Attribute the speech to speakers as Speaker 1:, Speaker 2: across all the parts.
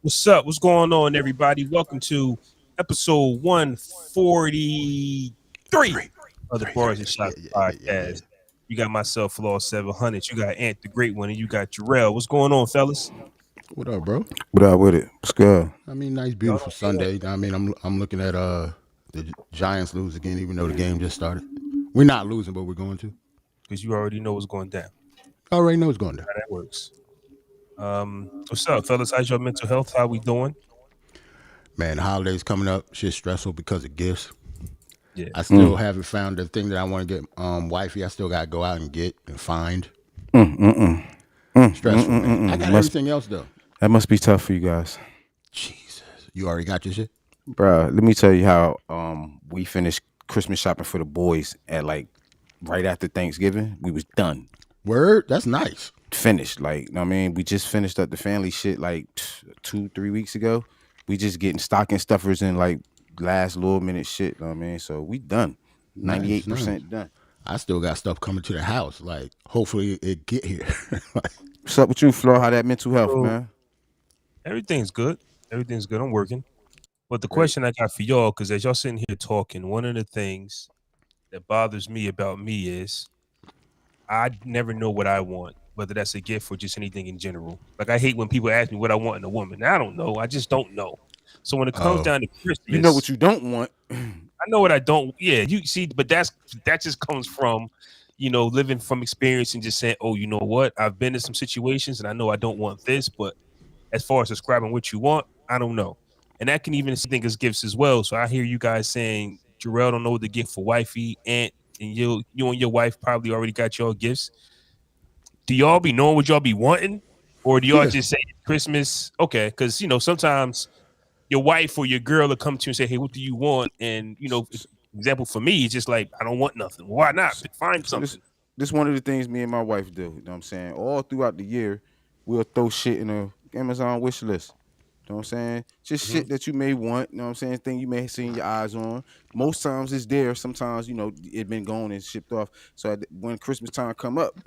Speaker 1: What's up? What's going on, everybody? Welcome to episode 143 of the Barz and
Speaker 2: Yeah,
Speaker 1: Shotz
Speaker 2: yeah, yeah, yeah, yeah.
Speaker 1: podcast. You got myself, Law 700. You got Ant, the Great One, and you got Jarrell. What's going on, fellas?
Speaker 2: What up, bro?
Speaker 3: What up with it? What's good?
Speaker 2: I mean, nice,
Speaker 1: Y'all
Speaker 2: beautiful
Speaker 1: don't feel
Speaker 2: Sunday. I mean, I'm looking at the Giants lose again, even though the game just started. We're not losing, but we're going to.
Speaker 1: because you already know what's going down.
Speaker 2: Already know it's going down.
Speaker 1: How that works. What's up, fellas? How's your mental health? How we doing?
Speaker 2: Man, the holidays coming up. Shit's stressful because of gifts.
Speaker 1: Yeah.
Speaker 2: I still haven't found the thing that I want to get wifey. I still got to go out and get and find. Stressful, man. I got
Speaker 3: Must
Speaker 2: everything else though.
Speaker 3: that must be tough for you guys,
Speaker 2: Jesus, you already got your shit.
Speaker 3: bro. Let me tell you how we finished Christmas shopping for the boys at like right after Thanksgiving. We was done,
Speaker 2: Word, that's nice.
Speaker 3: finished. Like, I mean, we just finished up the family shit like 2-3 weeks ago. We just getting stocking stuffers and like last little minute shit. I mean, so we done,
Speaker 2: Nice, nice.
Speaker 3: 98% done.
Speaker 2: I still got stuff coming to the house. Like, hopefully it get here. Like,
Speaker 3: What's up with you, Flo? How that mental health,
Speaker 1: So,
Speaker 3: man?
Speaker 1: everything's good. Everything's good. I'm working. But the
Speaker 3: Great.
Speaker 1: question I got for y'all, because as y'all sitting here talking, one of the things that bothers me about me is I never know what I want, whether that's a gift or just anything in general. Like I hate when people ask me what I want in a woman. I don't know. I just don't know. So when it comes
Speaker 2: oh,
Speaker 1: down to
Speaker 3: You know
Speaker 1: Christmas,
Speaker 3: what you don't want.
Speaker 1: I know what I don't. Yeah, you see, but that just comes from, living from experience and just saying, oh, you know what? I've been in some situations and I know I don't want this, but as far as describing what you want, I don't know. And that can even think as gifts as well. So I hear you guys saying Jarrell don't know what to get for wifey, aunt, and you and your wife probably already got your gifts. Do y'all be knowing what y'all be wanting, or do y'all
Speaker 2: yeah.
Speaker 1: just say Christmas? Okay, because sometimes your wife or your girl will come to you and say, "Hey, what do you want?" And example for me, it's just like I don't want nothing. Why not? Find
Speaker 3: So this
Speaker 1: something.
Speaker 3: this one of the things me and my wife do. You know what I'm saying? All throughout the year, we'll throw shit in a Amazon wish list. You know what I'm saying? Just
Speaker 1: Hmm.
Speaker 3: shit that you may want, you know what I'm saying? Thing you may have seen your eyes on. Most times it's there. Sometimes, it been gone and shipped off. So when Christmas time come up,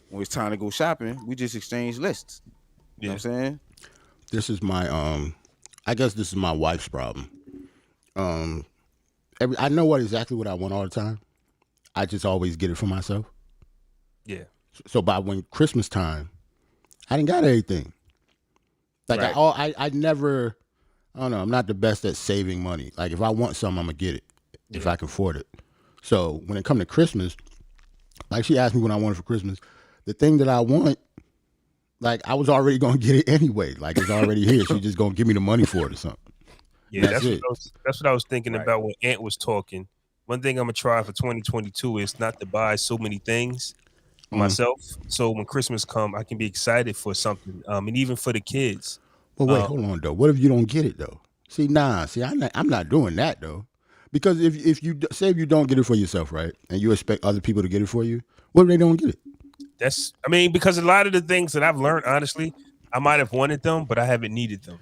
Speaker 3: when it's time to go shopping, we just exchange lists. You know
Speaker 1: Yeah,
Speaker 3: what I'm saying?
Speaker 2: This is my I guess this is my wife's problem. Um, I know exactly what I want all the time. I just always get it for myself.
Speaker 1: yeah,
Speaker 2: So by when Christmas time, I didn't got anything. Like
Speaker 1: right.
Speaker 2: I never. I don't know. I'm not the best at saving money. Like if I want something, I'm gonna get it if
Speaker 1: Yeah,
Speaker 2: I can afford it. So when it come to Christmas, like she asked me what I wanted for Christmas, the thing that I want, like I was already gonna get it anyway. Like it's already here. She's just gonna give me the money for it or something. And
Speaker 1: yeah.
Speaker 2: that's it.
Speaker 1: That's what I was thinking
Speaker 3: Right.
Speaker 1: about when Ant was talking. One thing I'm gonna try for 2022 is not to buy so many things for
Speaker 2: Mm.
Speaker 1: myself. So when Christmas come, I can be excited for something. And even for the kids.
Speaker 2: But wait,
Speaker 1: Um,
Speaker 2: hold on though. What if you don't get it though? See, nah. See, I'm not doing that though. Because if you say if you don't get it for yourself, right, and you expect other people to get it for you, what if they don't get it?
Speaker 1: I mean, because a lot of the things that I've learned, honestly, I might have wanted them, but I haven't needed them.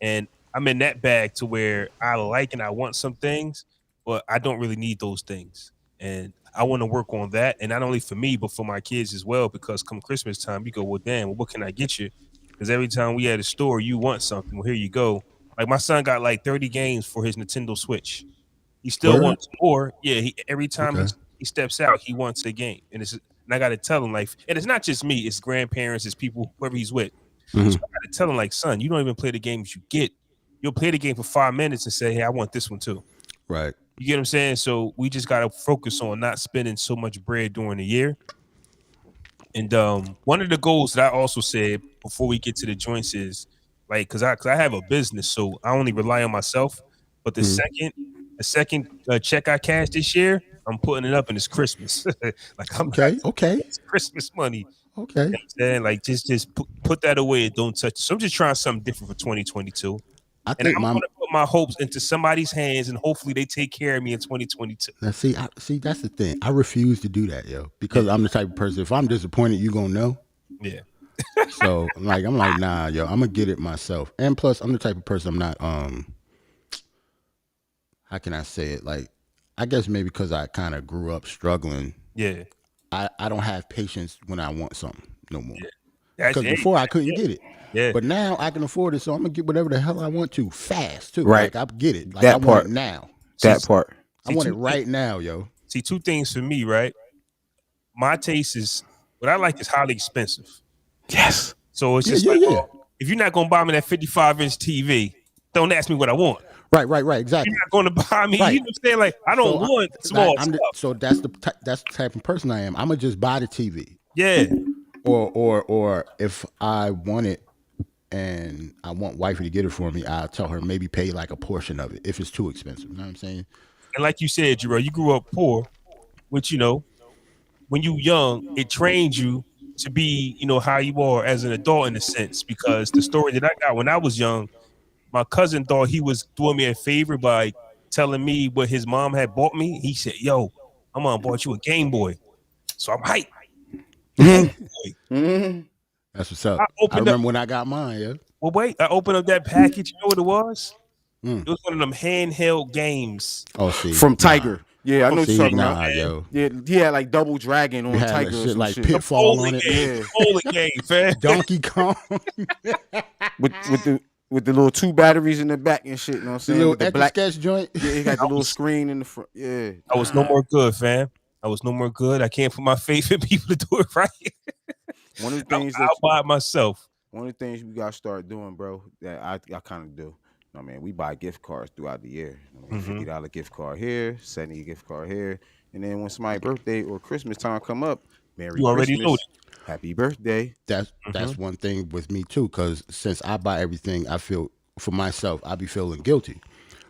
Speaker 1: And I'm in that bag to where I like and I want some things, but I don't really need those things. And I want to work on that. And not only for me, but for my kids as well. Because come Christmas time, you go, well, damn, well, what can I get you? Because every time we at a store, you want something. Well, here you go. Like my son got like 30 games for his Nintendo Switch. He still
Speaker 2: Word.
Speaker 1: wants more. Yeah, every time
Speaker 2: Okay.
Speaker 1: he steps out, he wants a game, and I got to tell him like, and it's not just me, it's grandparents, it's people whoever he's with. So
Speaker 2: Hmm.
Speaker 1: I got to tell him like, son, you don't even play the games you get. You'll play the game for 5 minutes and say, hey, I want this one too.
Speaker 2: Right.
Speaker 1: You get what I'm saying? So we just got to focus on not spending so much bread during the year. And one of the goals that I also said before we get to the joints is like, cause I have a business, so I only rely on myself. But the
Speaker 2: Hmm.
Speaker 1: second check I cash this year, I'm putting it up, and it's Christmas. Like I'm not,
Speaker 2: Okay. Okay.
Speaker 1: it's Christmas money.
Speaker 2: Okay.
Speaker 1: You know what I'm saying? Like just put that away and don't touch it. So I'm just trying something different for 2022,
Speaker 2: I
Speaker 1: and
Speaker 2: think
Speaker 1: I'm
Speaker 2: my
Speaker 1: gonna put my hopes into somebody's hands, and hopefully they take care of me in 2022.
Speaker 2: now see that's the thing. I refuse to do that, yo,
Speaker 1: Yeah,
Speaker 2: because I'm the type of person. If I'm disappointed, you gonna know.
Speaker 1: yeah,
Speaker 2: So I'm like, nah, yo, I'm gonna get it myself. And plus, I'm the type of person. I'm not. How can I say it? Like, I guess maybe because I kind of grew up struggling.
Speaker 1: yeah,
Speaker 2: I don't have patience when I want something no more.
Speaker 1: yeah.
Speaker 2: Because before I couldn't get it.
Speaker 1: Yeah.
Speaker 2: But now I can afford it, so I'm gonna get whatever the hell I want to fast too.
Speaker 3: Right.
Speaker 2: Like I get it. Like
Speaker 3: That
Speaker 2: I want
Speaker 3: part.
Speaker 2: it now.
Speaker 3: That part.
Speaker 2: I want it right now, yo.
Speaker 1: See, two things for me, right? My taste is what I like is highly expensive.
Speaker 3: Yes.
Speaker 1: So it's just well, if you're not gonna buy me that 55-inch TV, don't ask me what I want.
Speaker 2: Right, exactly.
Speaker 1: You're not gonna buy me.
Speaker 2: Right.
Speaker 1: You know what I'm saying? Like I don't want small stuff.
Speaker 2: So that's the type of person I am. I'm gonna just buy the TV.
Speaker 1: Yeah.
Speaker 2: Or if I want it and I want wifey to get it for me, I'll tell her maybe pay like a portion of it if it's too expensive. You know what I'm saying?
Speaker 1: And like you said, Jarrell, you grew up poor, which when you young, it trains you to be, how you are as an adult in a sense. Because the story that I got when I was young, my cousin thought he was doing me a favor by telling me what his mom had bought me. He said, "Yo, my mom bought you a Game Boy," so I'm hyped.
Speaker 2: That's what's up. I remember when I got mine. Yeah.
Speaker 1: Well, wait. I opened up that package. You know what it was? It was one of them handheld games.
Speaker 2: Oh, see,
Speaker 3: from Tiger. Yeah, I know what you're talking about.
Speaker 2: Yo.
Speaker 3: Yeah, he had like Double Dragon on Tiger.
Speaker 2: Shit, like
Speaker 3: shit.
Speaker 2: Pitfall on it.
Speaker 1: Yeah, bowling game, fam.
Speaker 2: Donkey Kong.
Speaker 3: with the little 2 batteries in the back and shit. You know what I'm saying?
Speaker 2: The little
Speaker 3: with the
Speaker 2: sketch joint.
Speaker 3: Yeah, he got the little screen in the front. Yeah,
Speaker 1: I was no more good, fam. I was no more good. I can't put my faith in people to do it right.
Speaker 3: One of the things
Speaker 1: I'll buy it myself.
Speaker 3: One of the things we gotta start doing, bro, that I kind of do. I mean, we buy gift cards throughout the year. $50 gift card here, $70 gift card here, and then when somebody's birthday or Christmas time come up, Merry Christmas, loaded. Happy birthday.
Speaker 2: That's one thing with me too, because since I buy everything, I feel for myself, I be feeling guilty.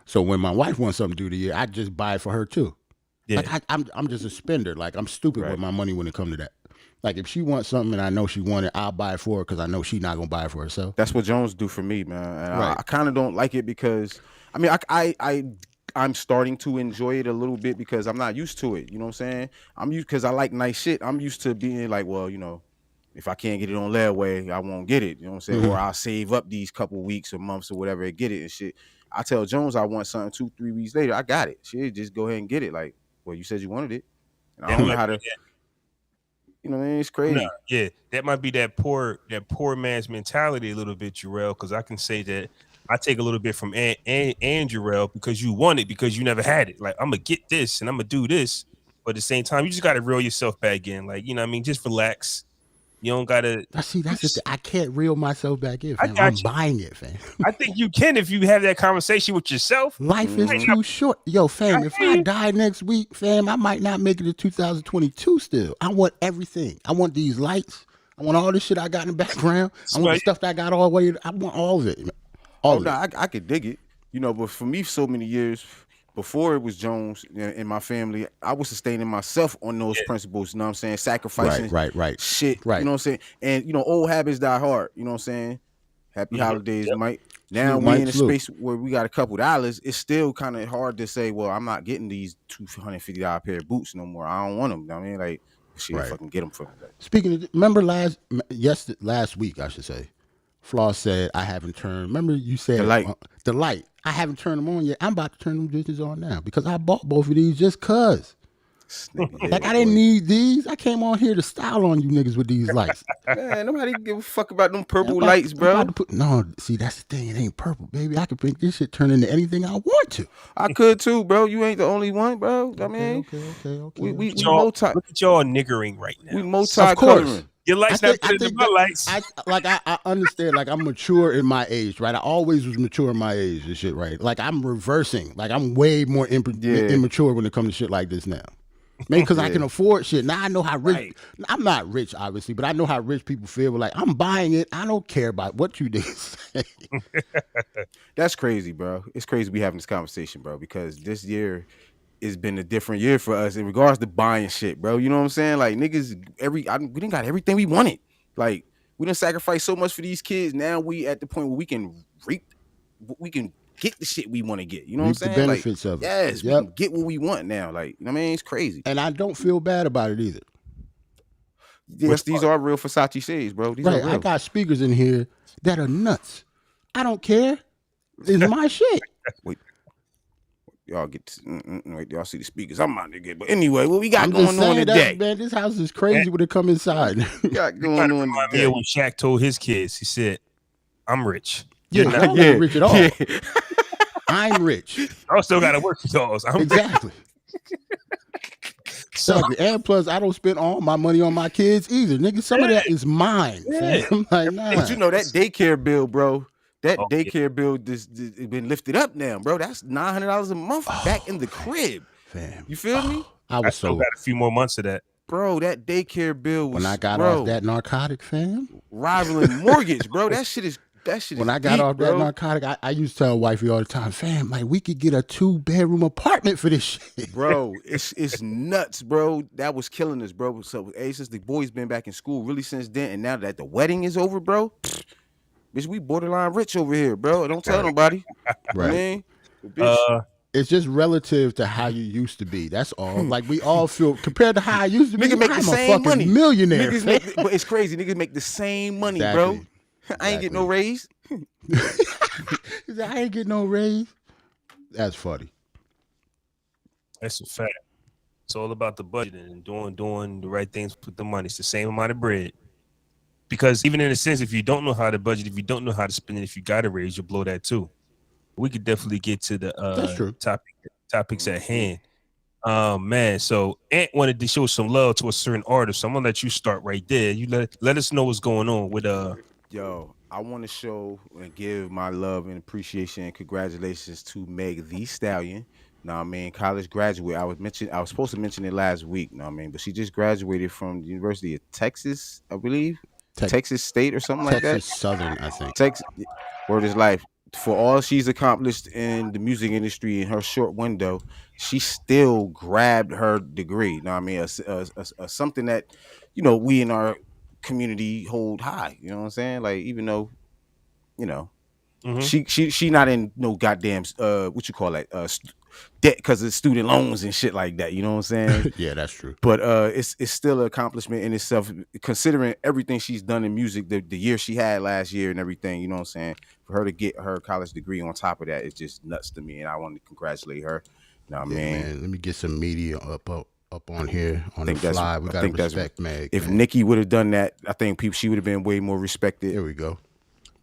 Speaker 2: So when my wife wants something to do the year, I just buy it for her too. Yeah. Like I'm just a spender. Like I'm stupid with my money when it comes to that. Like if she wants something and I know she want it, I'll buy it for her because I know she's not gonna buy it for herself.
Speaker 3: That's what Jones do for me, man. And I kind of don't like it because I mean I'm starting to enjoy it a little bit because I'm not used to it. You know what I'm saying? I'm used because I like nice shit. I'm used to being like, well, if I can't get it on layaway, I won't get it. You know what I'm saying? Or I'll save up these couple weeks or months or whatever and get it and shit. I tell Jones I want something 2-3 weeks later, I got it. Shit, just go ahead and get it. Like, well, you said you wanted it. And I don't know how to. You know what I mean? It's crazy.
Speaker 1: No, yeah, that might be that poor man's mentality a little bit, Jarrell, because I can say that I take a little bit from and Jarrell because you want it because you never had it. Like, I'm going to get this and I'm going to do this. But at the same time, you just got to reel yourself back in. Like, you know what I mean? Just relax. You don't got to.
Speaker 2: See, that's just, I can't reel myself back in, fam. I'm buying it, fam.
Speaker 1: I think you can if you have that conversation with yourself.
Speaker 2: Life is too short. Yo, fam, if I die next week, fam, I might not make it to 2022 still. I want everything. I want these lights. I want all this shit I got in the background. I want the stuff that I got all the way. I want all of it. All of it.
Speaker 3: I could dig it. But for me, so many years, before it was Jones and my family, I was sustaining myself on those principles. You know what I'm saying? Sacrificing
Speaker 2: right.
Speaker 3: shit.
Speaker 2: Right.
Speaker 3: You know what I'm saying? And, old habits die hard. You know what I'm saying? Happy holidays, Mike. Now we're in a space where we got a couple dollars. It's still kind of hard to say, well, I'm not getting these $250 pair of boots no more. I don't want them. You know what I mean? Like, shit, fucking get them for me.
Speaker 2: Speaking of, remember last week, I should say, Floss said, I haven't turned. Remember you said the light. I haven't turned them on yet. I'm about to turn them bitches on now because I bought both of these just cuz. Like I didn't need these. I came on here to style on you niggas with these lights.
Speaker 3: Man, nobody give a fuck about them purple lights, bro.
Speaker 2: No, see, that's the thing. It ain't purple, baby. I can make this shit turn into anything I want to.
Speaker 3: I could too, bro. You ain't the only one, bro. I mean,
Speaker 2: okay.
Speaker 3: We
Speaker 1: look at y'all niggering right now.
Speaker 3: We multi-coloring.
Speaker 1: Your lights not better than my lights.
Speaker 2: I understand. Like I'm mature in my age, right? I always was mature in my age and shit, right? Like I'm reversing. Like I'm way more immature when it comes to shit like this now. Maybe because I can afford shit. Now I know how rich. Right. I'm not rich, obviously, but I know how rich people feel. Like I'm buying it. I don't care about what you did say.
Speaker 3: That's crazy, bro. It's crazy we having this conversation, bro, because this year it's been a different year for us in regards to buying shit, bro. You know what I'm saying? Like niggas, we didn't got everything we wanted. Like we didn't sacrifice so much for these kids. Now we at the point where we can get the shit we want to get. You know what I'm saying?
Speaker 2: The benefits of it.
Speaker 3: Yes, we can get what we want now. Like, you know what I mean? It's crazy.
Speaker 2: And I don't feel bad about it either.
Speaker 3: Yes, these are real Versace shades, bro. These are real.
Speaker 2: I got speakers in here that are nuts. I don't care. It's my shit.
Speaker 3: Wait. y'all get to, wait, y'all see the speakers. I'm out there. But anyway, what we got
Speaker 2: I'm
Speaker 3: going
Speaker 2: just
Speaker 3: on
Speaker 2: saying
Speaker 3: today?
Speaker 2: that, man, this house is crazy when it come inside.
Speaker 3: We got going on today.
Speaker 1: When Shaq told his kids, he said, "I'm rich."
Speaker 2: Yeah,
Speaker 1: You're
Speaker 2: y'all
Speaker 1: not.
Speaker 2: ain't rich at all.
Speaker 3: Yeah.
Speaker 2: I'm rich.
Speaker 1: I still got to work for y'all. I'm
Speaker 2: Exactly.
Speaker 1: So,
Speaker 2: Exactly. And plus, I don't spend all my money on my kids either. Nigga, some of that is mine.
Speaker 1: Yeah.
Speaker 2: Fam. Like, nah.
Speaker 3: But you know that daycare bill, bro. That
Speaker 1: Oh, yeah.
Speaker 3: daycare bill just been lifted up now, bro. That's $900 a month back in the crib.
Speaker 2: Fam.
Speaker 3: You feel me,
Speaker 2: I
Speaker 1: I
Speaker 2: was
Speaker 1: still
Speaker 2: so
Speaker 1: got a few more months of that.
Speaker 3: bro? That daycare bill was
Speaker 2: when I got
Speaker 3: bro,
Speaker 2: off that narcotic, fam.
Speaker 3: rivaling mortgage, bro. That shit is
Speaker 2: When I got
Speaker 3: deep,
Speaker 2: off
Speaker 3: bro.
Speaker 2: that narcotic, I used to tell wifey all the time, fam, like we could get a 2-bedroom apartment for this shit.
Speaker 3: Bro, it's nuts, bro. That was killing us, bro. So since the boys been back in school really since then, and now that the wedding is over, bro, bitch, we borderline rich over here, bro. Don't tell nobody.
Speaker 2: Right.
Speaker 3: I mean, bitch,
Speaker 2: It's just relative to how you used to be. That's all. Like we all feel compared to how I used to be.
Speaker 3: nigga make
Speaker 2: I'm
Speaker 3: the
Speaker 2: a
Speaker 3: same
Speaker 2: fucking
Speaker 3: money.
Speaker 2: millionaire.
Speaker 3: Niggas make, but it's crazy. Niggas make the same money, bro.
Speaker 2: Exactly.
Speaker 3: I ain't get no raise.
Speaker 2: He said, I ain't getting no raise. That's funny.
Speaker 1: That's a fact. It's all about the budgeting and doing the right things with the money. It's the same amount of bread. Because even in a sense, if you don't know how to budget, if you don't know how to spend it, if you got a raise, you'll blow that too. We could definitely get to the
Speaker 2: That's true.
Speaker 1: topics at hand. Man, so Ant wanted to show some love to a certain artist. So I'm gonna let you start right there. You let us know what's going on with
Speaker 3: Yo, I want to show and give my love and appreciation and congratulations to MeganTheeStallion. Know what I mean? College graduate. I was supposed to mention it last week, know what I mean? But she just graduated from the University of Texas, I believe. Texas State or something like that.
Speaker 2: Texas Southern, I think.
Speaker 3: Texas, word is life. For all she's accomplished in the music industry in her short window, she still grabbed her degree. Know what I mean? Something that, you know, we in our community hold high. You know what I'm saying? Like, even though, you know, she not in no goddamn what you call that debt because of student loans and shit like that. You know what I'm saying?
Speaker 2: Yeah, that's true.
Speaker 3: But it's still an accomplishment in itself, considering everything she's done in music, the year she had last year and everything. You know what I'm saying? For her to get her college degree on top of that is just nuts to me, and I want to congratulate her. You know what I mean?
Speaker 2: Man, let me get some media up on here on the fly. We gotta respect Meg.
Speaker 3: If Nicki would have done that, I think she would have been way more respected.
Speaker 2: There we go.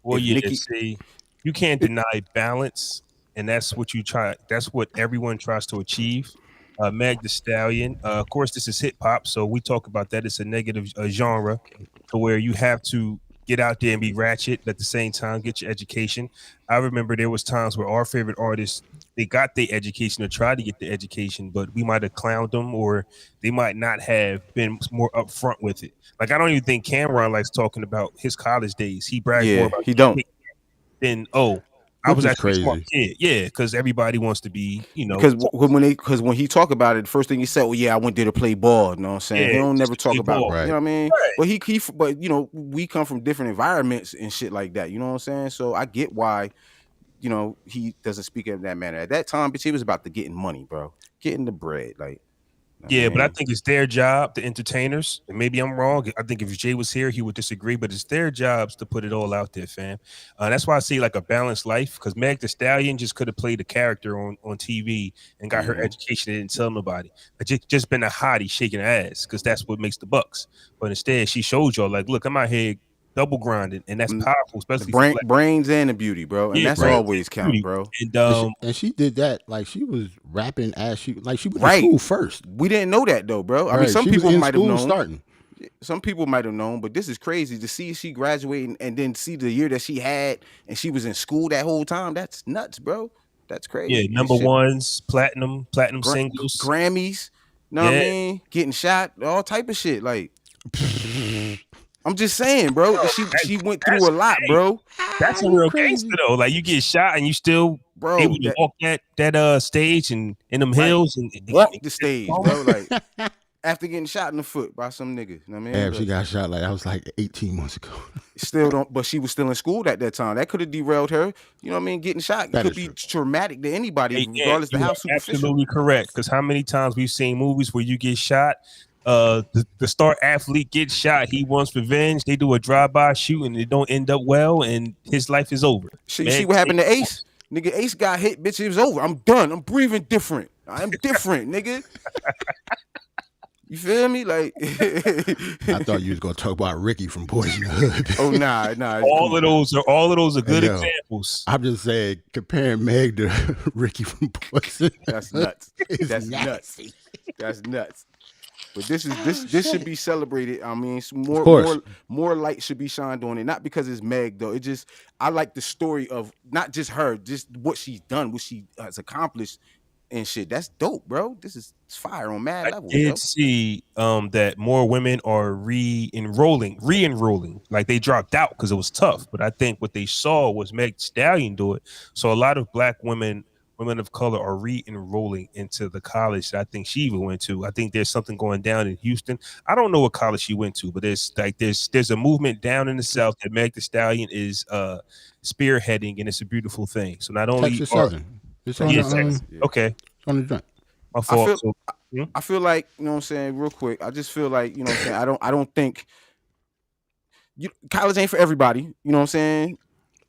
Speaker 1: Well, see, you can't deny balance, and that's what you try. That's what everyone tries to achieve. MeganTheeStallion. Of course, this is hip hop, so we talk about that. It's a negative genre, to where you have to get out there and be ratchet, but at the same time get your education. I remember there was times where our favorite artists, they got their education or tried to get the education, but we might have clowned them, or they might not have been more upfront with it. Like, I don't even think Cameron likes talking about his college days. He brags more about
Speaker 3: he don't.
Speaker 1: Then I was actually a smart kid. Yeah, because everybody wants to be, you know.
Speaker 3: Because when he talk about it, the first thing he said, "Well, yeah, I went there to play ball." You know what I'm saying?
Speaker 1: Yeah,
Speaker 3: he don't never talk about,
Speaker 2: right.
Speaker 3: You know what I mean?
Speaker 1: Right.
Speaker 3: But you know, we come from different environments and shit like that. You know what I'm saying? So I get why, you know, he doesn't speak in that manner. At that time, bitch, he was about to getting money, bro, getting the bread, like.
Speaker 1: Yeah, but I think it's their job, the entertainers, and maybe I'm wrong. I think if Jay was here, he would disagree, but it's their jobs to put it all out there, fam. That's why I say like a balanced life, because MeganTheeStallion just could have played a character on TV and got her education and didn't tell nobody. Just been a hottie shaking her ass, because that's what makes the bucks. But instead, she showed y'all, like, look, I'm out here double grinding, and that's powerful, especially
Speaker 3: the brains and the beauty, bro, and that's always count, bro.
Speaker 2: And she did that like she was rapping as she went to school first.
Speaker 3: We didn't know that though, bro. I mean, some people might have known.
Speaker 2: Starting.
Speaker 3: Some people might have known, but this is crazy to see she graduating and then see the year that she had and she was in school that whole time. That's nuts, bro. That's crazy.
Speaker 1: Yeah, number ones, platinum singles,
Speaker 3: Grammys. Know what I mean? Getting shot, all type of shit. Like, I'm just saying, bro. She went through a lot, bro.
Speaker 1: That's a real gangster though. Like, you get shot and you still able to walk that stage and in them hills and
Speaker 3: walk the stage, bro. Like, after getting shot in the foot by some nigga. You know what I mean?
Speaker 2: Damn, she got shot like that was like 18 months ago.
Speaker 3: But she was still in school at that time. That could have derailed her. You know what I mean? Getting shot could be traumatic to anybody, regardless of how superficial.
Speaker 1: Absolutely correct. Because how many times we've seen movies where you get shot, the star athlete gets shot, he wants revenge, they do a drive-by shooting, it don't end up well, and his life is over.
Speaker 3: See what happened to Ace? Nigga, Ace got hit, bitch. It was over. I'm done. I'm breathing different. I'm different, nigga. You feel me? Like
Speaker 2: I thought you was gonna talk about Ricky from Boys in the Hood.
Speaker 3: Oh nah.
Speaker 1: all of those are good examples.
Speaker 2: I'm just saying, comparing Meg to Ricky from Boys in the
Speaker 3: That's
Speaker 2: Hood
Speaker 3: nuts.
Speaker 2: is
Speaker 3: That's
Speaker 2: nasty.
Speaker 3: nuts. That's nuts. But this should be celebrated. I mean, more light should be shined on it. Not because it's Meg though. It just I like the story of not just her, just what she's done, what she has accomplished and shit. That's dope, bro. It's fire on mad levels.
Speaker 1: I did see that more women are re-enrolling. Like they dropped out because it was tough. But I think what they saw was Meg Thee Stallion do it. So a lot of black women of color are re-enrolling into the college that I think she even went to. I think there's something going down in Houston. I don't know what college she went to, but there's a movement down in the South that Meg Thee Stallion is spearheading, and it's a beautiful thing. So not only
Speaker 2: Texas Southern. It's on
Speaker 1: okay.
Speaker 2: It's on the joint.
Speaker 1: My fault.
Speaker 3: I feel like, you know what I'm saying, real quick. I just feel like, you know what I'm saying, I don't think college ain't for everybody. You know what I'm saying?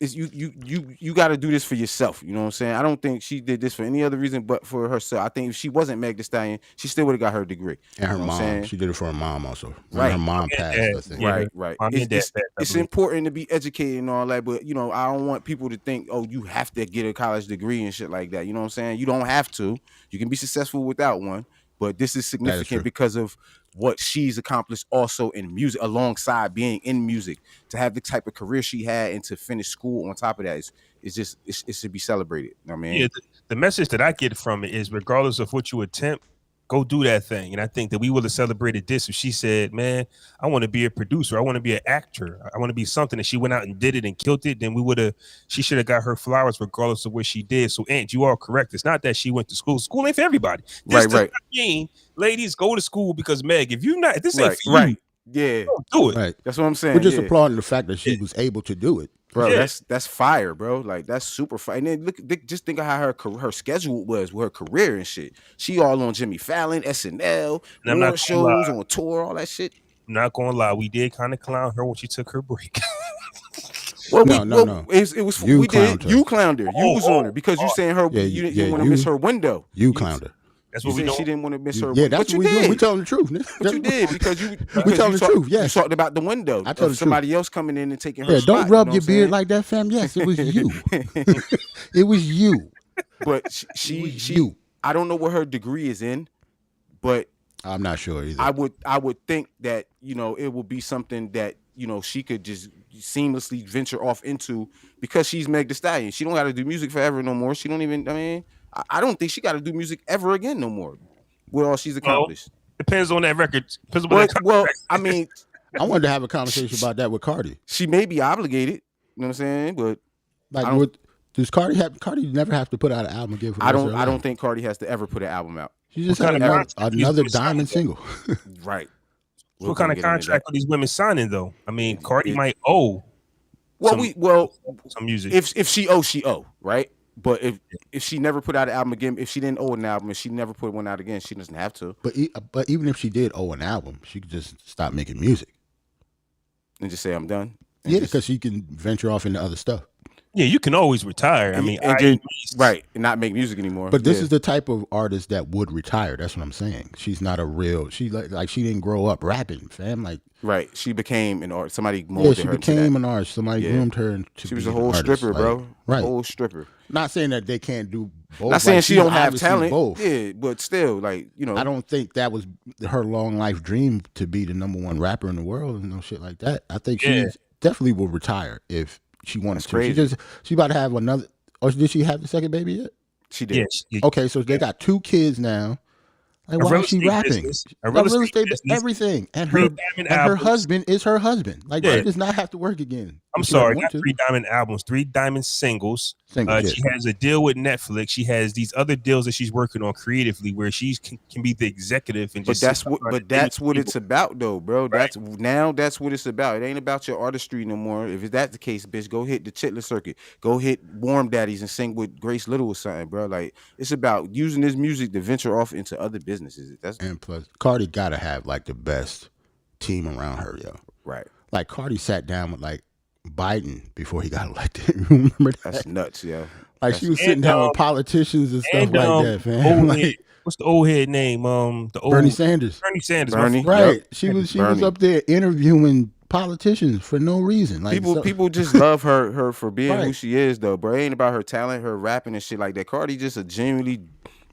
Speaker 3: It's you got to do this for yourself. You know what I'm saying? I don't think she did this for any other reason but for herself. I think if she wasn't Meg Thee Stallion, she still would have got her degree.
Speaker 2: And her mom. She did it for her mom also. Right. Her mom passed.
Speaker 3: Right. It's important to be educated and all that, but, you know, I don't want people to think, oh, you have to get a college degree and shit like that. You know what I'm saying? You don't have to. You can be successful without one. But this is significant because of what she's accomplished also in music, alongside being in music. To have the type of career she had and to finish school on top of that it should be celebrated. You know what I mean?
Speaker 1: Yeah, the message that I get from it is, regardless of what you attempt, go do that thing. And I think that we would have celebrated this if she said, man, I want to be a producer. I want to be an actor. I want to be something. And she went out and did it and killed it. Then she should have got her flowers regardless of what she did. So, Aunt, you are correct. It's not that she went to school. School ain't for everybody. This does not mean, ladies, go to school because Meg, if this ain't for you,
Speaker 3: yeah,
Speaker 1: do it.
Speaker 2: Right.
Speaker 3: That's what I'm saying.
Speaker 2: We're just applauding the fact that she was able to do it.
Speaker 3: Bro, that's fire, bro. Like, that's super fire. And then just think of how her schedule was with her career and shit. She all on Jimmy Fallon, SNL, more shows, on tour, all that shit.
Speaker 1: I'm not gonna lie, we did kind of clown her when she took her break.
Speaker 3: Well, no. It was you clowned her. You clowned her. You was on her because you saying her. You didn't want to miss her window.
Speaker 2: You clowned her.
Speaker 1: That's what we do.
Speaker 3: She didn't want to miss her.
Speaker 2: Yeah, that's what we do. We telling the truth.
Speaker 3: But you did because
Speaker 2: we telling the truth. Yes,
Speaker 3: you talked about the window.
Speaker 2: I told
Speaker 3: somebody else coming in and taking her.
Speaker 2: Yeah, don't rub your beard like that, fam. Yes, it was you. It was you.
Speaker 3: But she. I don't know what her degree is in, but
Speaker 2: I'm not sure either.
Speaker 3: I would think that, you know, it would be something that, you know, she could just seamlessly venture off into because she's Meg Thee Stallion. She don't got to do music forever no more. She don't even. I mean, I don't think she got to do music ever again no more. With all she's accomplished.
Speaker 1: Depends on that record.
Speaker 3: Well, I mean,
Speaker 2: I wanted to have a conversation about that with Cardi.
Speaker 3: She may be obligated. You know what I'm saying? But
Speaker 2: like, does Cardi never have to put out an album again?
Speaker 3: I don't think Cardi has to ever put an album out.
Speaker 2: She just had another diamond single.
Speaker 3: Right.
Speaker 1: What kind of contract are these women signing though? I mean, Cardi might owe.
Speaker 3: Some
Speaker 1: music.
Speaker 3: If she owe, she owe, right? But if she never put out an album again, if she didn't owe an album and she never put one out again, she doesn't have to.
Speaker 2: But even if she did owe an album, she could just stop making music
Speaker 3: and just say I'm done.
Speaker 2: Yeah, because she can venture off into other stuff.
Speaker 1: Yeah, you can always retire. I mean,
Speaker 3: and not make music anymore.
Speaker 2: But this is the type of artist that would retire. That's what I'm saying. She's not a real. She like she didn't grow up rapping, fam. Like
Speaker 3: she became an artist. Somebody molded her.
Speaker 2: Yeah, she became an artist. Somebody groomed her.
Speaker 3: She was a whole stripper, bro.
Speaker 2: Right,
Speaker 3: whole stripper.
Speaker 2: Not saying that they can't do both.
Speaker 3: Not saying she don't have talent. Both. Yeah, but still, like, you know,
Speaker 2: I don't think that was her long life dream to be the #1 rapper in the world and no shit like that. I think she definitely will retire if she wanted to. She about to have another. Or did she have the second baby yet?
Speaker 3: She did.
Speaker 1: Yeah,
Speaker 2: okay, so they got 2 kids now. Like, why is she rapping? A real estate business, everything, and her husband is her husband. Like, she does not have to work again.
Speaker 1: I'm sorry, not 3 diamond albums, 3 diamond singles. She has a deal with Netflix. She has these other deals that she's working on creatively, where she can be the executive. And that's
Speaker 3: what it's about, though, bro. Right. That's what it's about. It ain't about your artistry no more. If that's the case, bitch, go hit the Chitlin circuit. Go hit Warm Daddies and sing with Grace Little or something, bro. Like, it's about using this music to venture off into other businesses.
Speaker 2: And plus, Cardi gotta have like the best team around her, yo.
Speaker 3: Right.
Speaker 2: Like, Cardi sat down with like Biden before he got elected. Remember that?
Speaker 3: That's nuts, yo.
Speaker 2: Like she was sitting down with politicians and stuff like that, fam. Like,
Speaker 1: what's the old head name? The old
Speaker 2: Bernie Sanders.
Speaker 1: Bernie Sanders.
Speaker 3: Bernie.
Speaker 2: Right.
Speaker 3: Yep.
Speaker 2: She was up there interviewing politicians for no reason. Like
Speaker 3: people just love her for being
Speaker 2: Right.
Speaker 3: who she is, though, bro. It ain't about her talent, her rapping and shit like that. Cardi just a genuinely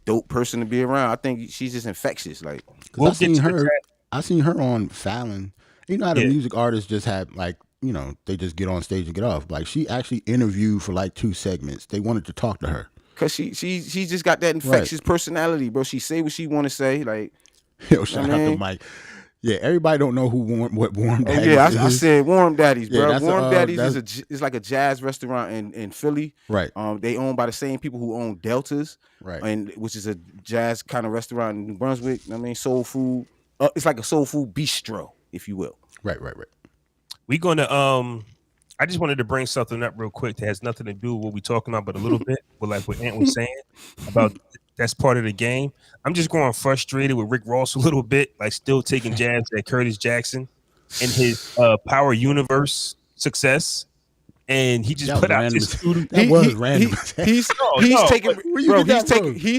Speaker 3: dope person to be around. I think she's just infectious. Like,
Speaker 2: I seen her on Fallon. You know how the music artists just have like, you know, they just get on stage and get off. Like she actually interviewed for like 2 segments. They wanted to talk to her.
Speaker 3: Cause she just got that infectious personality, bro. She say what she want to say. Like,
Speaker 2: yo, shout out to Mike. Yeah, everybody don't know what Warm Daddies is.
Speaker 3: I said Warm Daddies, bro.
Speaker 2: Yeah,
Speaker 3: Warm Daddies is like a jazz restaurant in Philly.
Speaker 2: Right.
Speaker 3: They owned by the same people who own Deltas.
Speaker 2: Right.
Speaker 3: And which is a jazz kind of restaurant in New Brunswick. I mean, soul food. It's like a soul food bistro, if you will.
Speaker 2: Right.
Speaker 1: We gonna I just wanted to bring something up real quick that has nothing to do with what we talking about, but a little bit. But like what Ant was saying about that's part of the game. I'm just growing frustrated with Rick Ross a little bit, like still taking jabs at Curtis Jackson and his Power Universe success. And he just put out his studio.
Speaker 2: That was random.
Speaker 3: He's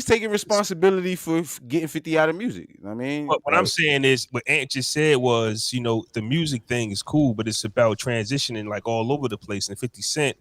Speaker 3: taking responsibility for getting 50 out of music. I mean,
Speaker 1: what I'm saying is what Ant just said was, you know, the music thing is cool, but it's about transitioning like all over the place. And 50 Cent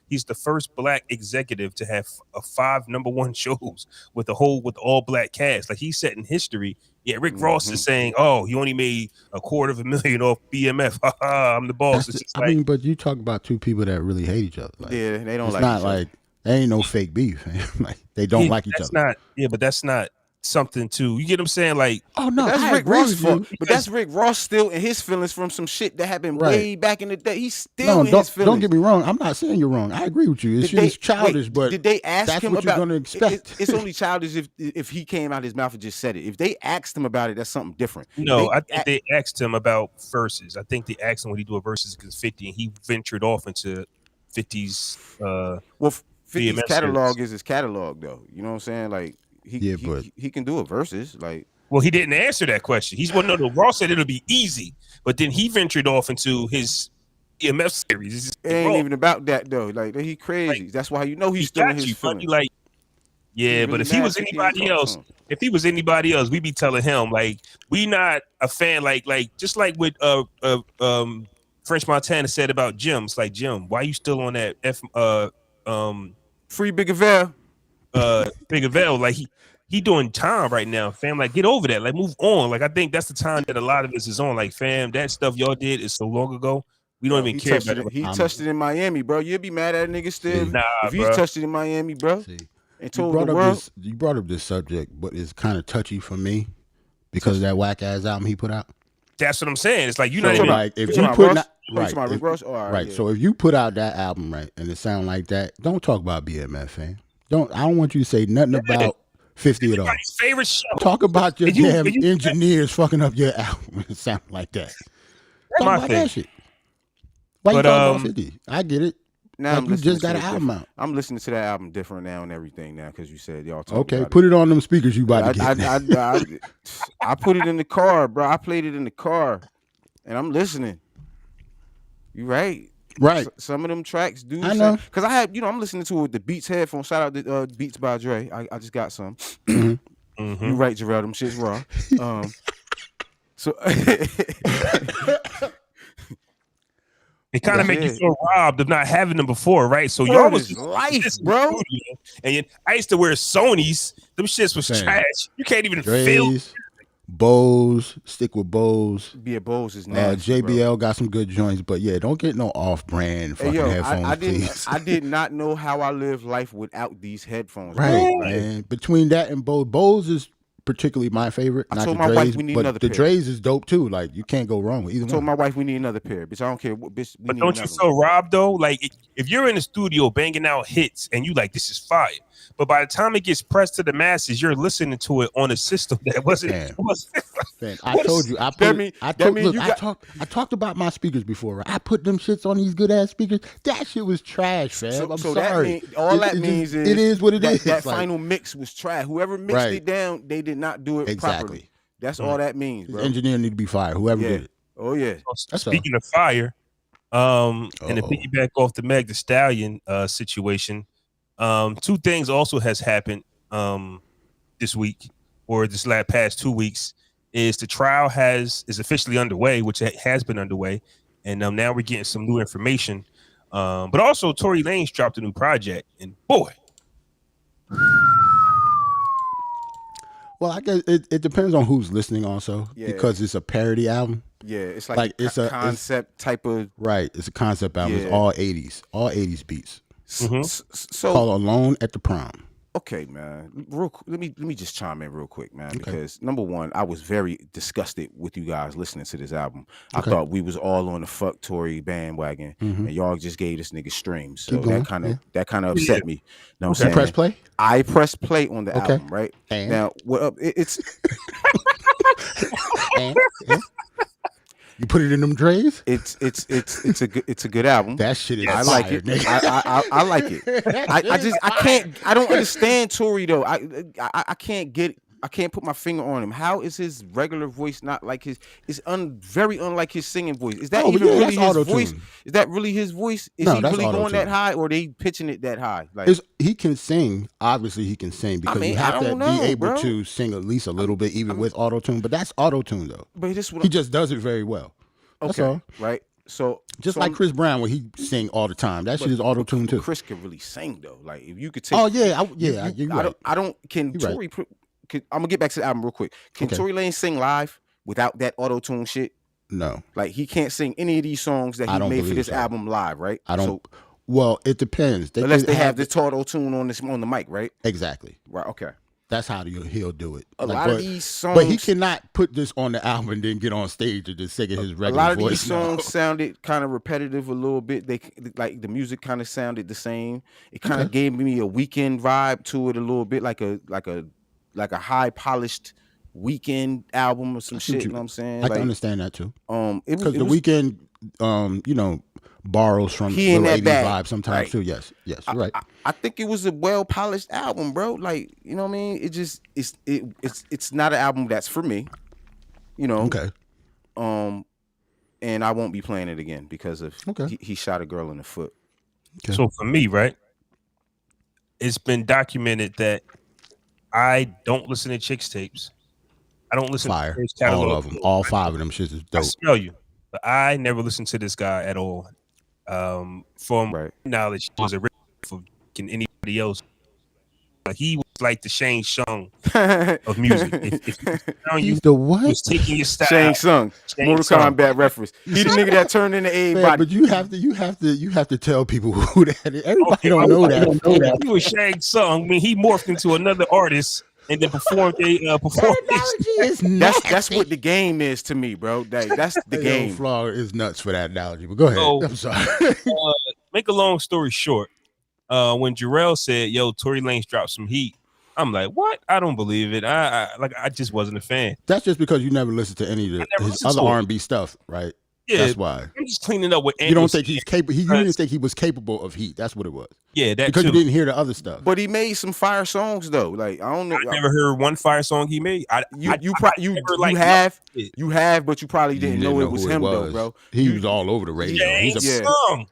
Speaker 1: he's the first black executive to have 5 #1 shows with all black cast. Like he's setting history. Yeah, Rick Ross is saying, "Oh, he only made $250,000 off BMF. I'm the boss."
Speaker 2: I mean, but you talk about 2 people that really hate each other. Like,
Speaker 3: yeah, they don't
Speaker 2: it's
Speaker 3: like.
Speaker 2: Not
Speaker 3: each
Speaker 2: like there ain't no fake beef. Like they don't like each other.
Speaker 1: But that's not something to you get what I'm saying. Like,
Speaker 2: oh no,
Speaker 3: that's Rick Ross' fault. But that's Rick Ross still in his feelings from some shit that happened way back in the day. He's still in his feelings.
Speaker 2: Don't get me wrong. I'm not saying you're wrong. I agree with you. It's childish, but
Speaker 3: did they ask
Speaker 2: that's
Speaker 3: him
Speaker 2: what
Speaker 3: about?
Speaker 2: You're gonna expect.
Speaker 3: It's only childish if he came out his mouth and just said it. If they asked him about it, that's something different.
Speaker 1: No, I think they asked him about verses. I think they asked him what he do a verses because 50, and he ventured off into 50's.
Speaker 3: Well, 50's catalog is his catalog, though. You know what I'm saying? Like. He can do a verses like.
Speaker 1: Well, he didn't answer that question. No. Ross said it'll be easy, but then he ventured off into his EMF series.
Speaker 3: It ain't even about that though. Like he crazy. Like, that's why you know he's still in his feelings.
Speaker 1: Like, yeah, but if he was anybody else, we'd be telling him like we not a fan. Like just like with French Montana said about Jim's. Like Jim, why you still on that
Speaker 3: Free Big Avail?
Speaker 1: Big Avail, like he doing time right now, fam. Like get over that, like move on. Like I think that's the time that a lot of us is on. Like fam, that stuff y'all did is so long ago. We don't even care about it.
Speaker 3: He touched it in Miami, bro. You'll be mad at a nigga still if he touched it in Miami, bro. And told the world.
Speaker 2: You brought up this subject, but it's kind of touchy for me because of that whack ass album he put out.
Speaker 1: That's what I'm saying. It's like you not even
Speaker 2: like if you put
Speaker 3: Rick Ross,
Speaker 2: right. So if you put out that album right and it sound like that, don't talk about BMF, fam. I don't want you to say nothing about 50 at all.
Speaker 1: Favorite show.
Speaker 2: Talk about your damn engineers fucking up your album. It sound like that. Talk about that shit. Why you talking about 50? I get it.
Speaker 3: Now
Speaker 2: like you just got an album out.
Speaker 3: I'm listening to that album different now and everything now because you said y'all talk
Speaker 2: okay,
Speaker 3: about
Speaker 2: put it on them speakers you about to
Speaker 3: get. I put it in the car, bro. I played it in the car, and I'm listening. You right?
Speaker 2: Right.
Speaker 3: Some of them tracks do.
Speaker 2: I know.
Speaker 3: Because I had, I'm listening to it with the Beats headphones. Shout out to Beats by Dre. I just got some. You right, Jarrell. Them shit's raw. So
Speaker 1: it kind of make you feel robbed of not having them before, right? So
Speaker 3: y'all was life, bro.
Speaker 1: And I used to wear Sonys. Them shits was trash. You can't even feel.
Speaker 2: Bose, stick with Bose.
Speaker 3: Yeah, Bose is nice.
Speaker 2: JBL
Speaker 3: bro.
Speaker 2: got some good joints, but yeah, don't get no off-brand fucking headphones, please.
Speaker 3: I did not know how I live life without these headphones.
Speaker 2: Right, man. Between that and Bose is particularly my favorite.
Speaker 3: I told my wife we need another pair.
Speaker 2: The Dre's is dope too. Like you can't go wrong with either one.
Speaker 3: I told my wife we need another pair, bitch. I don't care what bitch.
Speaker 1: But don't you feel robbed though? Like if you're in the studio banging out hits and you like this is fire, but by the time it gets pressed to the masses, you're listening to it on a system that wasn't.
Speaker 2: Man, I told you. I talked about my speakers before. Right? I put them shits on these good ass speakers. That shit was trash, fam. I'm sorry.
Speaker 3: That means
Speaker 2: it is what it is.
Speaker 3: That final mix was trash. Whoever mixed it down, they did not do it properly. That's all that means, bro.
Speaker 2: The engineer need to be fired. Whoever did it.
Speaker 3: Oh yeah.
Speaker 1: Speaking of fire, And to
Speaker 2: Uh-oh.
Speaker 1: piggyback off the MeganTheeStallion situation, two things also has happened this week or this past 2 weeks. Is the trial is officially underway, which it has been underway, and now we're getting some new information. But also Tory Lanez dropped a new project, and boy,
Speaker 2: Well, I guess it depends on who's listening also, because it's a parody album.
Speaker 3: Yeah, it's like it's a concept type of
Speaker 2: right. It's a concept album. It's all 80s beats.
Speaker 3: So
Speaker 2: called Alone at the Prom.
Speaker 3: Okay, man. Let me just chime in real quick, man, because number one, I was very disgusted with you guys listening to this album. I thought we was all on the fuck Tory bandwagon, and y'all just gave this nigga streams. So that kind of upset me. Know what I'm saying?
Speaker 2: Press play.
Speaker 3: I pressed play on the album, right?
Speaker 2: And?
Speaker 3: Now, what up? It's
Speaker 2: and? You put it in them Dre's?
Speaker 3: It's a good album.
Speaker 2: That shit is
Speaker 3: I like
Speaker 2: fire,
Speaker 3: it.
Speaker 2: Nigga.
Speaker 3: I like it. I don't understand Tory though. I can't put my finger on him. How is his regular voice not like his? It's very unlike his singing voice. Is that even really his voice? Is that really his voice? Is he really going that high, or are they pitching it that high? Like
Speaker 2: he can sing. Obviously, he can sing because you have to be able to sing at least a little bit, even with auto tune. But that's auto tune though.
Speaker 3: But
Speaker 2: he just does it very well. That's all.
Speaker 3: Right. So
Speaker 2: just like Chris Brown, when he sing all the time, that shit is auto tune too.
Speaker 3: Chris can really sing though. Like if you could take.
Speaker 2: Oh yeah, you're right.
Speaker 3: I don't. Can Tory?
Speaker 2: Right.
Speaker 3: I'm gonna get back to the album real quick. Can Tory Lanez sing live without that auto tune shit?
Speaker 2: No.
Speaker 3: Like he can't sing any of these songs that he made for this album live, right?
Speaker 2: I don't. Well, it depends.
Speaker 3: Unless they have the auto tune on the mic, right?
Speaker 2: Exactly.
Speaker 3: Right. Okay.
Speaker 2: That's how he'll do it.
Speaker 3: A lot of these songs,
Speaker 2: but he cannot put this on the album and then get on stage and just sing it his regular voice.
Speaker 3: A lot of these songs sounded kind of repetitive a little bit. They like the music kind of sounded the same. It kind of gave me a Weekend vibe to it a little bit, like a high polished Weekend album or some shit. You know what I'm saying?
Speaker 2: I can understand that too.
Speaker 3: Because
Speaker 2: the Weekend, borrows from
Speaker 3: he
Speaker 2: little 80s
Speaker 3: bag,
Speaker 2: vibe sometimes
Speaker 3: right.
Speaker 2: too. Yes, you're right.
Speaker 3: I think it was a well polished album, bro. Like, you know what I mean? It just it's not an album that's for me. You know.
Speaker 2: Okay.
Speaker 3: And I won't be playing it again because of he shot a girl in the foot.
Speaker 1: Okay. So for me, right, it's been documented that I don't listen to chicks tapes. I don't listen
Speaker 2: to
Speaker 1: his
Speaker 2: catalog. All of them. All 5 of them shits is dope.
Speaker 1: I smell you. But I never listened to this guy at all. From knowledge, he was a rip for anybody else. He was like the Shane Sung of music.
Speaker 2: He's the what?
Speaker 1: He was taking your style.
Speaker 3: Shane Sung, Mortal Kombat reference. He the nigga that turned into everybody.
Speaker 2: But you have to tell people who that is. Everybody don't know that.
Speaker 1: He was Shane Sung. I mean, he morphed into another artist and then performed a performance.
Speaker 3: That's what the game is to me, bro. That's the game.
Speaker 2: Flaw is nuts for that analogy. But go ahead. So, I'm sorry.
Speaker 1: Make a long story short, when Jarrell said, "Yo, Tory Lanez dropped some heat," I'm like, "What? I don't believe it. I just wasn't a fan."
Speaker 2: That's just because you never listened to any of his other R&B stuff, right? Yeah, that's why.
Speaker 1: I'm just cleaning up what
Speaker 2: you don't think he's capable. You didn't think he was capable of heat. That's what it was.
Speaker 1: Yeah, that
Speaker 2: because you didn't hear the other stuff.
Speaker 3: But he made some fire songs though. Like I don't know.
Speaker 1: I never heard one fire song he made. You
Speaker 3: have, but you probably didn't know it was him though, bro.
Speaker 2: He was all over the radio. He's a
Speaker 1: song.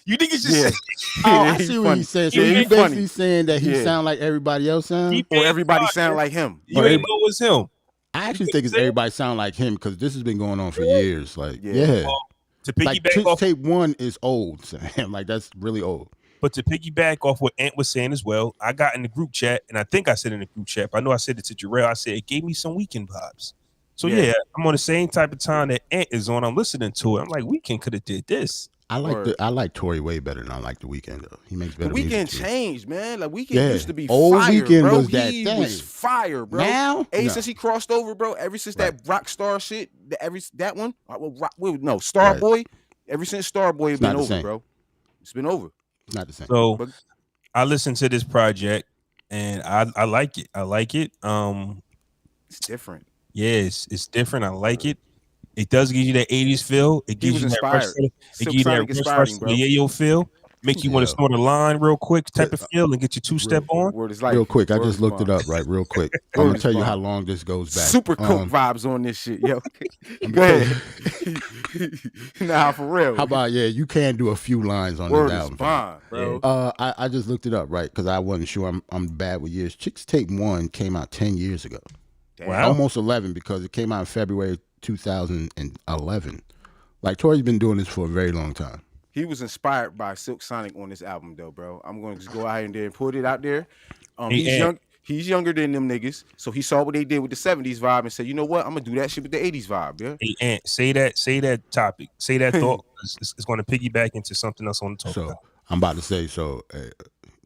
Speaker 1: You think it's just?
Speaker 2: I see what he's saying. So he's basically saying that he sound like everybody else sound,
Speaker 3: or everybody sound like him.
Speaker 1: You didn't know it was him.
Speaker 2: I actually think it's everybody sound like him because this has been going on for years. Like,
Speaker 1: to piggyback off
Speaker 2: tape 1 is old, like that's really old.
Speaker 1: But to piggyback off what Ant was saying as well, I got in the group chat, and I think I said in the group chat, but I know I said it to Jarrell. I said it gave me some Weekend vibes. So yeah, I'm on the same type of time that Ant is on. I'm listening to it. I'm like, Weekend could have did this.
Speaker 2: I like Tory way better than I like the Weekend though. He makes better.
Speaker 3: The Weekend
Speaker 2: music
Speaker 3: changed, man. Like Weekend used to be
Speaker 2: old
Speaker 3: fire,
Speaker 2: Weekend
Speaker 3: bro.
Speaker 2: Was that
Speaker 3: he
Speaker 2: thing.
Speaker 3: Was fire, bro.
Speaker 2: Now,
Speaker 3: since he crossed over, bro. Ever since that Rockstar shit, that one, Starboy. Ever since Starboy, it's been over, bro. It's been over.
Speaker 2: It's not the same.
Speaker 1: So I listened to this project and I like it. I like it.
Speaker 3: It's different.
Speaker 1: Yes, it's different. I like it. It does give you that 80s feel. It gives you that Yayo feel. make you want to snort a line real quick type of feel and get your two-step on?
Speaker 3: Word is life.
Speaker 2: Real quick, I
Speaker 3: Word
Speaker 2: just
Speaker 3: is
Speaker 2: looked it
Speaker 3: bond.
Speaker 2: up real quick. I'm
Speaker 3: Word
Speaker 2: gonna
Speaker 3: is
Speaker 2: tell you how
Speaker 3: bond.
Speaker 2: long this goes back.
Speaker 3: Super coke vibes on this shit, yo. Go ahead. Nah, for real.
Speaker 2: How about you can do a few lines on
Speaker 3: Word
Speaker 2: this
Speaker 3: is
Speaker 2: album.
Speaker 3: bond, bro.
Speaker 2: I just looked it up, right? Because I wasn't sure. I'm bad with years. Chicks Tape 1 came out 10 years ago.
Speaker 1: Wow.
Speaker 2: Almost 11 because it came out in February 2011. Like, Tory's been doing this for a very long time.
Speaker 3: He was inspired by Silk Sonic on this album, though, bro. I'm going to just go out there and put it out there. He's younger than them niggas, so he saw what they did with the 70s vibe and said, you know what? I'm going to do that shit with the 80s vibe, yeah?
Speaker 1: Hey, Ant, say that topic. Say that thought. It's going to piggyback into something else on the talk about.
Speaker 2: I'm about to say,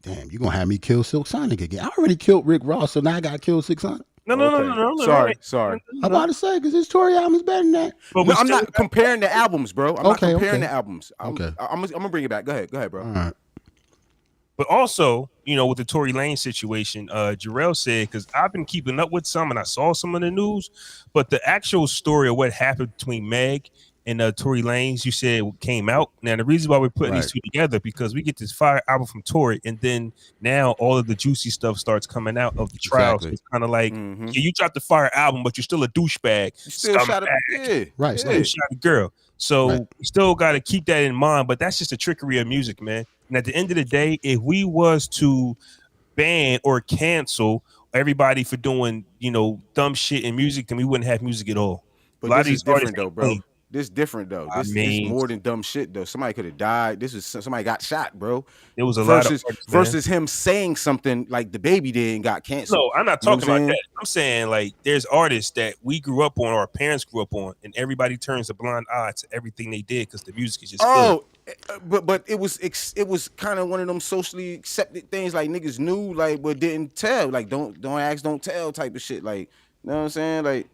Speaker 2: damn, you going to have me kill Silk Sonic again. I already killed Rick Ross, so now I got to kill Silk Sonic.
Speaker 1: No.
Speaker 3: Sorry.
Speaker 2: I'm about to say, because his Tory album is better than that.
Speaker 3: No, I'm not comparing the albums, bro. I'm not comparing the albums. I'm
Speaker 2: Okay.
Speaker 3: I'm going to bring it back. Go ahead, bro.
Speaker 2: All right.
Speaker 1: But also, with the Tory Lanez situation, Jarrell said, because I've been keeping up with some and I saw some of the news, but the actual story of what happened between Meg and Tory Lanez, you said came out. Now, the reason why we're putting these two together, because we get this fire album from Tory, and then now all of the juicy stuff starts coming out of the trials.
Speaker 2: Exactly.
Speaker 1: It's kind of like, you dropped the fire album, but you're still a douchebag.
Speaker 3: You still shot a
Speaker 1: Still shot a girl. So we still got to keep that in mind, but that's just the trickery of music, man. And at the end of the day, if we was to ban or cancel everybody for doing, dumb shit in music, then we wouldn't have music at all.
Speaker 3: But
Speaker 1: a lot
Speaker 3: this
Speaker 1: of these
Speaker 3: is different, though, bro. This different, though. This is more than dumb shit, though. Somebody could have died. This is somebody got shot, bro.
Speaker 1: It was a lot of
Speaker 3: versus him saying something like the baby did and got canceled.
Speaker 1: No, I'm not talking about that. I'm saying, like, there's artists that we grew up on, or our parents grew up on, and everybody turns a blind eye to everything they did because the music is just good.
Speaker 3: But it was kind of one of them socially accepted things, like niggas knew, like, but didn't tell, like don't ask, don't tell type of shit, like, you know what I'm saying, like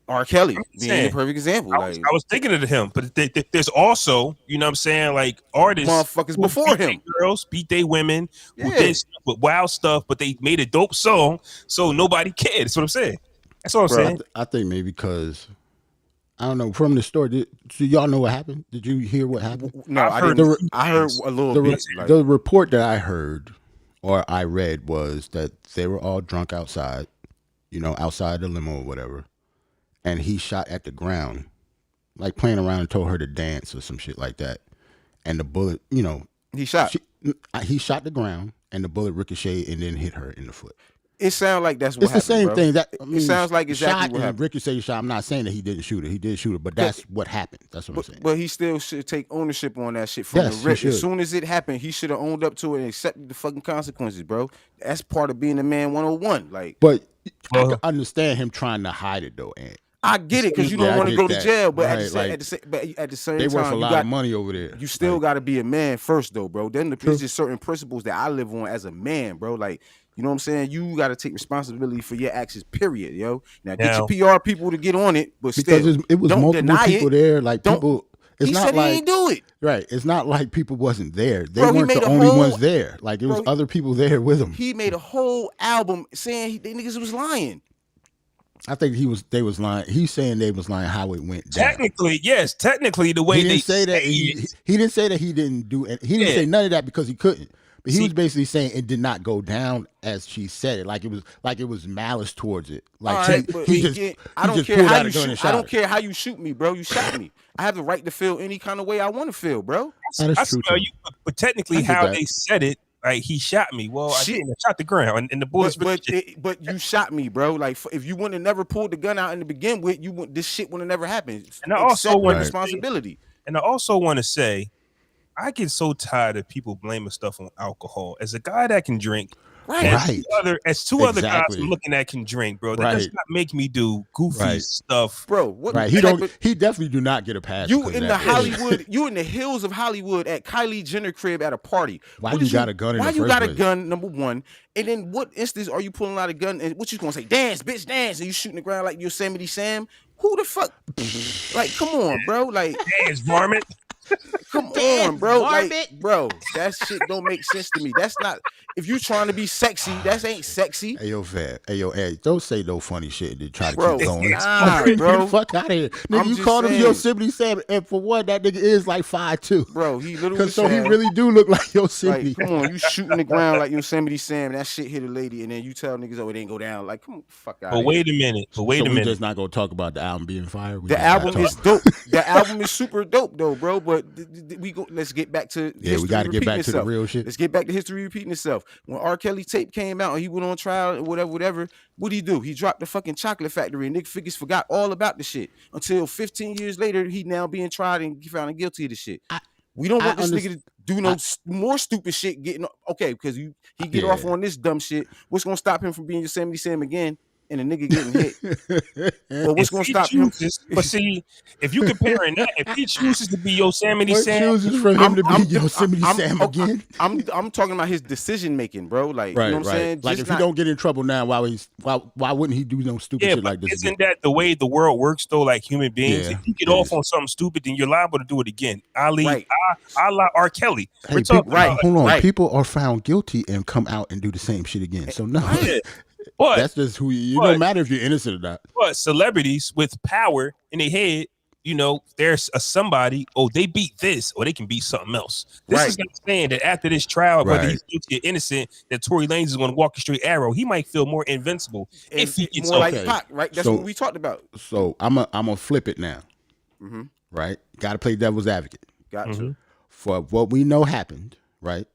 Speaker 3: R. Kelly being a perfect example.
Speaker 1: I was thinking of him, but there's also, you know what I'm saying, like artists,
Speaker 3: motherfuckers before him,
Speaker 1: girls beat they women who did stuff with wild stuff, but they made a dope song, so nobody cared. That's what I'm saying. That's what I'm saying.
Speaker 2: I think maybe because I don't know, from the story. Do y'all know what happened? Did you hear what happened?
Speaker 3: No, I didn't. I heard a little bit.
Speaker 2: The report that I heard or I read was that they were all drunk outside, outside the limo or whatever, and he shot at the ground, like playing around, and told her to dance or some shit like that. And the bullet,
Speaker 3: he shot.
Speaker 2: He shot the ground, and the bullet ricocheted and then hit her in the foot.
Speaker 3: It sounds like that's what
Speaker 2: it's
Speaker 3: happened,
Speaker 2: the same thing.
Speaker 3: It sounds like exactly
Speaker 2: shot
Speaker 3: what happened.
Speaker 2: Ricochet shot. I'm not saying that he didn't shoot her. He did shoot her, but that's what happened. That's what I'm saying.
Speaker 3: But he still should take ownership on that shit from the rip. As soon as it happened, he should have owned up to it and accepted the fucking consequences, bro. That's part of being a man 101. Like,
Speaker 2: but I can understand him trying to hide it though, and
Speaker 3: I get it because you don't want to go to jail, but
Speaker 2: right,
Speaker 3: at the same
Speaker 2: they
Speaker 3: time,
Speaker 2: worth a lot of money over there.
Speaker 3: You still got to be a man first, though, bro. Then there's just certain principles that I live on as a man, bro. Like, you know what I'm saying? You got to take responsibility for your actions, period, yo. Now, get your PR people to get on it, but
Speaker 2: because
Speaker 3: still,
Speaker 2: it was
Speaker 3: don't
Speaker 2: multiple
Speaker 3: deny
Speaker 2: people
Speaker 3: it.
Speaker 2: there. Like, people, it's
Speaker 3: he
Speaker 2: not
Speaker 3: said
Speaker 2: like
Speaker 3: he didn't do it.
Speaker 2: Right. It's not like people wasn't there. They
Speaker 3: Bro,
Speaker 2: weren't the only ones there. Like, it was other people there with him.
Speaker 3: He made a whole album saying they niggas was lying.
Speaker 2: I think they was lying. He's saying they was lying how it went down.
Speaker 1: Technically, yes. Technically, the way
Speaker 2: he didn't say that he didn't say that he didn't do it. He didn't say none of that because he couldn't. But he was basically saying it did not go down as she said it. Like it was malice towards it. Like
Speaker 3: I don't care how you shoot. I don't care how you shoot me, bro. You shot me. I have the right to feel any kind of way I want to feel, bro.
Speaker 2: I smell
Speaker 1: you, but technically, how they said it. Like, he shot me. Well, I didn't. I shot the ground, and the bullets.
Speaker 3: But you shot me, bro. Like, if you wouldn't have never pulled the gun out in the begin with, this shit would have never happened.
Speaker 1: And I also want
Speaker 3: responsibility.
Speaker 1: And I also want to say, I get so tired of people blaming stuff on alcohol. As a guy that can drink, as two other guys I'm looking at can drink, bro. That does not make me do goofy stuff,
Speaker 3: bro.
Speaker 2: He definitely do not get a pass.
Speaker 3: You in the Hollywood, you in the hills of Hollywood at Kylie Jenner crib at a party.
Speaker 2: Why you got a gun?
Speaker 3: Why you got a gun? Number one, and then what instance are you pulling out a gun? And what you gonna say? Dance, bitch, dance, and you shooting the ground like Yosemite Sam? Who the fuck? Like, come on, bro. Like,
Speaker 1: dance, varmint.
Speaker 3: Come on, bro. Like, bro, that shit don't make sense to me. That's not. If you trying to be sexy, that ain't sexy.
Speaker 2: Hey yo, fam. Hey yo, hey, don't say no funny shit and then try to
Speaker 3: Bro,
Speaker 2: keep going.
Speaker 3: nah,
Speaker 2: Get
Speaker 3: bro.
Speaker 2: the fuck out of here. Nigga,
Speaker 3: I'm
Speaker 2: you
Speaker 3: just
Speaker 2: called him
Speaker 3: saying.
Speaker 2: Yosemite Sam, and for what, that nigga is like 5'2".
Speaker 3: Bro, he literally
Speaker 2: So he
Speaker 3: said,
Speaker 2: really do look like Yosemite.
Speaker 3: like, come on, you shooting the ground like Yosemite Sam, that shit hit a lady, and then you tell niggas, oh, it didn't go down. Like, come on, fuck out.
Speaker 1: But wait a minute.
Speaker 2: So we just not gonna talk about the album being fire.
Speaker 3: The album is dope. The album is super dope though, bro. But we go. Let's get back to
Speaker 2: we got to get back to the real shit.
Speaker 3: Let's get back to history repeating itself. When R. Kelly tape came out and he went on trial and whatever, what'd he do? He dropped the fucking Chocolate Factory and Nick Figures forgot all about the shit until 15 years later he now being tried and found guilty of the shit. We don't want this nigga to do no more stupid shit. Getting okay because he get off on this dumb shit. What's gonna stop him from being Yosemite Sam again? And a nigga getting hit. Well, what's gonna stop him?
Speaker 1: But see, if you comparing that, if he chooses to be Yosemite
Speaker 2: what
Speaker 1: Sam,
Speaker 2: chooses for him to be Yosemite Sam again?
Speaker 3: I'm talking about his decision making, bro. Like,
Speaker 2: right,
Speaker 3: you know what I'm saying?
Speaker 2: Like, if he don't get in trouble now, why wouldn't he do no stupid shit like this?
Speaker 1: Isn't that the way the world works though? Like human beings, if you get off on something stupid, then you're liable to do it again. Ali R. Kelly.
Speaker 2: Hey, hold on. People are found guilty and come out and do the same shit again. So no.
Speaker 1: But
Speaker 2: that's just who you. It don't matter if you're innocent or not.
Speaker 1: But celebrities with power in their head, you know, there's a somebody. Oh, they beat this, or they can beat something else. This is not saying that after this trial, whether he's guilty or innocent, that Tory Lanez is going to walk a straight arrow. He might feel more invincible if he gets
Speaker 3: more like Pac, right? That's what we talked about.
Speaker 2: So I'm gonna flip it now. Mm-hmm. Right? Got to play devil's advocate.
Speaker 3: Got to.
Speaker 2: For what we know happened, right?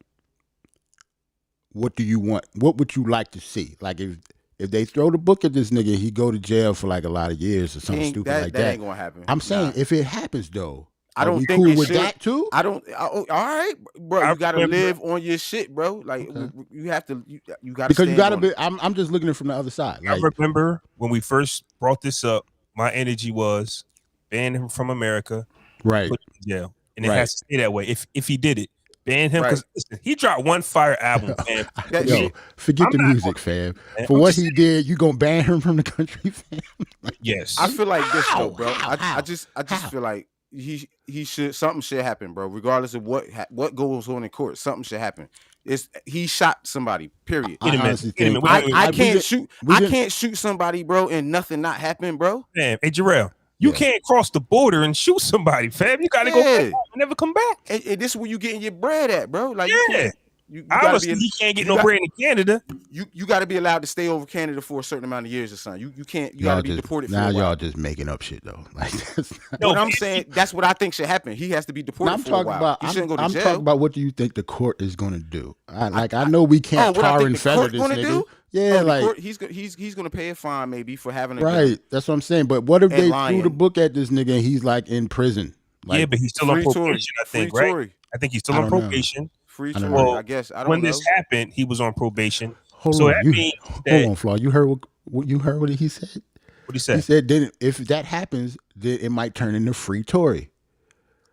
Speaker 2: What do you want? What would you like to see? Like if they throw the book at this nigga, he go to jail for like a lot of years or something stupid like that.
Speaker 3: That ain't gonna happen.
Speaker 2: I'm saying if it happens though,
Speaker 3: I don't think
Speaker 2: cool with that too.
Speaker 3: All right, bro. You gotta live on your shit, bro. Like you have to. You gotta
Speaker 2: because you gotta be. I'm just looking at it from the other side.
Speaker 1: Like, I remember when we first brought this up, my energy was ban him from America,
Speaker 2: right?
Speaker 1: Put him in jail, and it has to stay that way. If he did it. Ban him because he dropped one fire album, fam.
Speaker 2: Yo, forget the music, fam. For what he did, you gonna ban him from the country, fam?
Speaker 1: Yes.
Speaker 3: I feel like this though, bro. I just feel like something should happen, bro. Regardless of what goes on in court, something should happen. He shot somebody. Period. I can't shoot somebody, bro, and nothing not happen, bro.
Speaker 1: Man, hey Jarrell. You can't cross the border and shoot somebody, fam. You gotta go back home and never come back.
Speaker 3: And this is where you getting your bread at, bro. Like,
Speaker 1: you obviously he can't get no bread in Canada.
Speaker 3: You got to be allowed to stay over Canada for a certain amount of years or something. You can't. You got to be deported.
Speaker 2: Now y'all just making up shit though. Like
Speaker 3: what I'm saying, that's what I think should happen. He has to be deported for a while. He shouldn't go to jail.
Speaker 2: I'm talking about what do you think the court is going to do? I know we can't tar and feather this nigga. Yeah, like
Speaker 3: he's gonna pay a fine maybe for having a
Speaker 2: gun. That's what I'm saying. But what if they threw the book at this nigga and he's like in prison?
Speaker 1: Like, but he's still on probation, I think, right? I think he's still on probation.
Speaker 3: Free Tory, I guess. I don't know.
Speaker 1: When this happened, he was on probation.
Speaker 2: Hold on, Flaw. You heard what he said?
Speaker 1: What he said?
Speaker 2: He said, then if that happens, then it might turn into Free Tory.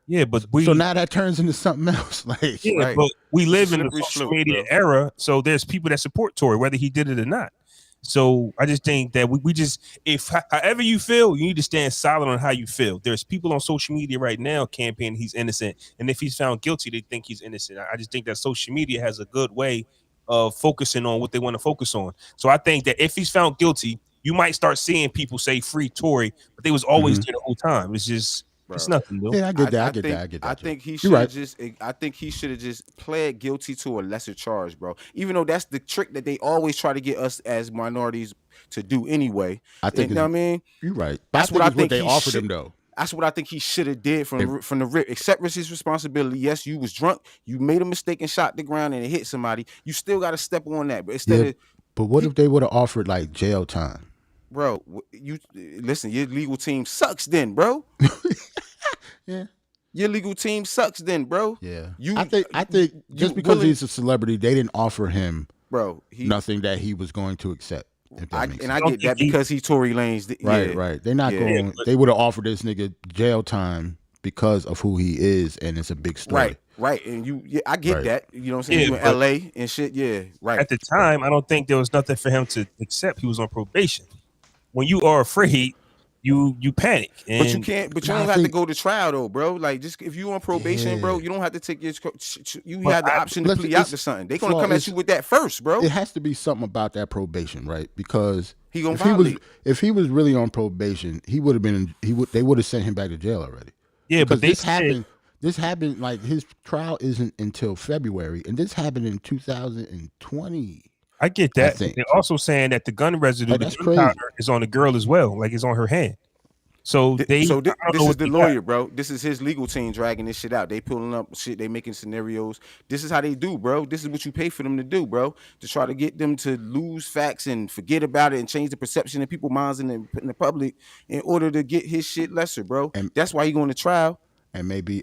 Speaker 1: Yeah, but
Speaker 2: so now that turns into something else. Like,
Speaker 1: but we live in the social media era, so there's people that support Tory, whether he did it or not. So I just think that we just, if however you feel, you need to stand solid on how you feel. There's people on social media right now campaigning he's innocent, and if he's found guilty, they think he's innocent. I just think that social media has a good way of focusing on what they want to focus on. So I think that if he's found guilty, you might start seeing people say free Tory, but they was always there the whole time. It's just. Bro. It's nothing, though.
Speaker 2: Yeah, I get that. I get that.
Speaker 3: I think he should have I think he should have just pled guilty to a lesser charge, bro. Even though that's the trick that they always try to get us as minorities to do anyway.
Speaker 2: I think.
Speaker 3: You know what I mean?
Speaker 2: You're right. That's what I think they offered him, though.
Speaker 3: That's what I think he should have did from the rip. Accept his responsibility. Yes, you was drunk. You made a mistake and shot the ground and it hit somebody. You still got to step on that. But instead of.
Speaker 2: But what if they would have offered like jail time?
Speaker 3: Bro, you listen. Your legal team sucks, then, bro.
Speaker 2: Yeah,
Speaker 3: your legal team sucks, then, bro.
Speaker 2: Yeah, I think just because he's a celebrity, they didn't offer him,
Speaker 3: bro,
Speaker 2: nothing that he was going to accept.
Speaker 3: I get that because he Tory Lanez.
Speaker 2: Right. They're not going. They would have offered this nigga jail time because of who he is, and it's a big story.
Speaker 3: Right, and I get that. You know what I'm saying? You in LA and shit. Yeah, right.
Speaker 1: At the time, I don't think there was nothing for him to accept. He was on probation. When you are afraid, you panic. And
Speaker 3: But you can't. But you don't have to go to trial though, bro. Like just if you on probation, bro, you don't have to take your. You have the option to plea out to something. They gonna come at you with that first, bro.
Speaker 2: It has to be something about that probation, right? Because
Speaker 3: he gonna violate.
Speaker 2: If he was really on probation, he would have been. They would have sent him back to jail already.
Speaker 1: Yeah,
Speaker 2: because
Speaker 1: but
Speaker 2: this happened. This happened like his trial isn't until February, and this happened in 2020.
Speaker 1: I get that. They're also saying that the gun residue, the gunpowder, is on the girl as well, like it's on her hand. So this is
Speaker 3: the lawyer, bro. This is his legal team dragging this shit out. They pulling up shit. They making scenarios. This is how they do, bro. This is what you pay for them to do, bro. To try to get them to lose facts and forget about it and change the perception in people's minds in the public in order to get his shit lesser, bro. And that's why he going to trial.
Speaker 2: And maybe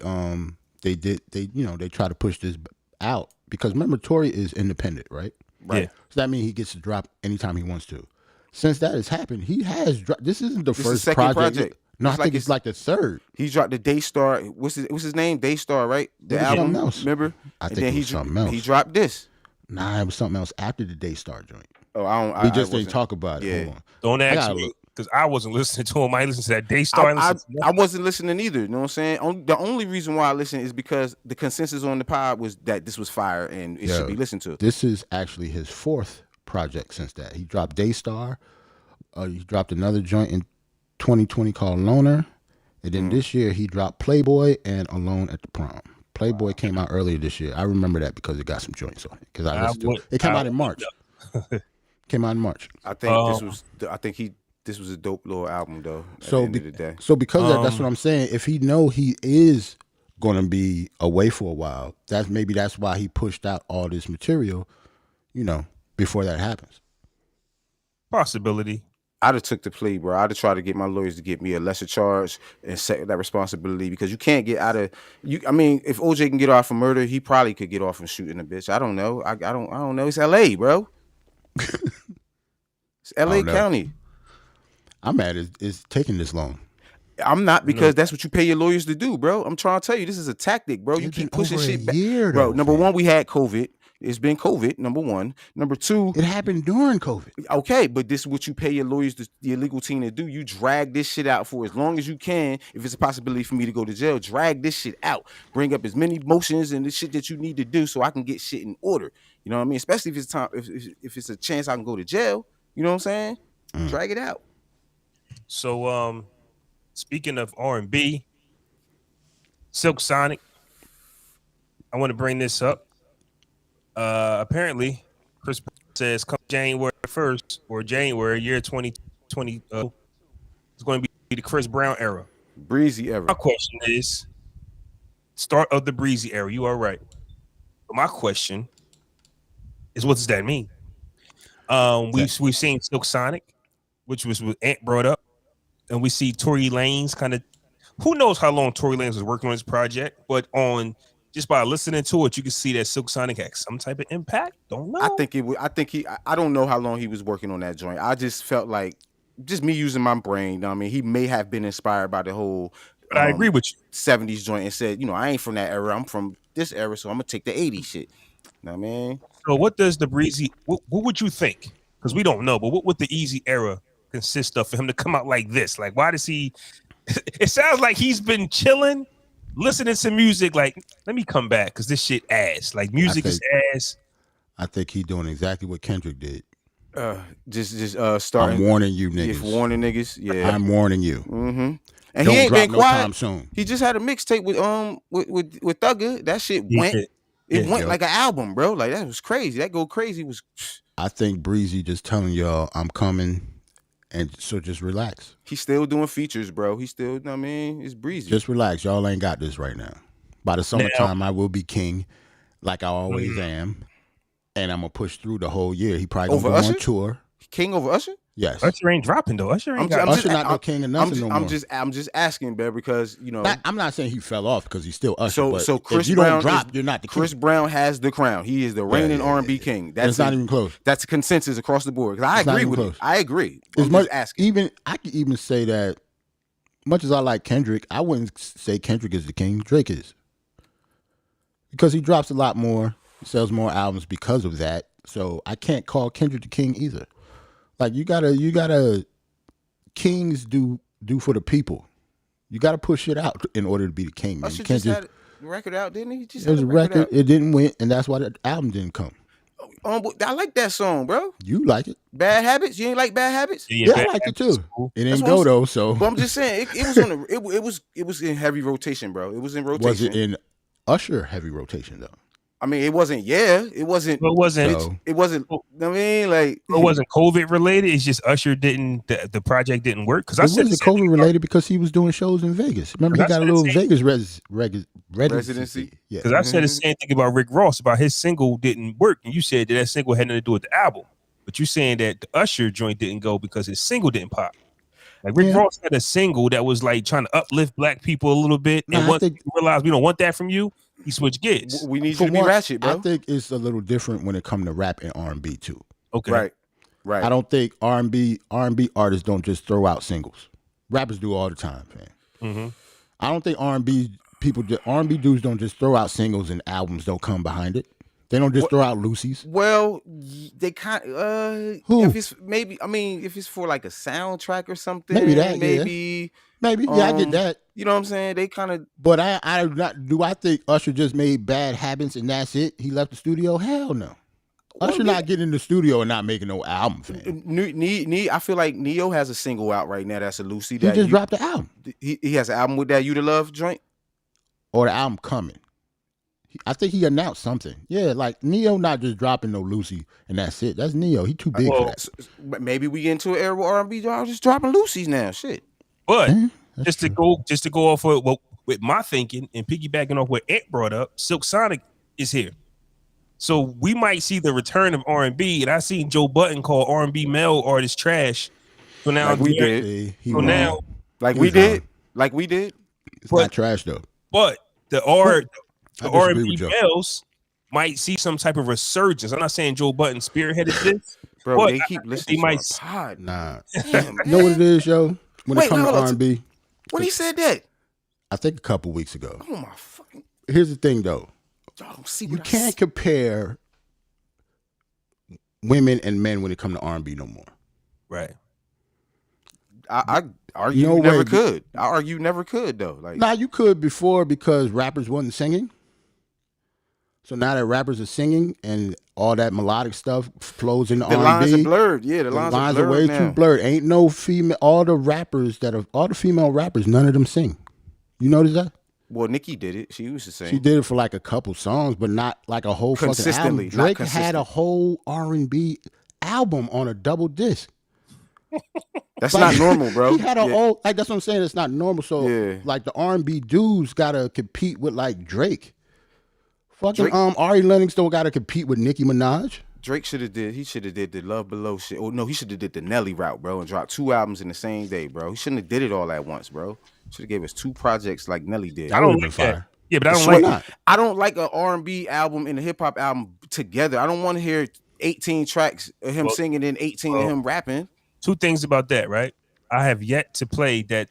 Speaker 2: they try to push this out because remember Tory is independent, right?
Speaker 3: Right.
Speaker 2: Yeah. So that means he gets to drop anytime he wants to. Since that has happened, he has dropped. This isn't the first project. No, I think it's like the third.
Speaker 3: He dropped the Daystar. What's his name? Daystar, right? The album.
Speaker 2: Else.
Speaker 3: Remember?
Speaker 2: I think it was something else.
Speaker 3: He dropped this.
Speaker 2: Nah, it was something else after the Daystar joint.
Speaker 3: Oh,
Speaker 2: we just didn't talk about it.
Speaker 3: Yeah.
Speaker 2: Hold on.
Speaker 1: Don't ask me because I wasn't listening to him. I listened to that Daystar.
Speaker 3: I wasn't listening either. You know what I'm saying? The only reason why I listened is because the consensus on the pod was that this was fire and it should be listened to.
Speaker 2: This is actually his fourth project since that. He dropped Daystar. He dropped another joint in 2020 called Loner. And then this year he dropped Playboy and Alone at the Prom. Playboy came out earlier this year. I remember that because it got some joints on it. Because I listened to it. It came out in March. Came out in March.
Speaker 3: I think this was a dope little album though. At the end of the day.
Speaker 2: So because of that, that's what I'm saying. If he know he is gonna be away for a while, that's why he pushed out all this material, before that happens.
Speaker 1: Possibility.
Speaker 3: I'd have took the plea, bro. I'd have tried to get my lawyers to get me a lesser charge and set that responsibility because you can't get out of you. I mean, if OJ can get off for murder, he probably could get off from shooting a bitch. I don't know. I don't know. It's LA, bro. It's LA County.
Speaker 2: I'm mad it's taking this long.
Speaker 3: I'm not because that's what you pay your lawyers to do, bro. I'm trying to tell you, this is a tactic, bro. You keep pushing shit back. Bro, number one, we had COVID. It's been COVID, number one. Number two,
Speaker 2: it happened during COVID.
Speaker 3: Okay, but this is what you pay your lawyers, your legal team to do. You drag this shit out for as long as you can. If it's a possibility for me to go to jail, drag this shit out. Bring up as many motions and the shit that you need to do so I can get shit in order. You know what I mean? Especially if it's time, if it's a chance I can go to jail. You know what I'm saying? Drag it out.
Speaker 1: So, speaking of R&B, Silk Sonic, I want to bring this up. Apparently, Chris says come January 1st or January year 2022, it's going to be the Chris Brown era.
Speaker 3: Breezy era.
Speaker 1: My question is, start of the Breezy era. You are right. But my question is, what does that mean? We've seen Silk Sonic, which was what Ant brought up, and we see Tory Lanez kind of. Who knows how long Tory Lanez was working on this project, but just by listening to it, you can see that Silk Sonic had some type of impact. Don't know.
Speaker 3: I don't know how long he was working on that joint. I just felt like, just me using my brain. I mean, he may have been inspired by the whole.
Speaker 1: But I agree with you.
Speaker 3: 70s joint and said, I ain't from that era. I'm from this era, so I'm gonna take the 80s shit. You know what I mean?
Speaker 1: So what does the Breezy? What would you think? Because we don't know. But what would the Easy era consist of for him to come out like this? Like, why does he? It sounds like he's been chilling, listening to music, like, let me come back because this shit ass. Like, music is ass.
Speaker 2: I think he's doing exactly what Kendrick did.
Speaker 3: Just starting.
Speaker 2: I'm warning you, niggas.
Speaker 3: Just warning niggas. Yeah,
Speaker 2: I'm warning you.
Speaker 3: Mm-hmm. And
Speaker 2: Don't
Speaker 3: he ain't been quiet.
Speaker 2: Time soon.
Speaker 3: He just had a mixtape with Thugger. That shit went. It went like an album, bro. Like that was crazy. That go crazy was.
Speaker 2: I think Breezy just telling y'all I'm coming. And so just relax.
Speaker 3: He's still doing features, bro. He's still, it's Breezy.
Speaker 2: Just relax. Y'all ain't got this right now. By the summertime, I will be king like I always am. And I'm going to push through the whole year. He probably going to go on tour.
Speaker 3: King over Usher?
Speaker 2: Yes.
Speaker 1: Usher ain't dropping, though. Usher ain't
Speaker 2: Usher not no king of nothing no more.
Speaker 3: I'm just asking, man, because,
Speaker 2: I'm not saying he fell off because he's still Usher.
Speaker 3: So Chris
Speaker 2: if you
Speaker 3: Brown
Speaker 2: don't drop, you're not the king.
Speaker 3: Chris Brown has the crown. He is the reigning R&B king.
Speaker 2: That's not even close.
Speaker 3: That's a consensus across the board. I agree with it. I agree.
Speaker 2: Asking. I could even say that, much as I like Kendrick, I wouldn't say Kendrick is the king. Drake is. Because he drops a lot more, sells more albums because of that. So I can't call Kendrick the king either. Like you gotta kings do do for the people. You got to push it out in order to be the king, man.
Speaker 3: Usher
Speaker 2: You can't
Speaker 3: just had a record out, didn't he? Just
Speaker 2: It was
Speaker 3: had
Speaker 2: a record.
Speaker 3: out.
Speaker 2: It didn't win, and that's why the album didn't come.
Speaker 3: I like that song, bro.
Speaker 2: You like it?
Speaker 3: Bad Habits. You ain't like Bad Habits?
Speaker 2: Yeah, I like it too.
Speaker 1: Cool.
Speaker 2: It didn't go though, so.
Speaker 3: But I'm just saying, it was on the. It was in heavy rotation, bro. It was in rotation.
Speaker 2: Was it in Usher heavy rotation though?
Speaker 3: I mean, it wasn't. Yeah, it wasn't.
Speaker 1: It wasn't.
Speaker 3: It wasn't. I mean, like
Speaker 1: it wasn't COVID related. It's just Usher didn't. The project didn't work because
Speaker 2: it wasn't COVID related because he was doing shows in Vegas. Remember, he got a little Vegas residency. Yeah,
Speaker 1: because I said the same thing about Rick Ross about his single didn't work, and you said that single had nothing to do with the album. But you saying that the Usher joint didn't go because his single didn't pop. Like Rick Ross had a single that was like trying to uplift black people a little bit, and once you realize we don't want that from you, he switched gears.
Speaker 3: We need you to be ratchet, bro.
Speaker 2: I think it's a little different when it comes to rap and R&B too.
Speaker 1: Okay,
Speaker 3: right.
Speaker 2: I don't think R&B artists don't just throw out singles. Rappers do all the time, man.
Speaker 1: Mm-hmm.
Speaker 2: I don't think R&B dudes don't just throw out singles and albums don't come behind it. They don't just throw out Lucy's.
Speaker 3: Well, they kind of if it's if it's for like a soundtrack or something, maybe
Speaker 2: yeah, I get that.
Speaker 3: You know what I'm saying? They kind of.
Speaker 2: But I think Usher just made Bad Habits and that's it? He left the studio? Hell no. Usher not getting in the studio and not making no album, fam.
Speaker 3: I feel like Neo has a single out right now that's a Lucy.
Speaker 2: He just dropped the album.
Speaker 3: He has an album with that You to Love joint?
Speaker 2: Or the album coming. I think he announced something. Yeah, like Neo not just dropping no Lucy and that's it. That's Neo. He too big for that.
Speaker 3: Maybe we get into an era where R&B just dropping Lucy's now. Shit.
Speaker 1: But just to go off of with my thinking and piggybacking off what Ant brought up, Silk Sonic is here. So we might see the return of R&B. And I seen Joe Budden call R&B male artists trash. So now
Speaker 3: we did.
Speaker 1: We did.
Speaker 2: It's not trash though.
Speaker 1: But the R&B males might see some type of resurgence. I'm not saying Joe Budden spearheaded this.
Speaker 3: Bro, they keep listening to my pod.
Speaker 2: Nah. You know what it is, yo? When it comes to R&B.
Speaker 3: When he said that?
Speaker 2: I think a couple weeks ago.
Speaker 3: Oh my fucking.
Speaker 2: Here's the thing though.
Speaker 3: Y'all don't see
Speaker 2: you can't compare women and men when it comes to R&B no more.
Speaker 1: Right.
Speaker 3: I argue you never could. I argue never could though. Like,
Speaker 2: nah, you could before because rappers wasn't singing. So now that rappers are singing and all that melodic stuff flows into R&B.
Speaker 3: The lines are blurred. Yeah, the lines are
Speaker 2: way too blurred. Ain't no female. All the female rappers, none of them sing. You notice that?
Speaker 3: Well, Nicki did it. She used to sing.
Speaker 2: She did it for like a couple songs, but not like a whole fucking album. Drake had a whole R&B album on a double disc.
Speaker 3: That's not normal, bro.
Speaker 2: He had a whole, like, that's what I'm saying. It's not normal. So like the R&B dudes gotta compete with like Drake. Fucking Ari Lennox don't gotta compete with Nicki Minaj.
Speaker 3: Drake should have did the Love Below shit. Oh no, he should have did the Nelly route, bro, and dropped 2 albums in the same day, bro. He shouldn't have did it all at once, bro. Should have gave us 2 projects like Nelly did.
Speaker 1: I don't like that. Yeah, but I don't like
Speaker 3: an R&B album and a hip hop album together. I don't want to hear 18 tracks of him singing and 18 of him rapping.
Speaker 1: 2 things about that, right? I have yet to play that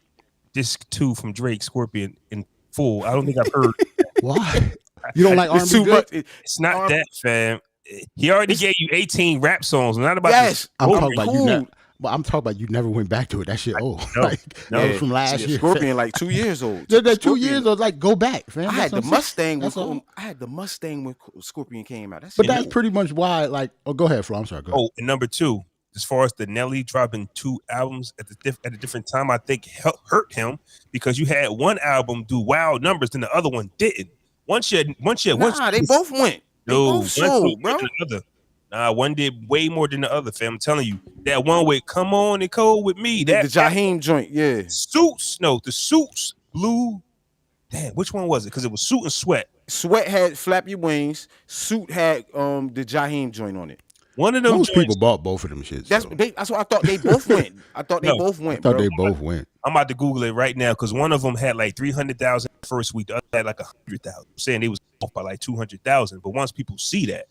Speaker 1: disc 2 from Drake, Scorpion in full. I don't think I've heard.
Speaker 2: Why? You don't like R&B Drake?
Speaker 1: It's not that, fam. He already gave you 18 rap songs. I'm not about
Speaker 2: I'm talking about you never went back to it. That shit old. That was from last year.
Speaker 3: Scorpion like 2 years old.
Speaker 2: They're 2 years old. Like, go back, fam.
Speaker 3: I had the Mustang when Scorpion came out.
Speaker 2: That's pretty much why. Like, go ahead, Flo. I'm sorry. Go ahead.
Speaker 1: Oh, and number 2, as far as the Nelly dropping 2 albums at a different time, I think hurt him because you had one album do wild numbers and the other one didn't. They
Speaker 3: both went. They both sold, bro.
Speaker 1: Nah, one did way more than the other, fam. I'm telling you. That one with Come On and Cold With Me.
Speaker 3: The Jaheim joint, yeah.
Speaker 1: The Suits blew. Damn, which one was it? Because it was Suit and Sweat.
Speaker 3: Sweat had Flap Your Wings. Suit had the Jaheim joint on it.
Speaker 1: One of them
Speaker 2: most people bought both of them shits.
Speaker 3: That's what I thought. They both went. I thought they both went.
Speaker 1: I'm about to Google it right now because one of them had like 300,000 first week. The other had like 100,000. Saying they was off by like 200,000. But once people see that,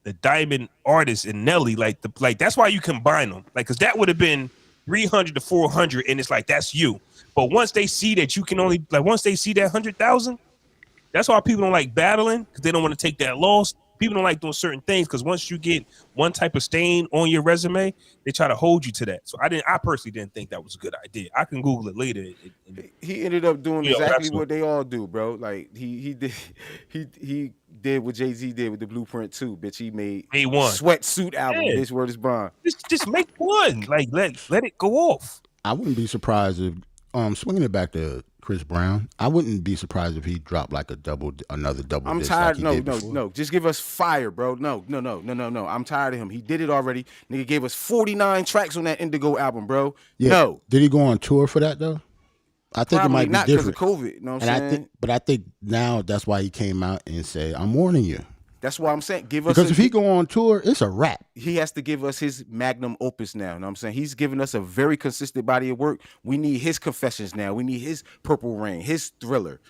Speaker 1: the Diamond Artist and Nelly, like that's why you combine them. Like, because that would have been 300 to 400, and it's like that's you. But once they see that you can only once they see that 100,000, that's why people don't like battling because they don't want to take that loss. people don't like doing certain things because once you get one type of stain on your resume, they try to hold you to that. So I personally didn't think that was a good idea. I can Google it later.
Speaker 3: He ended up doing
Speaker 1: Yeah,
Speaker 3: exactly what they all do, bro. Like he did what Jay-Z did with the Blueprint 2, bitch. He made
Speaker 1: one
Speaker 3: sweatsuit album.
Speaker 1: Yeah.
Speaker 3: Bitch, word is bond.
Speaker 1: Just make one. Like let it go off.
Speaker 2: I wouldn't be surprised if swinging it back to Chris Brown, I wouldn't be surprised if he dropped like another double.
Speaker 3: I'm tired. No. Just give us fire, bro. No. I'm tired of him. He did it already. Nigga gave us 49 tracks on that Indigo album, bro. Yeah. No.
Speaker 2: Did he go on tour for that though? I think
Speaker 3: Probably
Speaker 2: it might be different.
Speaker 3: Not because of COVID. You know what I'm saying?
Speaker 2: I think now that's why he came out and said, "I'm warning you."
Speaker 3: That's why I'm saying
Speaker 2: because if he go on tour, it's a wrap.
Speaker 3: He has to give us his magnum opus now. You know what I'm saying? He's giving us a very consistent body of work. We need his Confessions now. We need his Purple Rain, his Thriller.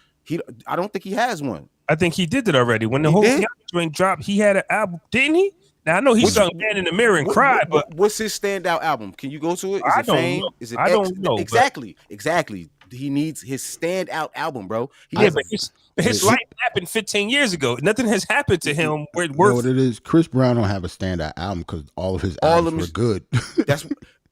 Speaker 3: I don't think he has one.
Speaker 1: I think he did it already. When the whole joint dropped, he had an album, didn't he? Now I know he sung Man in the Mirror and cried, but
Speaker 3: what's his standout album? Can you go to it? Is
Speaker 1: I
Speaker 3: it
Speaker 1: don't
Speaker 3: Fame?
Speaker 1: know.
Speaker 3: Is it
Speaker 1: I don't know.
Speaker 3: Exactly. He needs his standout album, bro.
Speaker 1: But his life happened 15 years ago. Nothing has happened to him where it works.
Speaker 2: You know what it is? Chris Brown don't have a standout album because all of his albums were good.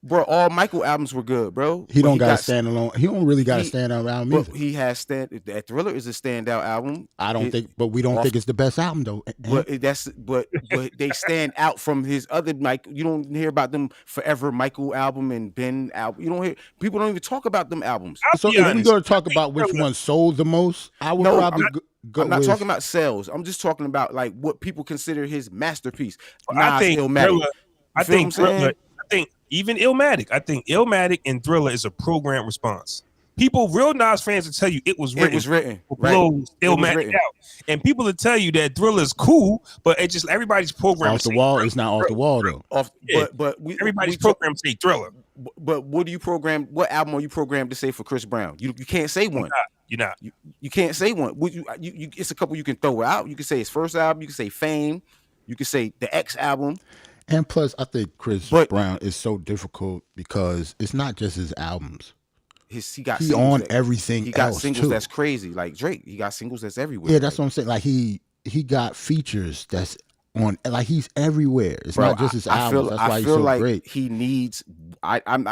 Speaker 3: Bro, all Michael albums were good, bro.
Speaker 2: He don't got stand alone. He don't really got a standout album either.
Speaker 3: He has that Thriller is a standout album.
Speaker 2: I don't think, but we don't think it's the best album though.
Speaker 3: But they stand out from his other Mike. You don't hear about them Forever Michael album and Ben album. You don't hear people don't even talk about them albums.
Speaker 2: So if we're gonna talk about which one sold the most, I would probably go.
Speaker 3: I'm not talking about sales. I'm just talking about like what people consider his masterpiece.
Speaker 1: I think even Illmatic. I think Illmatic and Thriller is a programmed response. Real Nas fans will tell you it was written. Illmatic out, and people will tell you that Thriller is cool, but it just everybody's program
Speaker 2: off the wall. It's not off the wall though.
Speaker 1: Everybody's program say Thriller.
Speaker 3: But what do you program? What album are you programmed to say for Chris Brown? You can't say one.
Speaker 1: You're not.
Speaker 3: You can't say one. It's a couple you can throw out. You can say his first album. You can say Fame. You can say the X album.
Speaker 2: And plus, I think Chris Brown is so difficult because it's not just his albums. He on everything.
Speaker 3: He got
Speaker 2: else
Speaker 3: singles
Speaker 2: too.
Speaker 3: That's crazy, like Drake. He got singles that's everywhere.
Speaker 2: Yeah, that's what I'm saying. Like he got features that's on. Like he's everywhere. It's not just his albums. That's why he's so
Speaker 3: like
Speaker 2: great.
Speaker 3: He needs.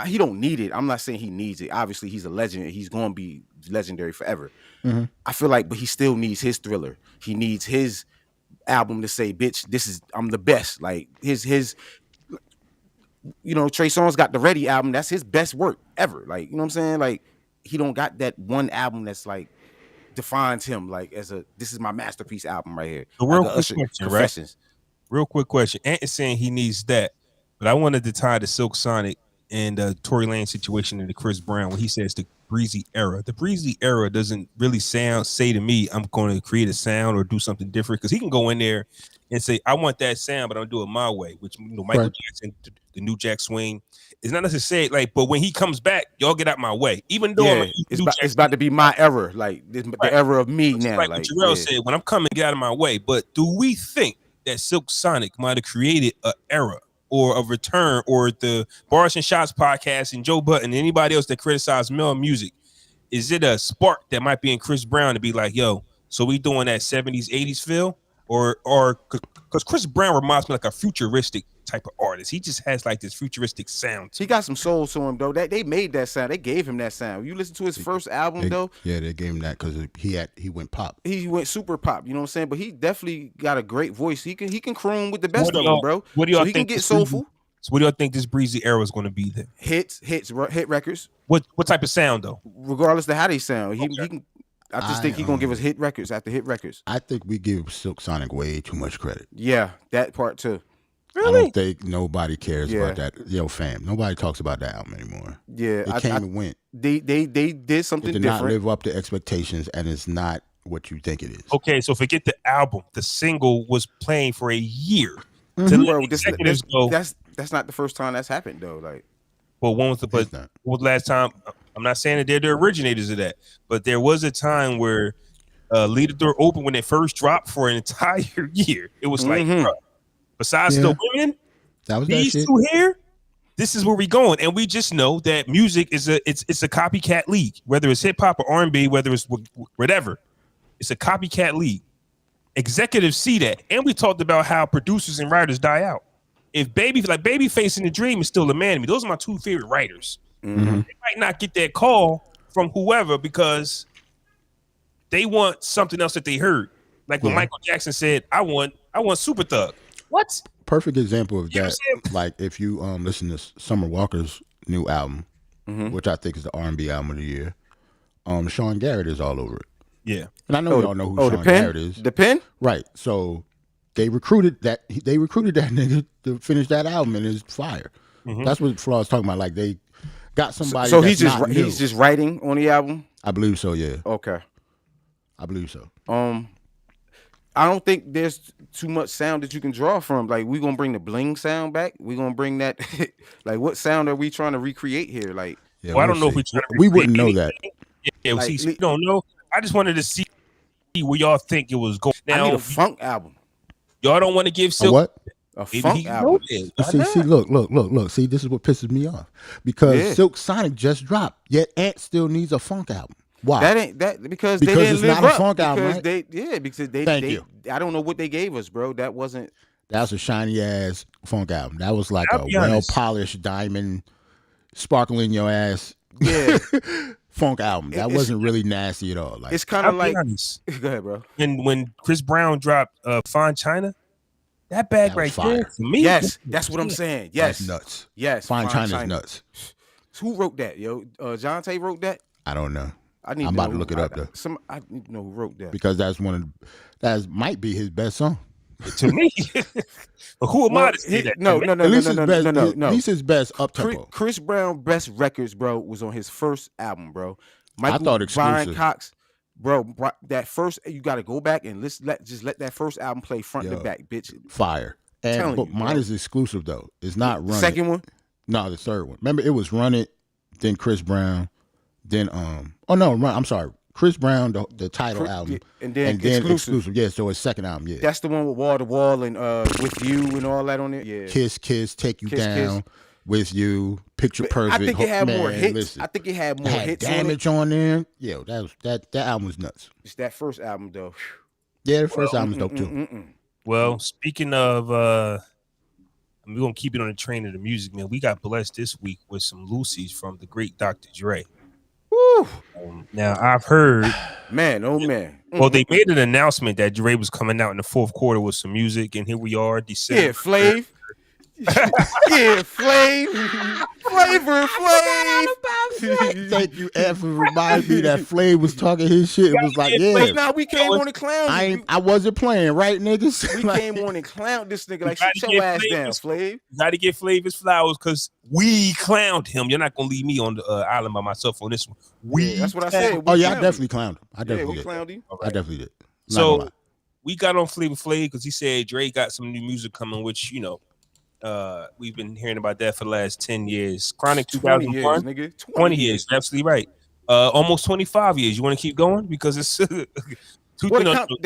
Speaker 3: He don't need it. I'm not saying he needs it. Obviously, he's a legend. He's going to be legendary forever.
Speaker 2: Mm-hmm.
Speaker 3: I feel like, but he still needs his Thriller. He needs his album to say, bitch, I'm the best. Like his Trey Songz got the Ready album. That's his best work ever. Like, you know what I'm saying? Like he don't got that one album that's like defines him like this is my masterpiece album right here.
Speaker 1: A real quick question, right? Real quick question. Ant is saying he needs that, but I wanted to tie the Silk Sonic and Tory Lanez situation into Chris Brown when he says the breezy era. The breezy era doesn't really say to me, I'm going to create a sound or do something different, because he can go in there and say, I want that sound, but I'll do it my way, which Michael Jackson, the New Jack Swing, is not necessarily like, but when he comes back, y'all get out my way. Even though
Speaker 3: it's about to be my era, like the era of me now.
Speaker 1: Like what Jarrell said, when I'm coming, get out of my way. But do we think that Silk Sonic might have created an era or a return, or the Barz and Shotz podcast and Joe Budden and anybody else that criticized male music? Is it a spark that might be in Chris Brown to be like, yo, so we doing that 70s, 80s feel? Or because Chris Brown reminds me like a futuristic type of artist. He just has like this futuristic sound.
Speaker 3: He got some soul to him though. They made that sound. They gave him that sound. You listen to his first album though.
Speaker 2: Yeah, they gave him that because he went pop.
Speaker 3: He went super pop. You know what I'm saying? But he definitely got a great voice. He can croon with the best of them, bro.
Speaker 1: What do y'all
Speaker 3: think?
Speaker 1: He can
Speaker 3: get soulful.
Speaker 1: So what do y'all think this breezy era is going to be then?
Speaker 3: Hit records.
Speaker 1: What type of sound though?
Speaker 3: Regardless of how they sound, he can. I just think he's gonna give us hit records after hit records.
Speaker 2: I think we give Silk Sonic way too much credit.
Speaker 3: Yeah, that part too.
Speaker 1: Really?
Speaker 2: I don't think nobody cares about that. Yo, fam, nobody talks about that album anymore.
Speaker 3: Yeah,
Speaker 2: it came and went.
Speaker 3: They did something
Speaker 2: different. It did not live up to expectations, and it's not what you think it is.
Speaker 1: Okay, so forget the album. The single was playing for a year.
Speaker 3: Mm-hmm. That's not the first time that's happened though. Like,
Speaker 1: well, when was the last time? I'm not saying that they're the originators of that, but there was a time where Leave the Door Open when it first dropped for an entire year. It was like, bro, besides the women, these two here, this is where we going, and we just know that music is it's a copycat league. Whether it's hip hop or R&B, whether it's whatever, it's a copycat league. executives see that, and we talked about how producers and writers die out. If Babyface and The Dream is still a man to me. Those are my two favorite writers.
Speaker 3: Mm-hmm.
Speaker 1: They might not get that call from whoever because they want something else that they heard. Like when Michael Jackson said, "I want Super Thug." What?
Speaker 2: Perfect example of that. Like if you listen to Summer Walker's new album, which I think is the R&B album of the year, Sean Garrett is all over it.
Speaker 1: Yeah,
Speaker 2: and I know y'all know who Sean Garrett is.
Speaker 3: The Pen,
Speaker 2: right? So they recruited that nigga to finish that album, and it's fire. That's what Flaw was talking about. Like they got somebody.
Speaker 3: So he's just writing on the album.
Speaker 2: I believe so. Yeah.
Speaker 3: Okay.
Speaker 2: I believe so.
Speaker 3: I don't think there's too much sound that you can draw from. Like, we gonna bring the bling sound back. We gonna bring that. Like, what sound are we trying to recreate here? Like,
Speaker 1: well, I don't know if
Speaker 2: we wouldn't know that.
Speaker 1: Yeah, like, see, we don't know. I just wanted to see where y'all think it was going. Now,
Speaker 3: I need a funk album.
Speaker 1: Y'all don't want to give Silk
Speaker 2: what?
Speaker 3: A funk album.
Speaker 2: See, look. See, this is what pisses me off because Silk Sonic just dropped, yet Ant still needs a funk album. Why?
Speaker 3: That ain't that because they didn't
Speaker 2: it's
Speaker 3: live
Speaker 2: not
Speaker 3: up.
Speaker 2: A funk album, right?
Speaker 3: Because they.
Speaker 2: Thank you.
Speaker 3: I don't know what they gave us, bro. That wasn't.
Speaker 2: That's a shiny ass funk album. That was like a well polished diamond, sparkling your ass.
Speaker 3: Yeah.
Speaker 2: Funk album. That wasn't really nasty at all. Like,
Speaker 3: it's kind of like. Go ahead, bro.
Speaker 1: When Chris Brown dropped Fine China, that bag right there for me.
Speaker 3: Yes, that's what I'm saying. Yes,
Speaker 2: that's nuts.
Speaker 3: Yes,
Speaker 2: Fine China's nuts.
Speaker 3: Who wrote that? Yo, Jonte wrote that.
Speaker 2: I don't know.
Speaker 3: I'm
Speaker 2: about to look it up though.
Speaker 3: I need to know who wrote that
Speaker 2: because that's that might be his best song
Speaker 1: to me. But who am I to say that?
Speaker 3: No.
Speaker 2: At least his best up tempo.
Speaker 3: Chris Brown best records, bro, was on his first album, bro.
Speaker 2: I thought exclusive.
Speaker 3: Brian Cox, bro. That first, you got to go back and let that first album play front to back, bitch.
Speaker 2: Fire. But mine is exclusive though. It's not Run It.
Speaker 3: Second one?
Speaker 2: No, the third one. Remember, it was Run It, then Chris Brown. Then I'm sorry, Chris Brown, the title album, and then exclusive. Yeah, so his second album. Yeah,
Speaker 3: that's the one with Wall to Wall and With You and all that on it. Yeah,
Speaker 2: Kiss, Take You Down, With You, Picture Perfect.
Speaker 3: I think it had more hits. Listen, I think it had more hits.
Speaker 2: Damage on there. Yeah, that album was nuts.
Speaker 3: It's that first album though.
Speaker 2: Yeah, the first album was dope too.
Speaker 1: Well, speaking of, we're gonna keep it on the train of the music, man. We got blessed this week with some Lucy's from the great DrDre. Now I've heard,
Speaker 3: man, oh man.
Speaker 1: Well, they made an announcement that Dre was coming out in the fourth quarter with some music, and here we are, December.
Speaker 3: Yeah, Flav. Yeah, Flavor Flav.
Speaker 2: Thank you, Ed, for reminding me that Flav was talking his shit. It was like, yeah.
Speaker 3: Now we came on and clown.
Speaker 2: I wasn't playing, right, niggas?
Speaker 3: We came on and clowned this nigga like, shut your ass down, Flav.
Speaker 1: You got to get Flav his flowers because we clowned him. You're not gonna leave me on the island by myself on this one.
Speaker 3: That's what I said.
Speaker 2: I definitely clowned him. I definitely did.
Speaker 3: Clowned him.
Speaker 2: I definitely did.
Speaker 1: So we got on Flavor Flav because he said Dre got some new music coming, which we've been hearing about that for the last 10 years. Chronic 2001, 20 years. You're absolutely right. Almost 25 years. You want to keep going because it's
Speaker 3: the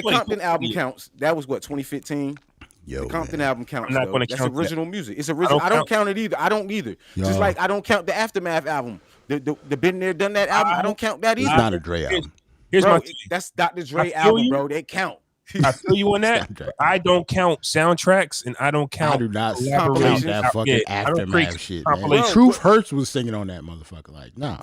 Speaker 3: Compton album counts. That was what, 2015.
Speaker 2: Yo,
Speaker 3: the Compton album counts.
Speaker 1: I'm not going to
Speaker 3: count.
Speaker 1: That's
Speaker 3: original music. It's original. I don't count it either. I don't either. Yo. Just like I don't count the Aftermath album. The Been There Done That album. I don't count that either.
Speaker 2: It's not a Dre album.
Speaker 1: Here's
Speaker 3: bro, that's Dr. Dre album, bro. They count.
Speaker 1: I feel you on that. I don't count soundtracks and I don't count.
Speaker 2: I do not count that fucking Aftermath shit, man. Truth Hurts was singing on that motherfucker. Like, nah.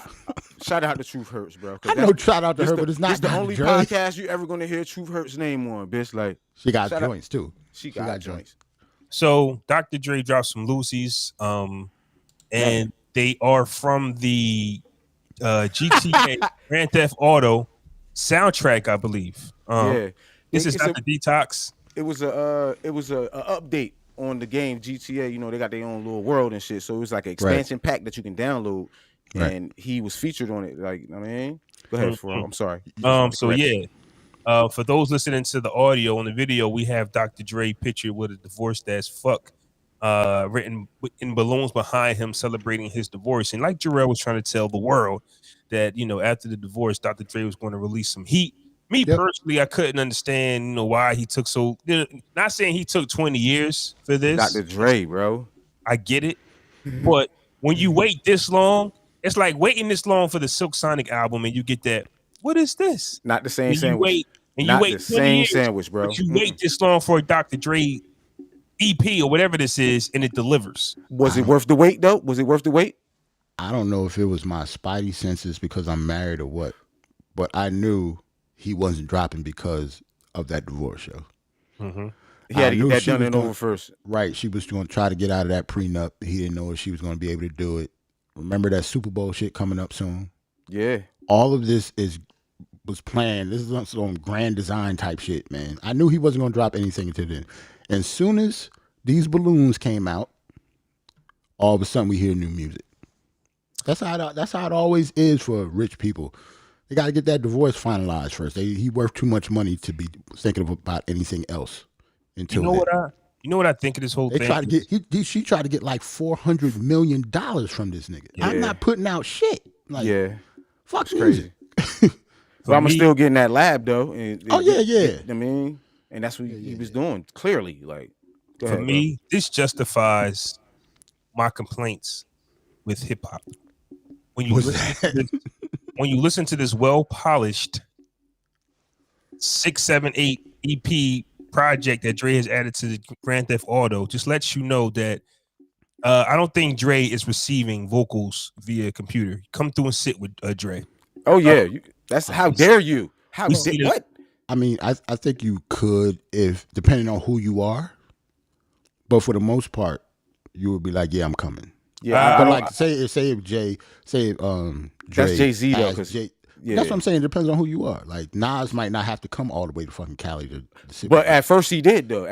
Speaker 3: Shout out to Truth Hurts, bro.
Speaker 2: I know shout out to her, but it's not
Speaker 3: the only podcast you ever gonna hear Truth Hurts' name on, bitch. Like,
Speaker 2: she got joints too.
Speaker 3: She got joints.
Speaker 1: So Dr. Dre dropped some Lucy's, and they are from the GTA Grand Theft Auto soundtrack, I believe. This is not the Detox.
Speaker 3: It was a update on the game GTA. You know, they got their own little world and shit. So it was like an expansion pack that you can download, and he was featured on it. Like, I mean, go ahead, I'm sorry. For those listening to the audio and the video, we have Dr. Dre pictured with a divorced as fuck, written in balloons behind him, celebrating his divorce. And like Jarrell was trying to tell the world that, after the divorce, Dr. Dre was going to release some heat. Me personally, I couldn't understand, why he took so. Not saying he took 20 years for this. Dr. Dre, bro.
Speaker 1: I get it, but when you wait this long, it's like waiting this long for the Silk Sonic album, and you get that. What is this?
Speaker 3: Not the same sandwich.
Speaker 1: And
Speaker 3: Not
Speaker 1: you wait
Speaker 3: the
Speaker 1: 20
Speaker 3: same
Speaker 1: years,
Speaker 3: sandwich, bro.
Speaker 1: but you wait this long for a Dr. Dre EP or whatever this is, and it delivers.
Speaker 3: Was it worth the wait though? Was it worth the wait?
Speaker 2: I don't know if it was my spidey senses because I'm married or what, but I knew he wasn't dropping because of that divorce show.
Speaker 1: Mm-hmm.
Speaker 3: He had to get that
Speaker 2: she
Speaker 3: done
Speaker 2: was
Speaker 3: and
Speaker 2: doing-
Speaker 3: over first.
Speaker 2: Right, she was going to try to get out of that prenup. He didn't know if she was going to be able to do it. Remember that Super Bowl shit coming up soon?
Speaker 3: Yeah.
Speaker 2: All of this was planned. This is some grand design type shit, man. I knew he wasn't going to drop anything until then. And as soon as these balloons came out, all of a sudden we hear new music. That's how it always is for rich people. They got to get that divorce finalized first. He worth too much money to be thinking about anything else. Until
Speaker 1: You know what I think of this whole
Speaker 2: they
Speaker 1: thing?
Speaker 2: try to get she tried to get like $400 million from this nigga.
Speaker 3: Yeah.
Speaker 2: I'm not putting out shit. Like,
Speaker 3: Yeah.
Speaker 2: fuck
Speaker 3: It's crazy.
Speaker 2: music.
Speaker 3: But I'm still getting that lab though.
Speaker 2: Oh, yeah.
Speaker 3: I mean, and that's what he was doing clearly. Like, go
Speaker 1: For
Speaker 3: ahead,
Speaker 1: me, this justifies my complaints with hip hop. When you listen to this well polished 6, 7, 8 EP project that Dre has added to the Grand Theft Auto, just lets you know that I don't think Dre is receiving vocals via computer. Come through and sit with Dre.
Speaker 3: Oh yeah, that's how dare you? How
Speaker 1: We see
Speaker 3: what?
Speaker 2: I mean, I think you could if depending on who you are, but for the most part, you would be like, yeah, I'm coming.
Speaker 3: Yeah,
Speaker 2: But like say if Dre,
Speaker 3: that's Jay-Z though,
Speaker 2: asked
Speaker 3: 'cause-
Speaker 2: Jay,
Speaker 3: yeah.
Speaker 2: that's what I'm saying. It depends on who you are. Like Nas might not have to come all the way to fucking Cali to sit.
Speaker 3: But
Speaker 2: with
Speaker 3: at first he did though.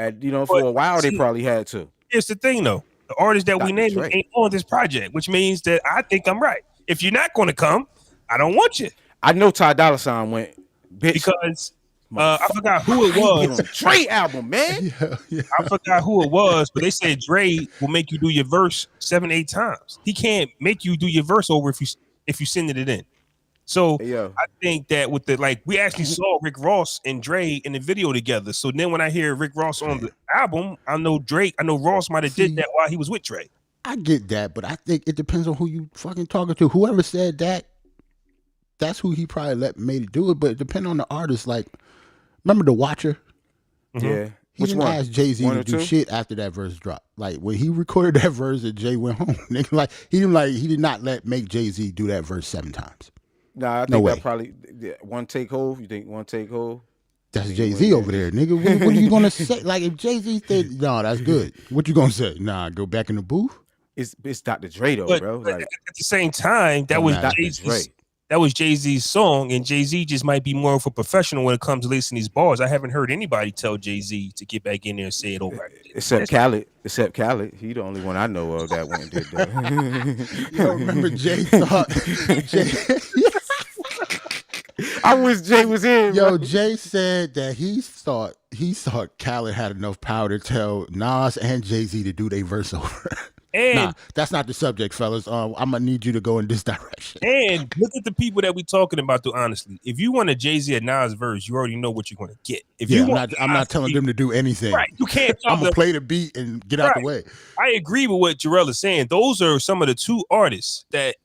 Speaker 3: For
Speaker 1: But
Speaker 3: a while they
Speaker 1: see-
Speaker 3: probably had to.
Speaker 1: Here's the thing, though. The artists that we
Speaker 3: Dr.
Speaker 1: named
Speaker 3: Dre.
Speaker 1: ain't on this project, which means that I think I'm right. If you're not going to come, I don't want you.
Speaker 3: I know Ty Dolla $ign went bitch
Speaker 1: Because I forgot who it
Speaker 3: Get on
Speaker 1: was.
Speaker 3: the Dre album, man.
Speaker 1: I forgot who it was, but they said Dre will make you do your verse 7, 8 times. He can't make you do your verse over if you send it in. So
Speaker 3: Hey, yo.
Speaker 1: I think that with we actually saw Rick Ross and Dre in the video together. So then when I hear Rick Ross on the album, I know Ross might have did that while he was with Dre.
Speaker 2: I get that, but I think it depends on who you fucking talking to. Whoever said that, that's who he probably made it do it. But it depends on the artist. Like, remember The Watcher?
Speaker 3: Yeah.
Speaker 2: He
Speaker 3: Which
Speaker 2: didn't
Speaker 3: one?
Speaker 2: ask Jay-Z
Speaker 3: One
Speaker 2: to
Speaker 3: or
Speaker 2: do
Speaker 3: two?
Speaker 2: shit after that verse dropped. Like when he recorded that verse and Jay went home, nigga, he did not make Jay-Z do that verse 7 times.
Speaker 3: Nah, I think
Speaker 2: No way.
Speaker 3: that probably one take hold. You think one take hold?
Speaker 2: That's Jay-Z over there, nigga. What are you gonna say? Like if Jay-Z said, no, that's good. What you gonna say? Nah, go back in the booth.
Speaker 3: It's Dr. Dre though,
Speaker 1: But,
Speaker 3: bro.
Speaker 1: but
Speaker 3: Like
Speaker 1: at the same time, that was
Speaker 3: Dr.
Speaker 1: Jay-Z's,
Speaker 3: Dre.
Speaker 1: that was Jay-Z's song, and Jay-Z just might be more of a professional when it comes to listening these bars. I haven't heard anybody tell Jay-Z to get back in there and say it over.
Speaker 3: Except Khaled. He the only one I know of that went and did that.
Speaker 2: Yo, remember Jay thought
Speaker 3: I wish Jay was in.
Speaker 2: Yo,
Speaker 3: bro.
Speaker 2: Jay said that he thought Khaled had enough power to tell Nas and Jay-Z to do their verse over.
Speaker 1: And
Speaker 2: Nah, that's not the subject, fellas. I'm gonna need you to go in this direction.
Speaker 1: And look at the people that we talking about, though, honestly. If you want a Jay-Z or Nas verse, you already know what you're going to get. If
Speaker 2: Yeah,
Speaker 1: you
Speaker 2: I'm
Speaker 1: want
Speaker 2: not telling them to do anything.
Speaker 1: right, you can't.
Speaker 2: I'm gonna play the beat and get out the way.
Speaker 1: I agree with what Jarrell is saying. Those are some of the 2 artists that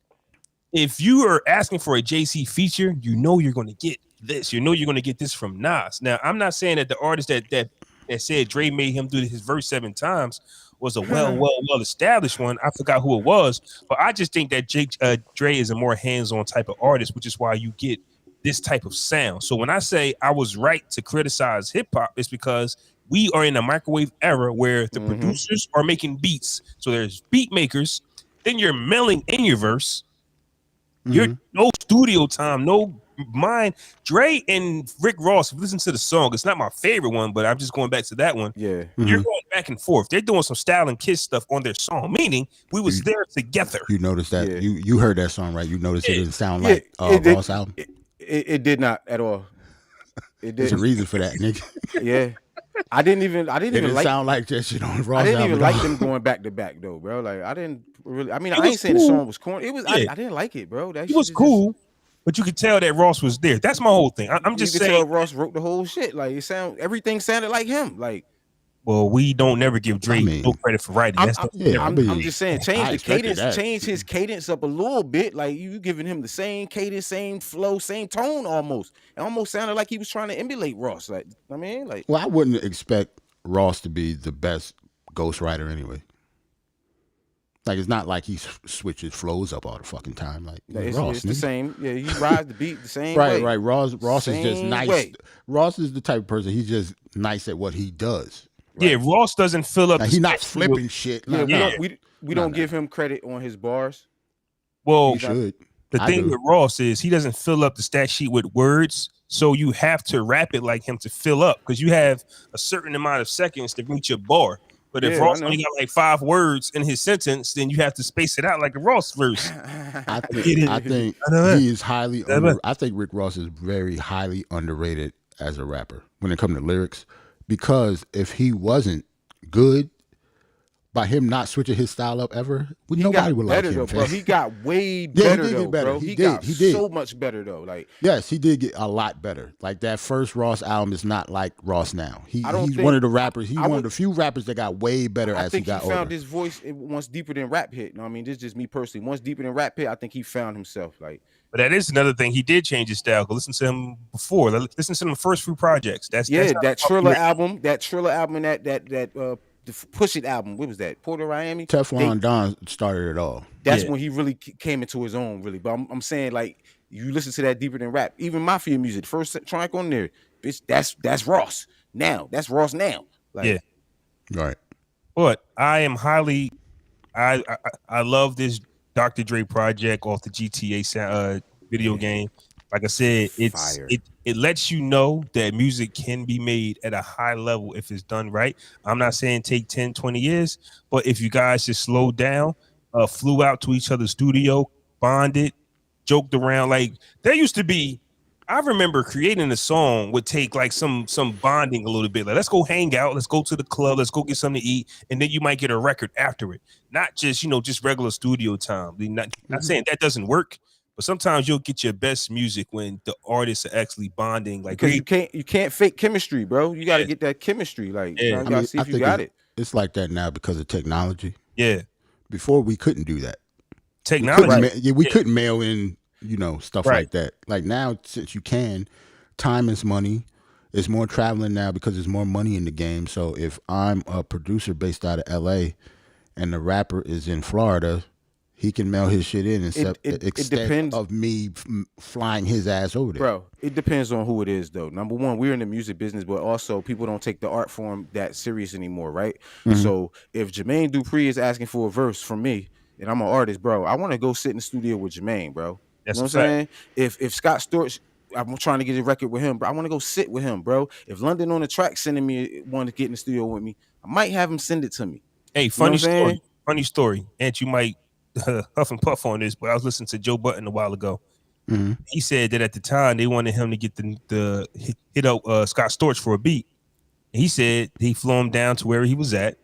Speaker 1: if you are asking for a JC feature, you know you're going to get this. You know you're going to get this from Nas. Now, I'm not saying that the artist that said Dre made him do his verse 7 times was a well established one. I forgot who it was, but I just think that Dre is a more hands-on type of artist, which is why you get this type of sound. So when I say I was right to criticize hip hop, it's because we are in a microwave era where the producers are making beats. So there's beat makers, then you're mailing in your verse. You're no studio time, no mind. Dre and Rick Ross, if you listen to the song, it's not my favorite one, but I'm just going back to that one.
Speaker 3: Yeah.
Speaker 1: You're going back and forth. They're doing some Style and Kiss stuff on their song, meaning we was there together.
Speaker 2: You noticed that?
Speaker 3: Yeah.
Speaker 2: You heard that song, right? You noticed it didn't sound
Speaker 3: Yeah,
Speaker 2: like
Speaker 3: it did.
Speaker 2: Ross album.
Speaker 3: It did not at all. It
Speaker 2: There's a
Speaker 3: did.
Speaker 2: reason for that, nigga.
Speaker 3: Yeah. I didn't
Speaker 2: It
Speaker 3: even
Speaker 2: didn't
Speaker 3: like
Speaker 2: sound like that shit on Ross
Speaker 3: I didn't
Speaker 2: album.
Speaker 3: even
Speaker 2: at
Speaker 3: like
Speaker 2: all.
Speaker 3: them going back to back though, bro. Like I didn't really. I mean,
Speaker 1: It
Speaker 3: I ain't
Speaker 1: was
Speaker 3: saying the
Speaker 1: cool.
Speaker 3: song was corny. It was.
Speaker 1: Yeah.
Speaker 3: I didn't like it, bro. That
Speaker 1: It was
Speaker 3: shit
Speaker 1: cool, but you could tell that Ross was there. That's my whole thing. I'm
Speaker 3: You
Speaker 1: just
Speaker 3: could tell
Speaker 1: saying.
Speaker 3: Ross wrote the whole shit. Like everything sounded like him. Like
Speaker 1: Well, we don't never give Dre no credit for writing.
Speaker 3: I'm just saying, change his cadence up a little bit. Like you giving him the same cadence, same flow, same tone almost. It almost sounded like he was trying to emulate Ross. Like, I mean, like.
Speaker 2: Well, I wouldn't expect Ross to be the best ghostwriter anyway. Like, it's not like he switches flows up all the fucking time. Like,
Speaker 3: it's the same. Yeah, he rides the beat the same way.
Speaker 2: Right. Ross is just nice. Way. Ross is the type of person, he's just nice at what he does.
Speaker 1: Right? Yeah, Ross doesn't fill up.
Speaker 2: He's not flipping shit.
Speaker 3: We don't give him credit on his bars.
Speaker 1: Well, the thing with Ross is he doesn't fill up the stat sheet with words. So you have to rap it like him to fill up because you have a certain amount of seconds to reach your bar. But if Ross only got like 5 words in his sentence, then you have to space it out like a Ross verse.
Speaker 2: I think he is highly. I think Rick Ross is very highly underrated as a rapper when it comes to lyrics, because if he wasn't good, by him not switching his style up ever, nobody would like him.
Speaker 3: Bro. He got way better though, bro. He got so much better though. Like,
Speaker 2: yes, he did get a lot better. Like that first Ross album is not like Ross now. He's one of the rappers. He's one of the few rappers that got way better as he got older.
Speaker 3: I think he found his voice once deeper than Rap Hit. I mean, this is just me personally. Once deeper than Rap Hit, I think he found himself. Like,
Speaker 1: but that is another thing. He did change his style. Go listen to him before. Listen to him the first few projects. That's
Speaker 3: that Triller album. That Triller album and that the Push It album. What was that? Port of Miami.
Speaker 2: Teflon Don started it all.
Speaker 3: That's when he really came into his own, really. But I'm saying, like, you listen to that deeper than rap. Even Mafia music, the first track on there, bitch, that's Ross. Now, that's Ross now. Like,
Speaker 2: right.
Speaker 1: But I am highly, I love this Dr. Dre project off the GTA video game. Like I said, it lets you know that music can be made at a high level if it's done right. I'm not saying take 10, 20 years, but if you guys just slowed down, flew out to each other's studio, bonded, joked around. Like there used to be, I remember creating a song would take like some bonding a little bit. Like let's go hang out, let's go to the club, let's go get something to eat, and then you might get a record after it. Not just, just regular studio time. Not saying that doesn't work. But sometimes you'll get your best music when the artists are actually bonding. Like
Speaker 3: because you can't fake chemistry, bro. You got to get that chemistry. Like you gotta see if you got it.
Speaker 2: It's like that now because of technology.
Speaker 1: Yeah.
Speaker 2: Before we couldn't do that.
Speaker 1: Technology.
Speaker 2: We couldn't mail in, stuff like that. Like now, since you can, time is money. It's more traveling now because there's more money in the game. So if I'm a producer based out of LA and the rapper is in Florida, he can mail his shit in instead of me flying his ass over there.
Speaker 3: Bro, it depends on who it is, though. Number one, we're in the music business, but also people don't take the art form that serious anymore, right? Mm-hmm. So if Jermaine Dupri is asking for a verse from me, and I'm an artist, bro, I want to go sit in the studio with Jermaine, bro.
Speaker 1: That's
Speaker 3: what I'm saying? If Scott Storch, I'm trying to get a record with him, bro, I want to go sit with him, bro. If London on the track sending me one to get in the studio with me, I might have him send it to me.
Speaker 1: Hey, funny story. And you might huff and puff on this, but I was listening to Joe Budden a while ago. Mm-hmm. He said that at the time they wanted him to get the hit up Scott Storch for a beat. And he said he flew him down to where he was at,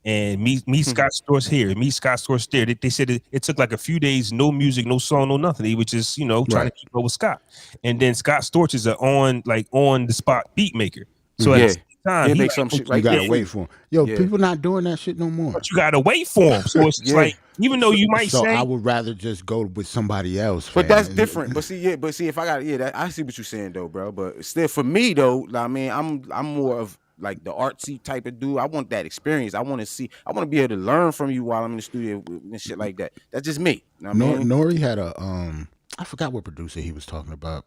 Speaker 1: and meet Scott Storch here, meet Scott Storch there. They said it took like a few days, no music, no song, no nothing. He was just trying to keep up with Scott. And then Scott Storch is on the spot beat maker. So at the time,
Speaker 3: make some shit
Speaker 2: you gotta wait for him. People not doing that shit no more.
Speaker 1: But you gotta wait for him. So it's like, even though you might say,
Speaker 2: I would rather just go with somebody else.
Speaker 3: But that's different. But see, if I got I see what you're saying though, bro. But still, for me though, I mean, I'm more of like the artsy type of dude. I want that experience. I want to be able to learn from you while I'm in the studio and shit like that. That's just me. You know what I mean?
Speaker 2: Nori had a I forgot what producer he was talking about.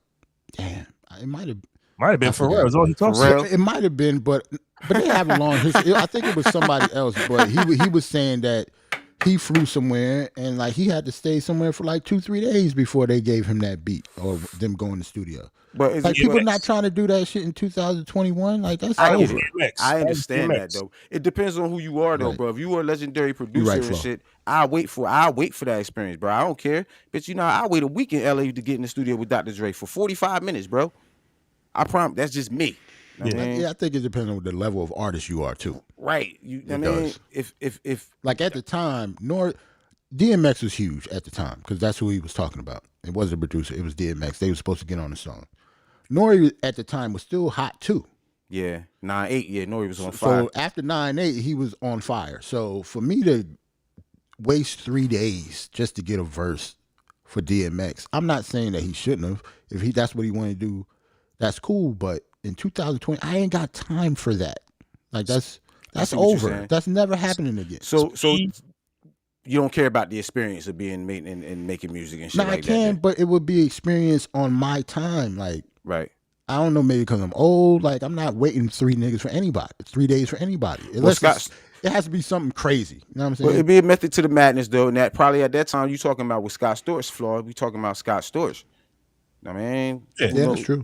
Speaker 2: Damn, it might have been
Speaker 1: Pharrell. Is all he talks about.
Speaker 2: It might have been, but they have a long history. I think it was somebody else, but he was saying that he flew somewhere and like he had to stay somewhere for like 2-3 days before they gave him that beat or them going to the studio. But like people not trying to do that shit in 2021, like that's over.
Speaker 3: I understand that though. It depends on who you are though, bro. If you are a legendary producer and shit, I'll wait for that experience, bro. I don't care. But I'll wait a week in LA to get in the studio with Dr. Dre for 45 minutes, bro. I promise that's just me.
Speaker 2: I think it depends on the level of artist you are too.
Speaker 3: Right. If
Speaker 2: like at the time, DMX was huge at the time because that's who he was talking about. It wasn't a producer, it was DMX. They were supposed to get on the song. Nori at the time was still hot too.
Speaker 3: Yeah, 9-8. Yeah, Nori was on fire.
Speaker 2: So after 9-8, he was on fire. So for me to waste 3 days just to get a verse for DMX, I'm not saying that he shouldn't have. If that's what he wanted to do, that's cool. But in 2020, I ain't got time for that. Like that's over. That's never happening again.
Speaker 3: So you don't care about the experience of being made and making music and shit
Speaker 2: no,
Speaker 3: like
Speaker 2: I can,
Speaker 3: that.
Speaker 2: but it would be experience on my time. Like,
Speaker 3: right.
Speaker 2: I don't know, maybe because I'm old. Like, I'm not waiting 3 days for anybody. It has to be something crazy. You know what I'm saying?
Speaker 3: Well, it'd be a method to the madness, though. And that probably at that time you talking about with Scott Storch's flaw. We talking about Scott Storch. I mean,
Speaker 2: yeah, that's true.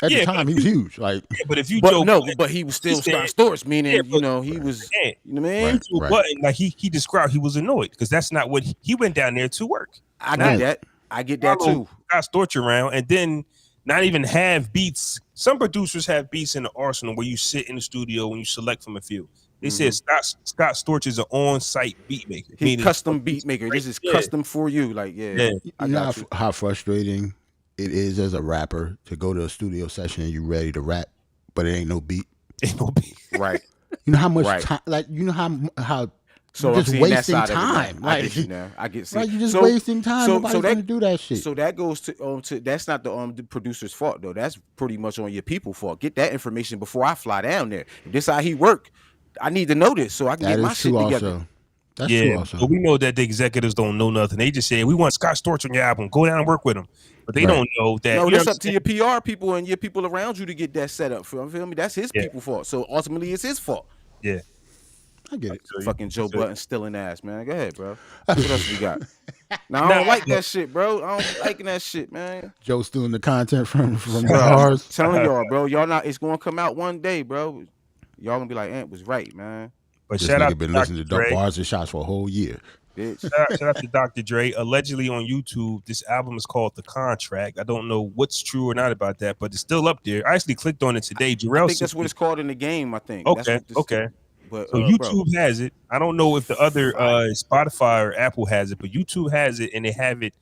Speaker 2: At the time, he was huge. Like,
Speaker 1: but if you
Speaker 3: but he was still Scott Storch, meaning he was. You know what I mean?
Speaker 2: Right.
Speaker 1: Button, like he described, he was annoyed because that's not what he went down there to work.
Speaker 3: I get that too.
Speaker 1: Scott Storch around, and then not even have beats. Some producers have beats in the arsenal where you sit in the studio and you select from a few. They said Scott Storch is an on-site beat maker.
Speaker 3: He's custom beat maker. This is custom for you. Like,
Speaker 2: you know how frustrating it is as a rapper to go to a studio session and you ready to rap, but it ain't no beat.
Speaker 3: Right.
Speaker 2: You know how much time? Like, you know how.
Speaker 3: So
Speaker 2: just wasting time.
Speaker 3: Like, I get you now. I get.
Speaker 2: Right, you're just wasting time. Nobody's gonna do that shit.
Speaker 3: So that goes to that's not the producer's fault though. That's pretty much on your people's fault. Get that information before I fly down there. If this how he work, I need to know this so I can get my shit together.
Speaker 2: That's true also.
Speaker 1: But we know that the executives don't know nothing. They just say, we want Scott Storch on your album. Go down and work with him. But they don't know that.
Speaker 3: No, it's up to your PR people and your people around you to get that set up. Feel me? That's his people's fault. So ultimately, it's his fault.
Speaker 1: Yeah.
Speaker 2: I get it.
Speaker 3: Fucking Joe Budden stealing ass, man. Go ahead, bro. What else we got? Now, I don't like that shit, bro. I don't liking that shit, man.
Speaker 2: Joe stealing the content from Barz.
Speaker 3: Telling y'all, bro. Y'all not. It's gonna come out one day, bro. Y'all gonna be like, Ant was right, man.
Speaker 1: But
Speaker 2: This
Speaker 1: shout out
Speaker 2: been
Speaker 1: to
Speaker 2: listening to Barz and Shotz for a whole year.
Speaker 3: Bitch.
Speaker 1: Shout out to DrDre. Allegedly on YouTube, this album is called The Contract. I don't know what's true or not about that, but it's still up there. I actually clicked on it today.
Speaker 3: I think that's what it's called in the game, I think.
Speaker 1: Okay.
Speaker 3: But,
Speaker 1: so YouTube has it. I don't know if the other Spotify or Apple has it, but YouTube has it, and they have it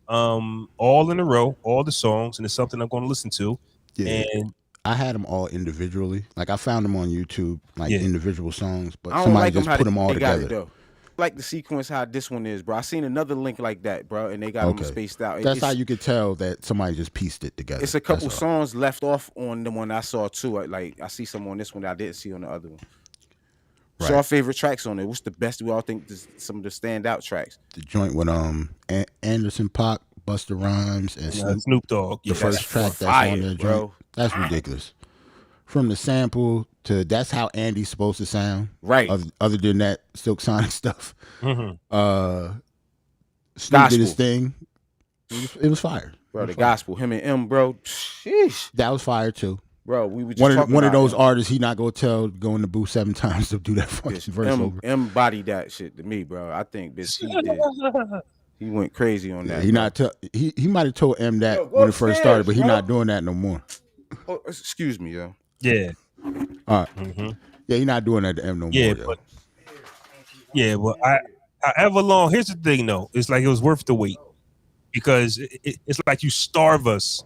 Speaker 1: all in a row, all the songs, and it's something I'm going to listen to.
Speaker 2: Yeah.
Speaker 1: And
Speaker 2: I had them all individually. Like, I found them on YouTube, like individual songs, but
Speaker 3: somebody
Speaker 2: like just put them all together.
Speaker 3: Like the sequence how this one is, bro. I seen another link like that, bro, and they got them spaced out.
Speaker 2: That's how you could tell that somebody just pieced it together.
Speaker 3: It's a couple songs left off on the one I saw too. Like, I see some on this one that I didn't see on the other one. What's our favorite tracks on it? What's the best? We all think some of the standout tracks.
Speaker 2: The joint with Anderson .Paak, Busta Rhymes, and
Speaker 1: Snoop Dogg.
Speaker 2: The first track that's on there, joint. That's ridiculous. From the sample to that's how Andy's supposed to sound.
Speaker 3: Right.
Speaker 2: Other than that Silk Sonic stuff.
Speaker 1: Mm-hmm.
Speaker 2: Snoop did his thing. It was fire.
Speaker 3: Bro, the gospel. Him and M, bro. Sheesh.
Speaker 2: That was fire too.
Speaker 3: Bro, we were just
Speaker 2: one of those artists he not gonna tell go in the booth 7 times to do that fucking verse over.
Speaker 3: M bodied that shit to me, bro. I think this he did. He went crazy on that.
Speaker 2: He might have told M that when it first started, but he's not doing that no more.
Speaker 3: Oh, excuse me, yo.
Speaker 1: Yeah.
Speaker 2: All right. Mm-hmm. Yeah, he's not doing that to M no more.
Speaker 1: But however long. Here's the thing, though. It's like it was worth the wait because it's like you starve us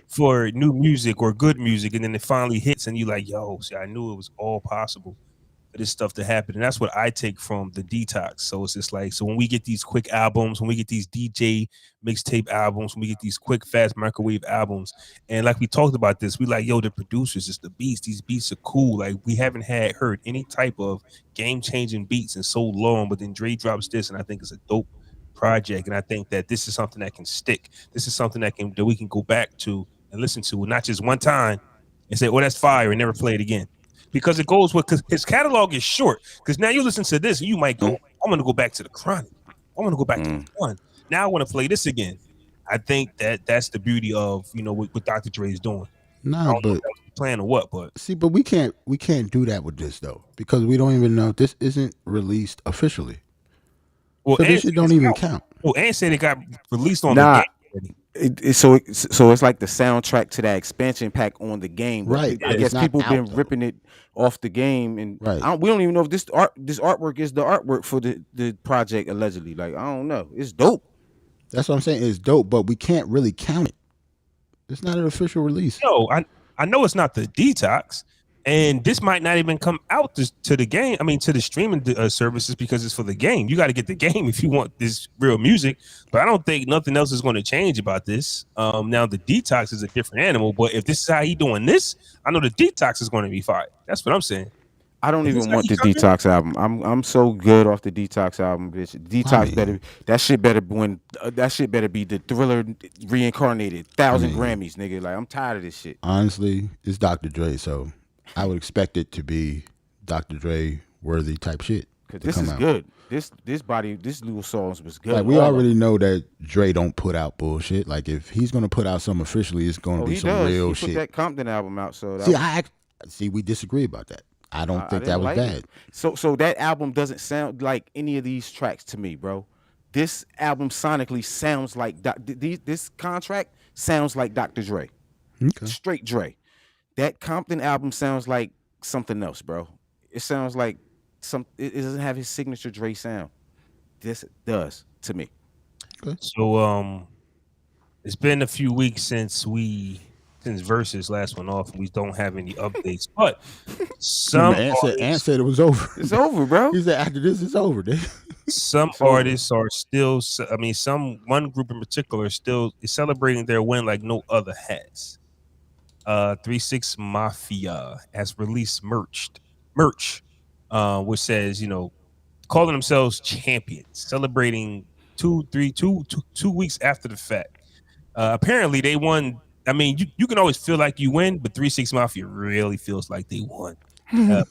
Speaker 1: for new music or good music, and then it finally hits, and you like, yo, see, I knew it was all possible for this stuff to happen, and that's what I take from the Detox. So it's just like, so when we get these quick albums, when we get these DJ mixtape albums, when we get these quick, fast microwave albums, and like we talked about this, we like, yo, the producers, it's the beats. These beats are cool. Like we haven't heard any type of game-changing beats in so long, but then Dre drops this, and I think it's a dope project, and I think that this is something that can stick. This is something that we can go back to and listen to, not just one time and say, "Oh, that's fire," and never play it again. Because it goes with, because his catalog is short. Because now you listen to this, and you might go, "I'm going to go back to the Chronic. I'm going to go back to the one. Now I want to play this again." I think that's the beauty of what Dr. Dre is doing.
Speaker 2: No, but
Speaker 1: plan or what? But
Speaker 2: see, but we can't do that with this though, because we don't even know this isn't released officially. Well, so this shit don't even count.
Speaker 1: Well, and said it got released on the game.
Speaker 3: So it's like the soundtrack to that expansion pack on the game.
Speaker 2: Right.
Speaker 3: I guess people been ripping it off the game, and we don't even know if this artwork is the artwork for the project allegedly. Like, I don't know. It's dope.
Speaker 2: That's what I'm saying. It's dope, but we can't really count it. It's not an official release.
Speaker 1: No, I know it's not the Detox, And this might not even come out to the game. I mean, to the streaming services because it's for the game. You got to get the game if you want this real music. But I don't think nothing else is going to change about this. Now the Detox is a different animal, but if this is how he doing this, I know the Detox is going to be fire. That's what I'm saying.
Speaker 3: I don't even want the Detox album. I'm so good off the Detox album, bitch. Detox better. That shit better win. That shit better be the Thriller reincarnated. 1,000 Grammys, nigga. Like I'm tired of this shit.
Speaker 2: Honestly, it's Dr. Dre, so I would expect it to be Dr. Dre worthy type shit.
Speaker 3: Cause this is good. This little songs was good.
Speaker 2: Like we already know that Dre don't put out bullshit. Like if he's gonna put out something officially, it's gonna be some real shit.
Speaker 3: He put that Compton album out. So
Speaker 2: we disagree about that. I don't think that was bad.
Speaker 3: So that album doesn't sound like any of these tracks to me, bro. This album sonically sounds like this contract sounds like Dr. Dre.
Speaker 2: Okay.
Speaker 3: Straight Dre. That Compton album sounds like something else, bro. It sounds like it doesn't have his signature Dre sound. This does to me.
Speaker 2: Okay.
Speaker 1: So it's been a few weeks since Verzuz last one off, and we don't have any updates. But some
Speaker 2: Ant said it was over.
Speaker 3: It's over, bro.
Speaker 2: He said after this, it's over.
Speaker 1: Some artists are still. I mean, one group in particular is celebrating their win like no other has. 3 6 Mafia has released merch, which says, calling themselves champions, celebrating 2 weeks after the fact. Apparently, they won. I mean, you can always feel like you win, but 3 6 Mafia really feels like they won. Feel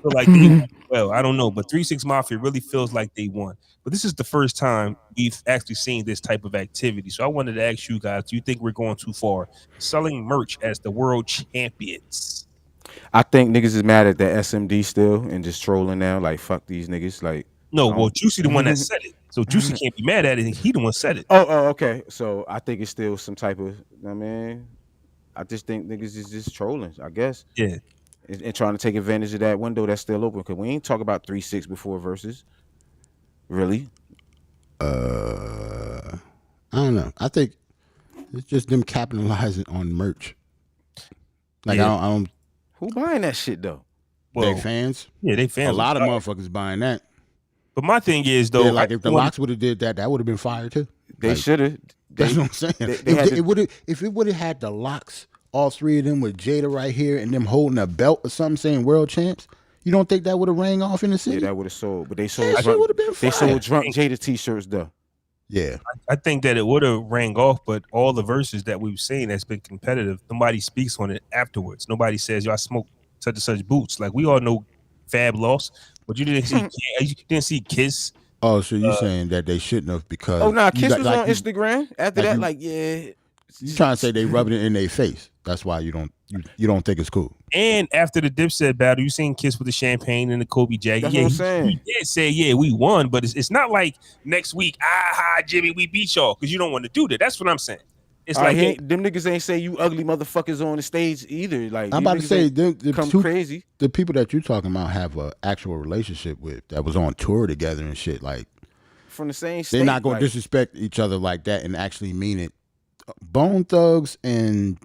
Speaker 1: like they won. Well, I don't know, but 3 6 Mafia really feels like they won. But this is the first time we've actually seen this type of activity. So I wanted to ask you guys, do you think we're going too far selling merch as the world champions?
Speaker 3: I think niggas is mad at the SMD still and just trolling now. Like, fuck these niggas. Like,
Speaker 1: no, well, Juicy the one that said it. So Juicy can't be mad at it. He the one said it.
Speaker 3: Oh, okay. So I think it's still some type of, I just think niggas is just trolling, I guess.
Speaker 1: Yeah.
Speaker 3: And trying to take advantage of that window that's still open. Because we ain't talk about 3 6 before Verzuz. Really?
Speaker 2: I don't know. I think it's just them capitalizing on merch. Like,
Speaker 1: yeah.
Speaker 2: I don't.
Speaker 3: Who buying that shit, though?
Speaker 2: Well, they fans?
Speaker 1: Yeah, they fans.
Speaker 2: A lot of motherfuckers buying that.
Speaker 1: But my thing is, though,
Speaker 2: like if the Locks would have did that, that would have been fire too.
Speaker 3: They should have.
Speaker 2: That's what I'm saying. If it would have had the Locks, all three of them with Jada right here, and them holding a belt or something saying world champs, you don't think that would have rang off in the city?
Speaker 3: Yeah, that would have sold. But they sold. They sold drunk Jada t-shirts though.
Speaker 2: Yeah,
Speaker 1: I think that it would have rang off, but all the verses that we've seen that's been competitive, nobody speaks on it afterwards. Nobody says, "Yo, I smoked such and such boots." Like we all know, Fab lost, but you didn't see Kiss.
Speaker 2: Oh, so you saying that they shouldn't have because?
Speaker 3: Oh, nah, Kiss was on Instagram after that.
Speaker 2: You trying to say they rubbing it in their face? That's why you don't think it's cool.
Speaker 1: And after the Dipset battle, you seen Kiss with the champagne and the Kobe jacket.
Speaker 3: That's what I'm saying.
Speaker 1: He did say, we won, but it's not like next week, Jimmy, we beat y'all, because you don't want to do that. That's what I'm saying. It's
Speaker 3: them niggas ain't say you ugly motherfuckers on the stage either. Like
Speaker 2: I'm about to say,
Speaker 3: crazy.
Speaker 2: The people that you're talking about have an actual relationship with that was on tour together and shit. Like
Speaker 3: from the same state.
Speaker 2: They're not going to disrespect each other like that and actually mean it. Bone Thugs and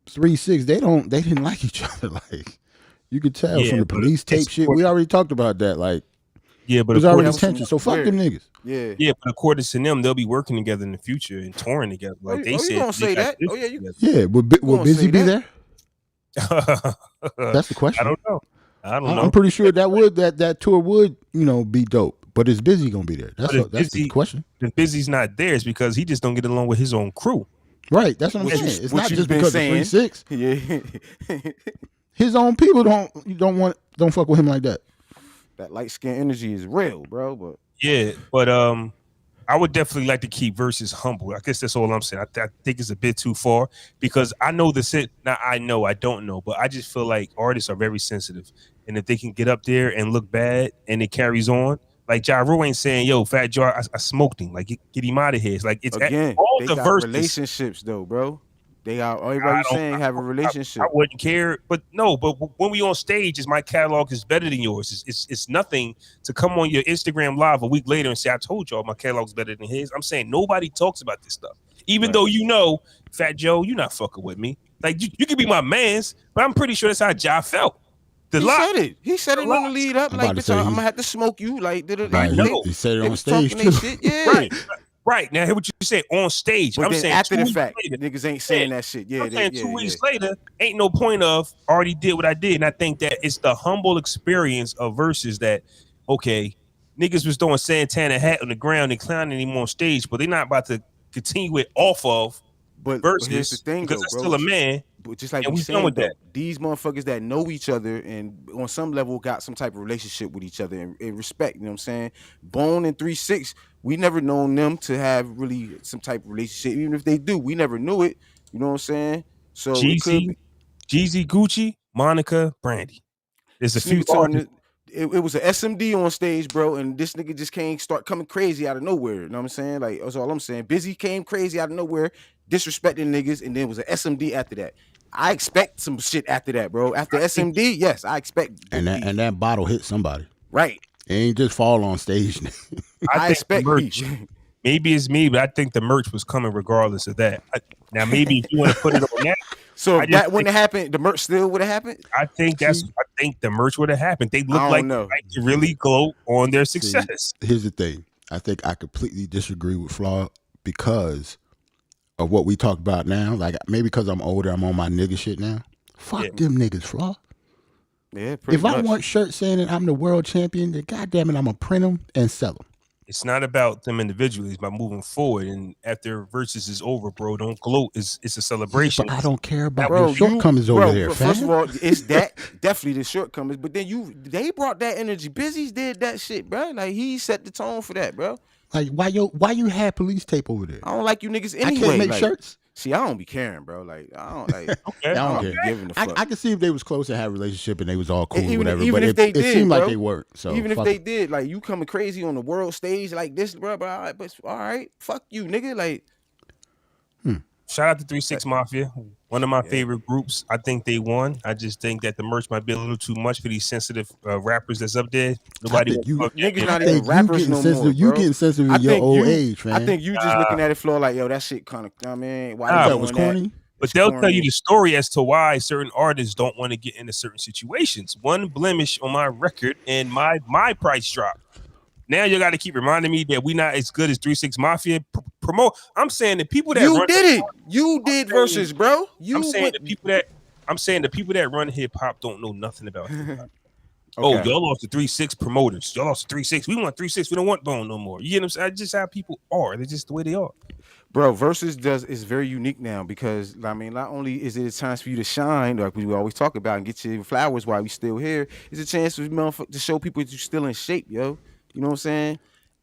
Speaker 2: 3 6, they didn't like each other. Like you could tell from the police tape shit. We already talked about that. Like
Speaker 1: but
Speaker 2: there's already tension. So fuck them niggas.
Speaker 3: Yeah,
Speaker 1: but according to them, they'll be working together in the future and touring together. Like they said,
Speaker 3: you gonna say that? Oh
Speaker 2: yeah, will Busy be there? That's the question.
Speaker 1: I don't know.
Speaker 2: I'm pretty sure that tour would be dope. But is Busy gonna be there? That's the question.
Speaker 1: If Busy's not there, it's because he just don't get along with his own crew.
Speaker 2: Right. That's what I'm saying. It's not just because of 3 6.
Speaker 3: Yeah.
Speaker 2: His own people don't fuck with him like that.
Speaker 3: That light skin energy is real, bro.
Speaker 1: But I would definitely like to keep Verzuz humble. I guess that's all I'm saying. I think it's a bit too far because I know I don't know, but I just feel like artists are very sensitive, and if they can get up there and look bad and it carries on. Like Ja Rule ain't saying, "Yo, Fat Joe, I smoked him." Like get him out of here. It's like it's
Speaker 3: again.
Speaker 1: All
Speaker 3: they
Speaker 1: the
Speaker 3: got
Speaker 1: verses.
Speaker 3: Relationships though, bro. They got everybody saying have a relationship.
Speaker 1: I wouldn't care, but when we on stage, my catalog is better than yours. It's nothing to come on your Instagram live a week later and say, "I told y'all my catalog's better than his." I'm saying nobody talks about this stuff, even though Fat Joe, you're not fucking with me. Like you can be my man's, but I'm pretty sure that's how Ja felt.
Speaker 3: He said it. He said it on the lead up. Like, bitch, I'm gonna have to smoke you. Like,
Speaker 2: he said it on stage too.
Speaker 3: Shit. Yeah.
Speaker 1: Right. Now, hear what you said on stage.
Speaker 3: But
Speaker 1: I'm
Speaker 3: then
Speaker 1: saying
Speaker 3: after the fact,
Speaker 1: later,
Speaker 3: niggas ain't saying that shit. Yeah,
Speaker 1: I'm saying 2 weeks later, ain't no point of already did what I did. And I think that it's the humble experience of Verzuz that, okay, niggas was throwing Santana hat on the ground and clowning him on stage, but they're not about to continue it off of Verzuz,
Speaker 3: but here's the thing,
Speaker 1: because
Speaker 3: though,
Speaker 1: I'm still a man.
Speaker 3: But just like
Speaker 1: and
Speaker 3: we saying,
Speaker 1: that.
Speaker 3: These motherfuckers that know each other and on some level got some type of relationship with each other and respect, you know what I'm saying? Bone and 3-6, we never known them to have really some type of relationship. Even if they do, we never knew it. You know what I'm saying? So
Speaker 1: Jeezy, Gucci, Monica, Brandy. There's a few.
Speaker 3: It was an SMD on stage, bro, and this nigga just start coming crazy out of nowhere. You know what I'm saying? Like, that's all I'm saying. Busy came crazy out of nowhere, disrespecting niggas, and then it was an SMD after that. I expect some shit after that, bro. After SMD, yes, I expect.
Speaker 2: And that bottle hit somebody.
Speaker 3: Right.
Speaker 2: It ain't just fall on stage.
Speaker 3: I expect
Speaker 1: merch. Maybe it's me, but I think the merch was coming regardless of that. Now, maybe if you want to put it on that.
Speaker 3: So if that wouldn't have happened, the merch still would have happened?
Speaker 1: I think the merch would have happened. They look like they really glow on their success.
Speaker 2: Here's the thing. I think I completely disagree with Flaw because of what we talk about now. Like, maybe because I'm older, I'm on my nigga shit now. Fuck them niggas, Flaw.
Speaker 3: Yeah, pretty much.
Speaker 2: I want shirts saying that I'm the world champion, then goddamn it, I'm gonna print them and sell them.
Speaker 1: It's not about them individually. It's about moving forward. And after Verzuz is over, bro, don't gloat. It's a celebration.
Speaker 2: But I don't care about your shortcomings over there, fam.
Speaker 3: First of all, it's that definitely the shortcomings. But then they brought that energy. Busy's did that shit, bro. Like, he set the tone for that, bro.
Speaker 2: Like, why you had police tape over there?
Speaker 3: I don't like you niggas anyway.
Speaker 2: I can't make shirts.
Speaker 3: See, I don't be caring, bro. Like, I don't like.
Speaker 2: Okay. I don't care.
Speaker 3: Giving a fuck.
Speaker 2: I can see if they was close and had a relationship and they was all cool,
Speaker 3: even,
Speaker 2: whatever.
Speaker 3: Even
Speaker 2: but
Speaker 3: if they did,
Speaker 2: it seemed
Speaker 3: bro,
Speaker 2: like they weren't. So
Speaker 3: even if they did, like, you coming crazy on the world stage like this, bro. But all right, fuck you, nigga. Like,
Speaker 1: shout out to 3-6 Mafia, one of my favorite groups. I think they won. I just think that the merch might be a little too much for these sensitive rappers that's up there. Nobody
Speaker 3: niggas not even rappers no more.
Speaker 2: You getting sensitive in your old age, man.
Speaker 3: I think you just looking at it floor like, yo, that shit kind of. I mean, why
Speaker 2: that was corny?
Speaker 1: But they'll tell you the story as to why certain artists don't want to get into certain situations. One blemish on my record and my price drop. Now you got to keep reminding me that we not as good as 3-6 Mafia promote. I'm saying the people that
Speaker 3: you did Verzuz, bro.
Speaker 1: I'm saying the people that run hip hop don't know nothing about hip hop.
Speaker 3: Okay.
Speaker 1: Oh, y'all lost to 3-6 promoters. Y'all lost to 3-6. We want 3-6. We don't want Bone no more. You get what I'm saying? That's just how people are. They're just the way they are.
Speaker 3: Bro, Verzuz is very unique now because, I mean, not only is it a chance for you to shine, like we always talk about, and get your flowers while we still here, it's a chance for to show people that you're still in shape, yo. You know what I'm saying?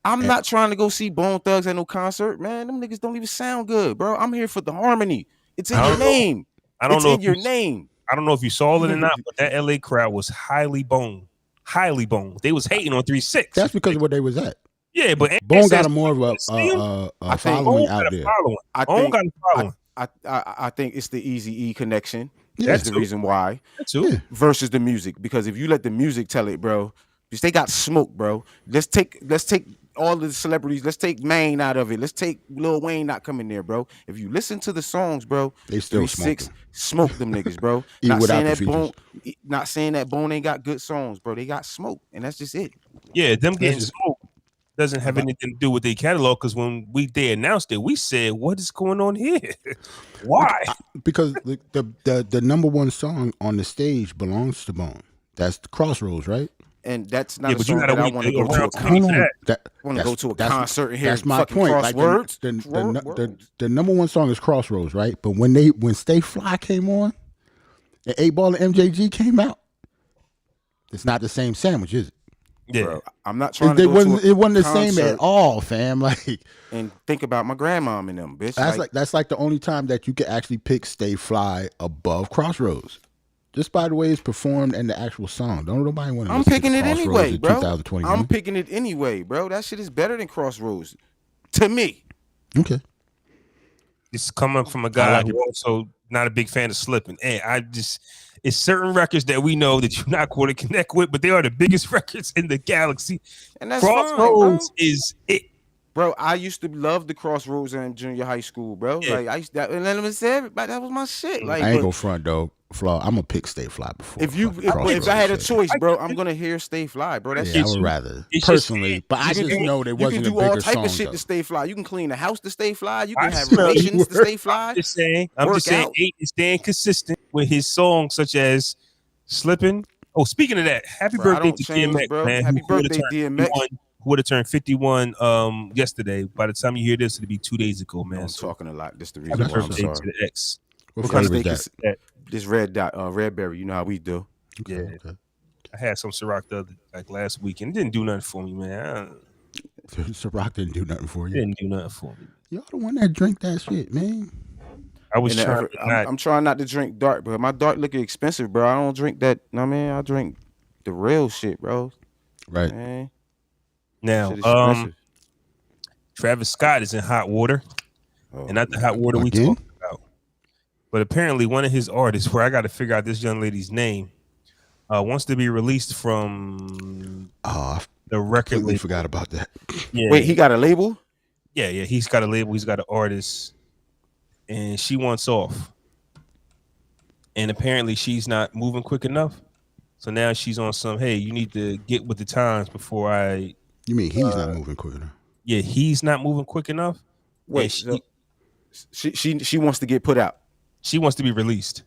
Speaker 3: I'm not trying to go see Bone Thugs at no concert, man. Them niggas don't even sound good, bro. I'm here for the harmony. It's in your name. I don't know
Speaker 1: if you saw it or not, but that LA crowd was highly Bone. Highly Bone. They was hating on 3-6.
Speaker 2: That's because of where they was at.
Speaker 1: Yeah, but
Speaker 2: Bone got more of a following out there.
Speaker 3: I think it's the Eazy-E connection.
Speaker 2: Yeah.
Speaker 3: That's the reason why. Versus the music. Because if you let the music tell it, bro, because they got smoke, bro. Let's take all of the celebrities. Let's take Maine out of it. Let's take Lil Wayne not coming there, bro. If you listen to the songs, bro,
Speaker 2: they still
Speaker 3: smoke them niggas, bro. not saying that Bone ain't got good songs, bro. They got smoke, and that's just it.
Speaker 1: Yeah, them getting smoke doesn't have anything to do with their catalog. Because when they announced it, we said, "What is going on here? Why?"
Speaker 2: Because the number one song on the stage belongs to Bone. That's the Crossroads, right?
Speaker 3: And that's not a song that I want to go to a concert. I want to go to a concert and hear. That's my point. Crosswords.
Speaker 2: Like the number one song is Crossroads, right? But when Stay Fly came on, and 8 Ball and MJG came out, it's not the same sandwich, is it?
Speaker 3: Yeah, bro, I'm not trying to go to
Speaker 2: it wasn't the same at all, fam. Like,
Speaker 3: and think about my grandmom and them, bitch.
Speaker 2: That's like the only time that you could actually pick Stay Fly above Crossroads. Just by the way it's performed and the actual song. Don't nobody want to.
Speaker 3: I'm picking it anyway, bro.
Speaker 2: 2021.
Speaker 3: I'm picking it anyway, bro. That shit is better than Crossroads, to me.
Speaker 2: Okay.
Speaker 1: It's coming from a guy who also not a big fan of slipping. And it's certain records that we know that you're not going to connect with, but they are the biggest records in the galaxy.
Speaker 3: And that's
Speaker 1: Crossroads is it.
Speaker 3: Bro, I used to love the Crossroads in junior high school, bro.
Speaker 1: Yeah.
Speaker 3: Like I used that, and let me say everybody that was my shit. Like,
Speaker 2: I ain't
Speaker 3: but
Speaker 2: gonna front though. Flaw. I'm gonna pick Stay Fly before.
Speaker 3: if I had a choice, bro, I'm gonna hear Stay Fly, bro. That's
Speaker 2: I would rather
Speaker 1: It's
Speaker 2: personally,
Speaker 1: just-
Speaker 2: but I just know there
Speaker 3: you can
Speaker 2: wasn't a
Speaker 3: do all
Speaker 2: bigger
Speaker 3: type
Speaker 2: song
Speaker 3: of shit
Speaker 2: though.
Speaker 3: to stay fly. You can clean the house to stay fly. You
Speaker 1: I
Speaker 3: can have
Speaker 1: smell
Speaker 3: relations to stay fly.
Speaker 1: I'm just saying. I'm
Speaker 3: Work
Speaker 1: just saying.
Speaker 3: out.
Speaker 1: 8 is staying consistent with his songs, such as "Slipping." Oh, speaking of that, happy
Speaker 3: Bro, I
Speaker 1: birthday
Speaker 3: don't
Speaker 1: to
Speaker 3: change,
Speaker 1: DMX,
Speaker 3: bro.
Speaker 1: man.
Speaker 3: Happy
Speaker 1: who would've
Speaker 3: birthday,
Speaker 1: turned
Speaker 3: DMX.
Speaker 1: 51 Who would have turned 51 yesterday? By the time you hear this, it'll be 2 days ago, man.
Speaker 3: I'm
Speaker 1: So
Speaker 3: talking a lot. That's the
Speaker 1: happy
Speaker 3: reason why I'm
Speaker 1: birthday to
Speaker 3: sorry.
Speaker 1: the X.
Speaker 2: What
Speaker 1: kind of
Speaker 2: flavor is
Speaker 3: steak
Speaker 2: that?
Speaker 3: This red dot, red berry. You know how we do.
Speaker 1: Yeah.
Speaker 2: Okay.
Speaker 1: I had some Ciroc the other last weekend. It didn't do nothing for me, man.
Speaker 2: Ciroc didn't do nothing for
Speaker 1: It
Speaker 2: you.
Speaker 1: didn't do nothing for me.
Speaker 2: Y'all the one that drink that shit, man.
Speaker 1: I was
Speaker 3: And
Speaker 1: trying.
Speaker 3: I'm trying not to drink dark, but my dark liquor expensive, bro. I don't drink that. I mean, I drink the real shit, bro.
Speaker 2: Right.
Speaker 3: Man,
Speaker 1: now,
Speaker 3: shit expensive.
Speaker 1: Travis Scott is in hot water,
Speaker 3: Oh,
Speaker 1: and not the hot water we
Speaker 2: Again?
Speaker 1: talking about. But apparently, one of his artists, where I got to figure out this young lady's name, wants to be released from
Speaker 2: Oh,
Speaker 1: the
Speaker 2: I
Speaker 1: record
Speaker 2: completely
Speaker 1: label.
Speaker 2: forgot about that.
Speaker 1: Yeah,
Speaker 3: Wait, he got a label?
Speaker 1: yeah. He's got a label. He's got an artist, and she wants off. And apparently, she's not moving quick enough. So now she's on some. Hey, you need to get with the times before I.
Speaker 2: You mean he's not moving quick enough?
Speaker 1: Yeah, he's not moving quick enough.
Speaker 3: Wait,
Speaker 1: And
Speaker 3: she wants to get put out.
Speaker 1: she wants to be released.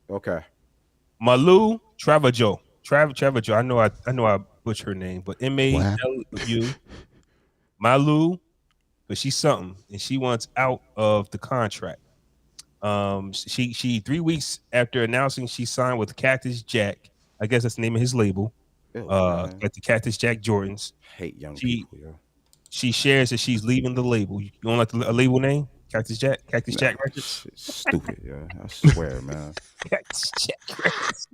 Speaker 3: Okay.
Speaker 1: Malu Travajo. Travajo. I know I butchered her name, but MaLu. Malu, but she's something, and she wants out of the contract. She 3 weeks after announcing she signed with Cactus Jack, I guess that's the name of his label.
Speaker 3: Man.
Speaker 1: Like the Cactus Jack Jordans.
Speaker 3: Hate young people, yo.
Speaker 1: She shares that she's leaving the label. You don't like a label name? Cactus Jack Records.
Speaker 3: Shit's stupid, yo. I swear, man.
Speaker 1: Cactus Jack Records.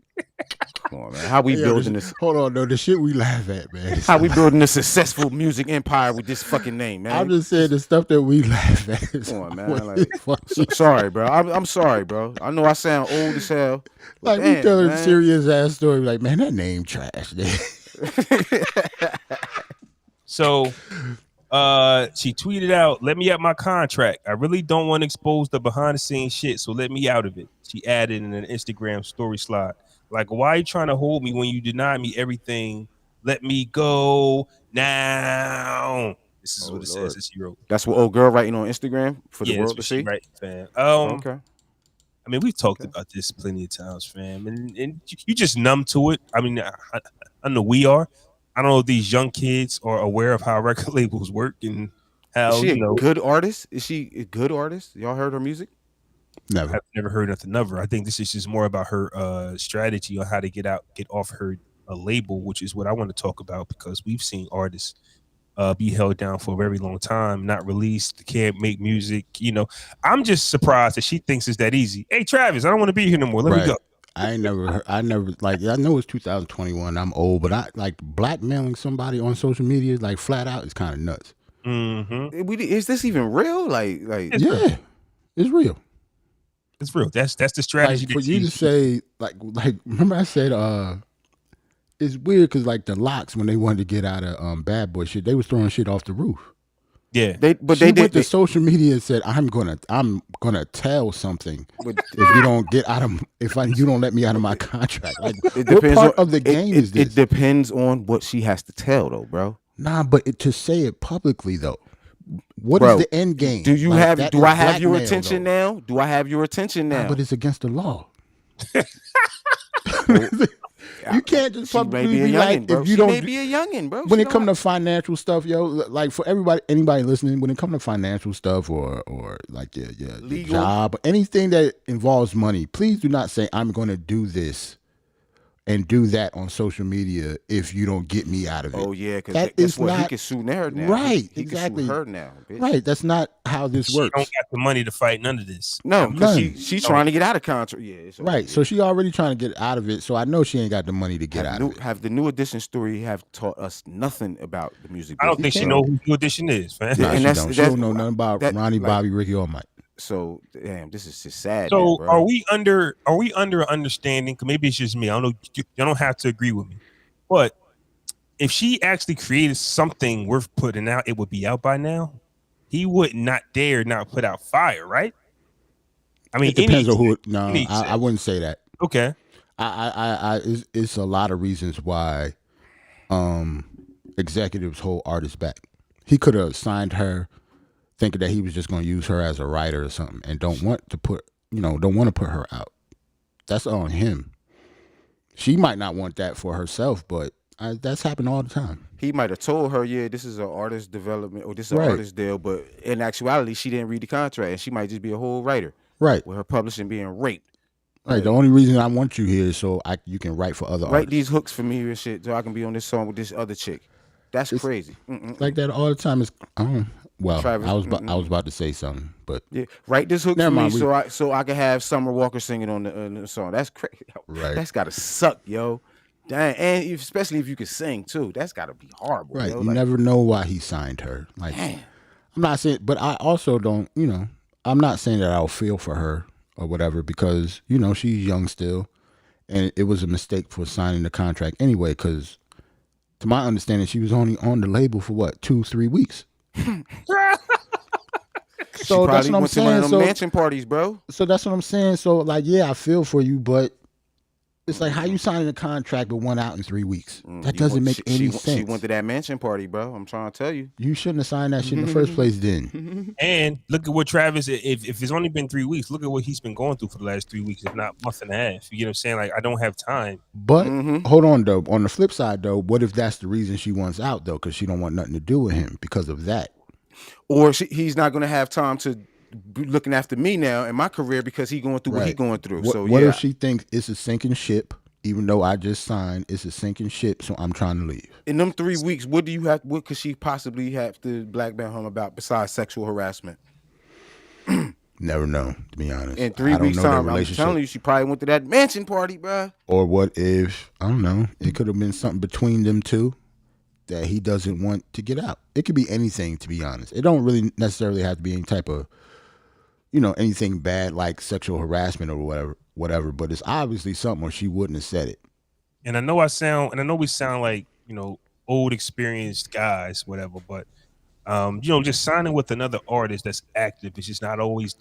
Speaker 3: Come on, man. How we building this?
Speaker 2: Hold on, though. The shit we laugh at, man.
Speaker 3: How we building a successful music empire with this fucking name, man?
Speaker 2: I'm just saying the stuff that we laugh at.
Speaker 3: Come on, man. Like, sorry, bro. I'm sorry, bro. I know I sound old as hell.
Speaker 2: Like we telling a serious ass story. Like, man, that name trash.
Speaker 1: So she tweeted out, "Let me out my contract. I really don't want to expose the behind the scenes shit, so let me out of it." She added in an Instagram story slide, like, "Why are you trying to hold me when you deny me everything? Let me go now." This is what it says that she wrote.
Speaker 3: That's what old girl writing on Instagram for the world to see.
Speaker 1: Right, fam.
Speaker 3: Okay.
Speaker 1: I mean, we've talked about this plenty of times, fam, and you just numb to it. I mean, I know we are. I don't know if these young kids are aware of how record labels work and how,
Speaker 3: Is she a good artist? Is she a good artist? Y'all heard her music?
Speaker 2: Never.
Speaker 1: I've never heard nothing of her. I think this is just more about her strategy on how to get off her label, which is what I want to talk about, because we've seen artists be held down for a very long time, not released, can't make music. You know, I'm just surprised that she thinks it's that easy. Hey, Travis, I don't want to be here no more. Let me go.
Speaker 2: I never like, I know it's 2021. I'm old, but I like blackmailing somebody on social media, like flat out, is kind of nuts.
Speaker 1: Mm-hmm.
Speaker 3: Is this even real? Like,
Speaker 2: yeah, it's real.
Speaker 1: It's real. That's the strategy.
Speaker 2: Like, for you to say, like, remember I said, it's weird because like the Locks, when they wanted to get out of Bad Boy shit, they was throwing shit off the roof.
Speaker 1: Yeah,
Speaker 3: they
Speaker 2: went to social media and said, "I'm gonna tell something if you don't get out of you don't let me out of my contract." Like, what part of the game is this?
Speaker 3: It depends on what she has to tell, though, bro.
Speaker 2: Nah, but to say it publicly though, what is the end game?
Speaker 3: Do you
Speaker 2: like,
Speaker 3: do I have your attention now? Do I have your attention now?
Speaker 2: Nah, but it's against the law. You can't just publicly be like, if you don't.
Speaker 3: She may be a youngin, bro.
Speaker 2: When it comes to financial stuff, yo, like for anybody listening, when it comes to financial stuff or like your job, or anything that involves money, please do not say, "I'm going to do this and do that on social media if you don't get me out of it."
Speaker 3: Oh yeah, because that's what he can sue her now.
Speaker 2: Right,
Speaker 3: he
Speaker 2: exactly.
Speaker 3: Can sue her now, bitch.
Speaker 2: Right, that's not how this works.
Speaker 1: She don't got the money to fight none of this.
Speaker 3: No, because she's trying to get out of contract. Yeah, it's okay.
Speaker 2: Right. So she already trying to get out of it. So I know she ain't got the money to get out of it.
Speaker 3: Have the New Edition story have taught us nothing about the music?
Speaker 1: I don't think she know who New Edition is, man.
Speaker 2: Nah, she don't know nothing about Ronnie, Bobby, Ricky, or Mike.
Speaker 3: So damn, this is just sad.
Speaker 1: So
Speaker 3: man,
Speaker 1: are we under understanding? Cause maybe it's just me. I don't know. You don't have to agree with me, but if she actually created something worth putting out, it would be out by now. He would not dare not put out fire, right? I mean,
Speaker 2: It depends on who. No,
Speaker 1: any
Speaker 2: I wouldn't say that.
Speaker 1: Okay.
Speaker 2: It's a lot of reasons why executives hold artists back. He could have signed her thinking that he was just going to use her as a writer or something and don't want to put her out. That's on him. She might not want that for herself, but that's happened all the time.
Speaker 3: He might have told her, yeah, this is an artist development or this is an
Speaker 2: Right.
Speaker 3: artist deal, but in actuality, she didn't read the contract and she might just be a whole writer.
Speaker 2: Right.
Speaker 3: With her publishing being raped.
Speaker 2: Right. The only reason I want you here is so you can write for other
Speaker 3: Write
Speaker 2: artists.
Speaker 3: these hooks for me and shit so I can be on this song with this other chick. That's crazy.
Speaker 2: Like that all the time.
Speaker 3: Travis,
Speaker 2: I was about to say something, but
Speaker 3: yeah, write this hook
Speaker 2: Never
Speaker 3: for me
Speaker 2: mind,
Speaker 3: so I can have Summer Walker singing on the song. That's crazy.
Speaker 2: Right.
Speaker 3: That's gotta suck, yo. Dang, and especially if you can sing too. That's gotta be horrible.
Speaker 2: right.
Speaker 3: Yo.
Speaker 2: You never know why he signed her. Like,
Speaker 3: Damn.
Speaker 2: I'm not saying, but I also don't. I'm not saying that I'll feel for her or whatever because she's young still, and it was a mistake for signing the contract anyway. Because to my understanding, she was only on the label for what 2-3 weeks. So that's what I'm saying.
Speaker 3: To one of them mansion parties, bro.
Speaker 2: So that's what I'm saying. So like, yeah, I feel for you, but it's like how you signing a contract but went out in 3 weeks. That doesn't make any sense.
Speaker 3: She went to that mansion party, bro. I'm trying to tell you.
Speaker 2: You shouldn't have signed that shit in the first place then.
Speaker 1: And look at what Travis, if it's only been 3 weeks, look at what he's been going through for the last 3 weeks, if not month and a half. You know what I'm saying? Like, I don't have time.
Speaker 2: But hold on, though. On the flip side, though, what if that's the reason she wants out, though? Because she don't want nothing to do with him because of that.
Speaker 3: Or he's not going to have time to be looking after me now in my career because he's going through what he's going through. What
Speaker 2: if she thinks it's a sinking ship, even though I just signed, it's a sinking ship, so I'm trying to leave?
Speaker 3: In them 3 weeks, what could she possibly have to blackmail him about besides sexual harassment?
Speaker 2: Never know, to be honest.
Speaker 3: In 3 weeks' time, I'm telling you, she probably went to that mansion party, bro.
Speaker 2: Or what if, I don't know, it could have been something between them two that he doesn't want to get out. It could be anything, to be honest. It don't really necessarily have to be any type of, anything bad like sexual harassment or whatever, but it's obviously something where she wouldn't have said it.
Speaker 3: Mm-hmm.
Speaker 1: And I know we sound like, old experienced guys, whatever, but just signing with another artist that's active is just not always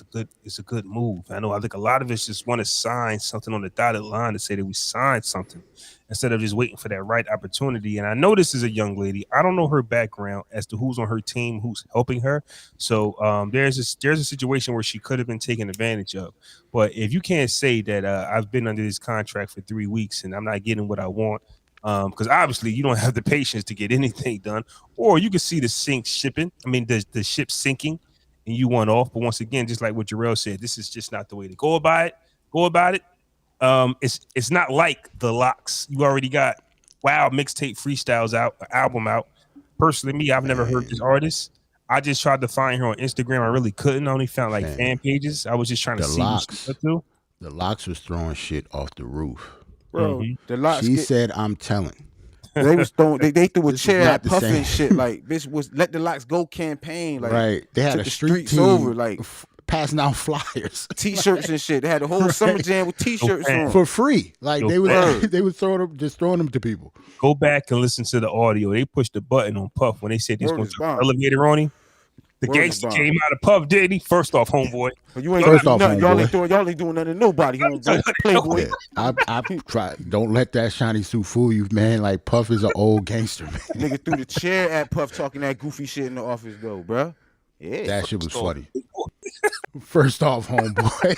Speaker 1: it's a good move. I think a lot of us just want to sign something on the dotted line to say that we signed something instead of just waiting for that right opportunity. And I know this is a young lady. I don't know her background as to who's on her team, who's helping her. So there's a situation where she could have been taken advantage of. But if you can't say that I've been under this contract for 3 weeks and I'm not getting what I want, because obviously you don't have the patience to get anything done, or you can see the ship sinking and you want off. But once again, just like what Jarrell said, this is just not the way to go about it. It's not like the Locks. You already got mixtape freestyles out, an album out. Personally, me, I've never heard this artist. I just tried to find her on Instagram. I really couldn't. I only found fan pages. I was just trying to see what she put through.
Speaker 2: The Locks was throwing shit off the roof.
Speaker 3: Bro, the Locks.
Speaker 2: She said, "I'm telling."
Speaker 3: They was throwing. They threw a chair at Puff and shit. Like, bitch was let the Locks go campaign. Like,
Speaker 2: right. They had a street team
Speaker 3: over, like
Speaker 2: passing out flyers,
Speaker 3: t-shirts and shit. They had the whole summer jam with t-shirts on
Speaker 2: for free. Like they would throwing them to people.
Speaker 1: Go back and listen to the audio. They pushed the button on Puff when they said they was going to put an elevator on him. The gangster came out of Puff, did he? First off, homeboy.
Speaker 3: You ain't y'all ain't doing nothing to nobody, homeboy. Playboy.
Speaker 2: Yeah, I tried. Don't let that shiny suit fool you, man. Like Puff is an old gangster, man.
Speaker 3: Nigga threw the chair at Puff talking that goofy shit in the office, though, bro. Yeah,
Speaker 2: that shit was funny. First off, homeboy.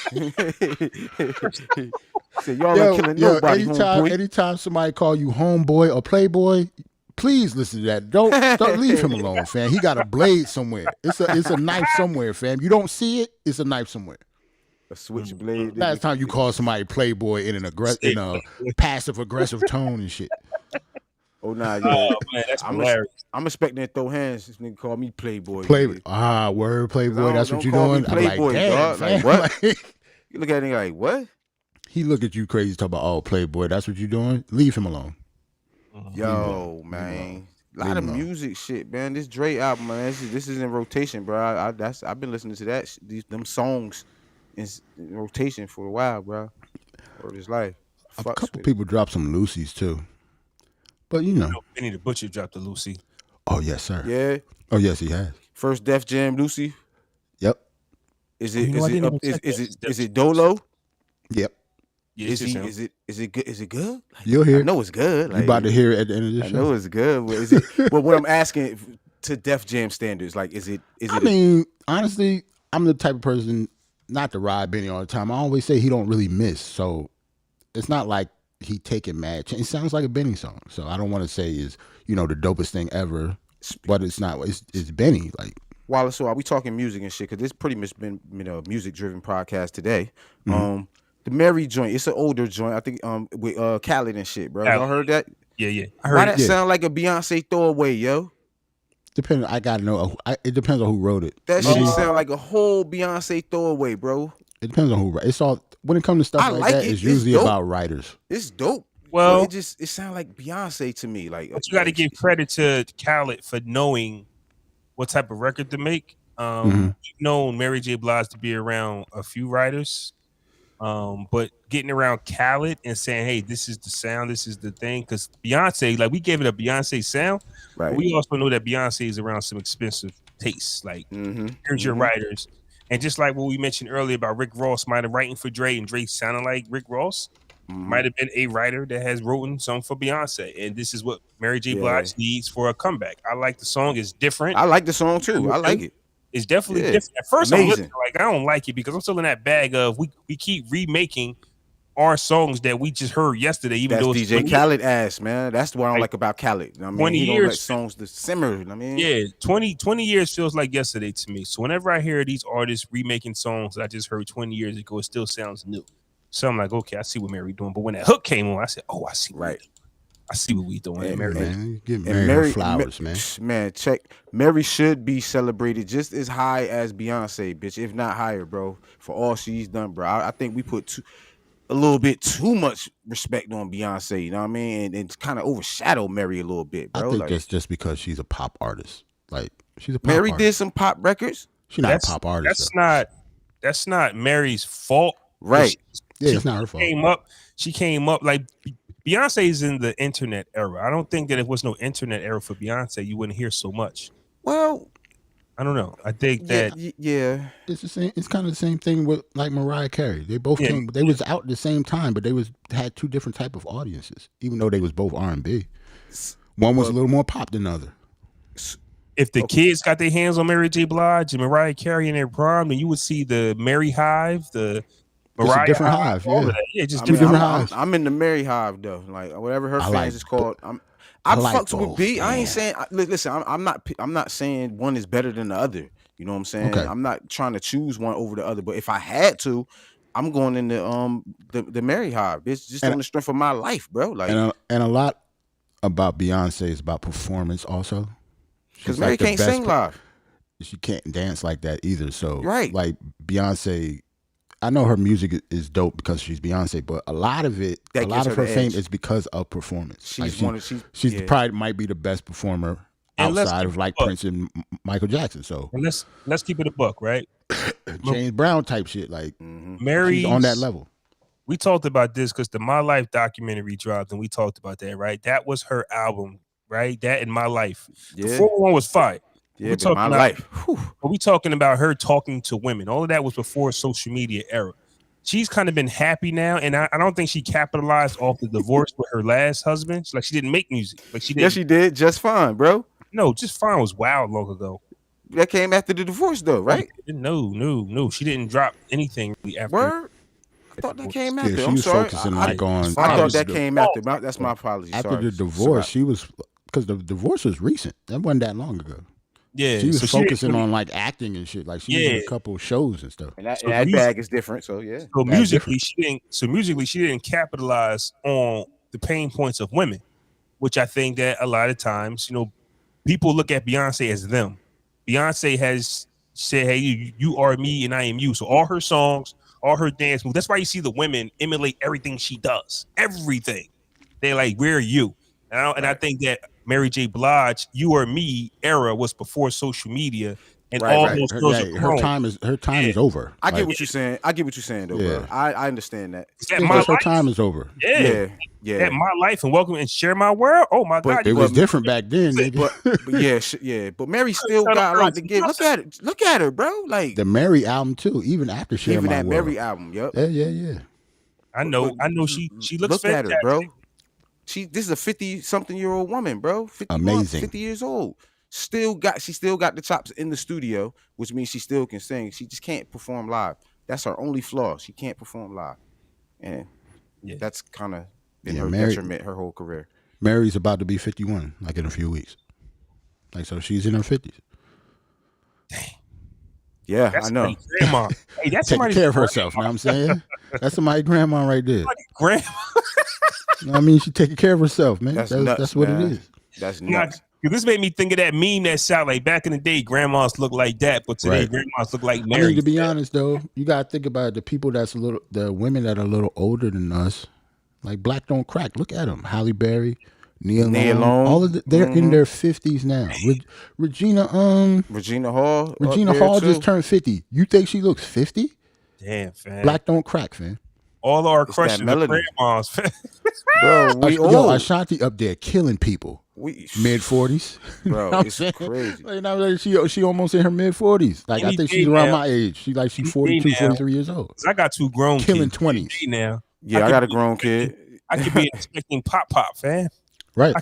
Speaker 3: So y'all ain't killing nobody, homeboy.
Speaker 2: Anytime somebody call you homeboy or playboy, please listen to that. Don't leave him alone, fam. He got a blade somewhere. It's a knife somewhere, fam. You don't see it, it's a knife somewhere.
Speaker 3: A switchblade.
Speaker 2: Last time you call somebody playboy in a passive aggressive tone and shit.
Speaker 3: Oh nah,
Speaker 1: man, that's hilarious.
Speaker 3: I'm expecting to throw hands. This nigga call me playboy.
Speaker 2: Word playboy. That's what you doing.
Speaker 3: Playboy,
Speaker 2: I'm like, damn,
Speaker 3: like what? You look at him like what?
Speaker 2: He look at you crazy, talk about playboy. That's what you doing. Leave hthem alone.
Speaker 3: Yo, man, a lot of music shit, man. This Dre album, man, this is in rotation, bro. I've been listening to them songs in rotation for a while, bro. Or this life.
Speaker 2: A couple people dropped some Lucy's too. But
Speaker 1: Benny the Butcher dropped a Lucy.
Speaker 2: Oh yes, sir.
Speaker 3: Yeah.
Speaker 2: Oh yes, he has.
Speaker 3: First Def Jam Lucy.
Speaker 2: Yep.
Speaker 3: Is
Speaker 1: Oh,
Speaker 3: it
Speaker 1: you know, I
Speaker 3: is it
Speaker 1: didn't
Speaker 3: up,
Speaker 1: even check that.
Speaker 3: is
Speaker 1: Def
Speaker 3: it
Speaker 1: Jam.
Speaker 3: Dolo?
Speaker 2: Yep.
Speaker 1: Yeah,
Speaker 3: Is
Speaker 1: it's
Speaker 3: he
Speaker 1: him.
Speaker 3: is it good? Is it good? Like,
Speaker 2: You'll hear.
Speaker 3: I know it's good.
Speaker 2: You
Speaker 3: Like,
Speaker 2: about to hear it at the end of this
Speaker 3: I
Speaker 2: show.
Speaker 3: know it's good. But is it? But what I'm asking to Def Jam standards, like, is it?
Speaker 2: I mean, honestly, I'm the type of person not to ride Benny all the time. I always say he don't really miss, so it's not like he taking mad. It sounds like a Benny song, so I don't want to say is the dopest thing ever, but it's not. It's Benny. Like,
Speaker 3: Wallace, so are we talking music and shit? Because this pretty much been a music driven podcast today. The Mary joint, it's an older joint. I think with Khaled and shit, bro. Y'all heard that?
Speaker 1: Yeah. I heard
Speaker 3: Why
Speaker 1: it.
Speaker 3: that sound like a Beyonce throwaway, yo?
Speaker 2: depending. I gotta know. It depends on who wrote it.
Speaker 3: That shit sound like a whole Beyonce throwaway, bro.
Speaker 2: It depends on who wrote. It's all when it comes to stuff
Speaker 3: I
Speaker 2: like
Speaker 3: like
Speaker 2: that.
Speaker 3: it.
Speaker 2: It's
Speaker 3: It's
Speaker 2: usually
Speaker 3: dope.
Speaker 2: about writers.
Speaker 3: It's dope.
Speaker 1: Well,
Speaker 3: but it sound like Beyonce to me. Like,
Speaker 1: but you got to give credit to Khaled for knowing what type of record to make. We've known MaryJBilge to be around a few writers, but getting around Khaled and saying, "Hey, this is the sound, this is the thing," because Beyonce, like, we gave it a Beyonce sound,
Speaker 3: right?
Speaker 1: But we also know that Beyonce is around some expensive tastes. Like, here's your writers, and just like what we mentioned earlier about Rick Ross might have writing for Dre, and Dre sounding like Rick Ross. Might have been a writer that has written some for Beyonce, and this is what MaryJBilge needs for a comeback. I like the song; it's different.
Speaker 3: I like the song too. I like it.
Speaker 1: It's definitely different. At first, I'm looking like I don't like it because I'm still in that bag of we keep remaking our songs that we just heard yesterday. Even
Speaker 3: that's
Speaker 1: though
Speaker 3: DJ Khaled ass, man. That's what I don't like about Khaled. I mean,
Speaker 1: 20
Speaker 3: he
Speaker 1: years
Speaker 3: don't let songs to simmer. I mean,
Speaker 1: yeah, 20 years feels like yesterday to me. So whenever I hear these artists remaking songs that I just heard 20 years ago, it still sounds new. So I'm like, okay, I see what Mary doing. But when that hook came on, I said, oh, I see.
Speaker 3: Right.
Speaker 1: I see what we doing.
Speaker 2: Hey,
Speaker 1: Mary,
Speaker 2: man, give Mary flowers, man.
Speaker 3: Man, check. Mary should be celebrated just as high as Beyonce, bitch, if not higher, bro, for all she's done, bro. I think we put a little bit too much respect on Beyonce, you know what I mean? And kind of overshadow Mary a little bit, bro.
Speaker 2: I think that's just because she's a pop artist. Like, she's a pop
Speaker 3: Mary
Speaker 2: artist.
Speaker 3: did some pop records.
Speaker 2: She's not a pop artist.
Speaker 1: That's not Mary's fault.
Speaker 3: Right.
Speaker 2: Yeah, it's not her fault.
Speaker 1: She came up like Beyonce's in the internet era. I don't think that if it was no internet era for Beyonce, you wouldn't hear so much.
Speaker 3: Well,
Speaker 1: I don't know. I think that
Speaker 2: it's the same. It's kind of the same thing with like Mariah Carey. They both came. They was out at the same time, but they had two different type of audiences, even though they was both R&B. One was a little more pop than the other.
Speaker 1: If the kids got their hands on MaryJBilge and Mariah Carey in their prime, then you would see the Mary Hive, the Mariah
Speaker 2: a different hive,
Speaker 1: just
Speaker 2: different hives.
Speaker 3: I'm in the Mary Hive though, like whatever her fans is called. I fucks with B. I ain't saying. Listen, I'm not saying one is better than the other. You know what I'm saying?
Speaker 2: Okay.
Speaker 3: I'm not trying to choose one over the other. But if I had to, I'm going in the Mary Hive. It's just on the strength of my life, bro. Like,
Speaker 2: and a lot about Beyonce is about performance also.
Speaker 3: Because Mary can't sing live.
Speaker 2: She can't dance like that either. So
Speaker 3: like
Speaker 2: Beyonce, I know her music is dope because she's Beyonce, but a lot of her fame is because of performance. She's probably might be the best performer outside of like Prince and Michael Jackson. So
Speaker 1: and let's keep it a buck, right?
Speaker 2: James Brown type shit, like
Speaker 1: Mary's
Speaker 2: on that level.
Speaker 1: We talked about this because the My Life documentary dropped, and we talked about that, right? That was her album, right? That and My Life.
Speaker 3: Yeah.
Speaker 1: The 401 was fire.
Speaker 3: Yeah, but My Life.
Speaker 1: But we talking about her talking to women. All of that was before social media era. She's kind of been happy now, and I don't think she capitalized off the divorce with her last husband. Like, she didn't make music. Like, she didn't.
Speaker 3: Yes, she did. Just Fine, bro.
Speaker 1: No, Just Fine was wild long ago.
Speaker 3: That came after the divorce, though, right?
Speaker 1: No. She didn't drop anything really after.
Speaker 3: Word? I thought that came after.
Speaker 2: Yeah, she
Speaker 3: I'm
Speaker 2: was
Speaker 3: sorry.
Speaker 2: focusing
Speaker 3: I thought that came after. That's my apology.
Speaker 2: After the divorce, she was because the divorce was recent. That wasn't that long ago.
Speaker 1: Yeah,
Speaker 2: she was focusing on like acting and shit. Like she was in a couple of shows and stuff.
Speaker 3: And that bag is different. So yeah.
Speaker 1: So musically, she didn't capitalize on the pain points of women, which I think that a lot of times, people look at Beyonce as them. Beyonce has said, "Hey, you are me and I am you." So all her songs, all her dance moves. That's why you see the women emulate everything she does. Everything. They're like, "Where are you?" And I think that MaryJBilge, You or Me era was before social media, and all those girls are
Speaker 2: her time is over.
Speaker 3: I get what you're saying. I get what you're saying, though, bro. I understand that.
Speaker 2: Her time is over.
Speaker 3: Yeah.
Speaker 1: At My Life and Welcome and Share My World. Oh my God,
Speaker 2: it was different back then.
Speaker 3: But but Mary still got a lot to give. Look at her, bro. Like
Speaker 2: the Mary album too. Even after Share My World.
Speaker 3: Mary album. Yep.
Speaker 2: Yeah.
Speaker 1: I know. She looks
Speaker 3: look
Speaker 1: fantastic.
Speaker 3: at her, bro. This is a 50-something-year-old woman, bro. 50 years old. She still got the chops in the studio, which means she still can sing. She just can't perform live. That's her only flaw. She can't perform live, and that's kind of been her detriment her whole career.
Speaker 2: Mary's about to be 51, like in a few weeks. Like, so she's in her 50s.
Speaker 1: Dang.
Speaker 3: Yeah, I know.
Speaker 1: Grandma. Hey, that's
Speaker 2: taking care of herself. You know what I'm saying? That's somebody's grandma right there.
Speaker 1: Grandma.
Speaker 2: You know what I mean? She's taking care of herself, man.
Speaker 3: That's nuts,
Speaker 2: that's what
Speaker 3: man.
Speaker 2: it is.
Speaker 3: That's nuts.
Speaker 1: This made me think of that meme that shot like back in the day, grandmas look like that, but today grandmas look like Mary.
Speaker 2: I mean, to be honest though, you gotta think about the people the women that are a little older than us. Like Black Don't Crack. Look at them. Halle Berry, Nia Long. All of they're in their 50s now. Regina Hall just turned 50. You think she looks 50?
Speaker 1: Damn, fam.
Speaker 2: Black Don't Crack, fam.
Speaker 1: All our crushes are grandmas, fam.
Speaker 3: Bro, we old.
Speaker 2: Yo, Ashanti up there killing people. Mid 40s,
Speaker 3: bro. It's crazy.
Speaker 2: Like, she almost in her mid 40s. Like I think she's around my age. She's 42, 43 years old.
Speaker 1: I got two grown
Speaker 2: killing
Speaker 1: kids
Speaker 2: 20s
Speaker 1: now.
Speaker 3: Yeah, I got a grown kid.
Speaker 1: I could be expecting pop, fam.
Speaker 2: Right.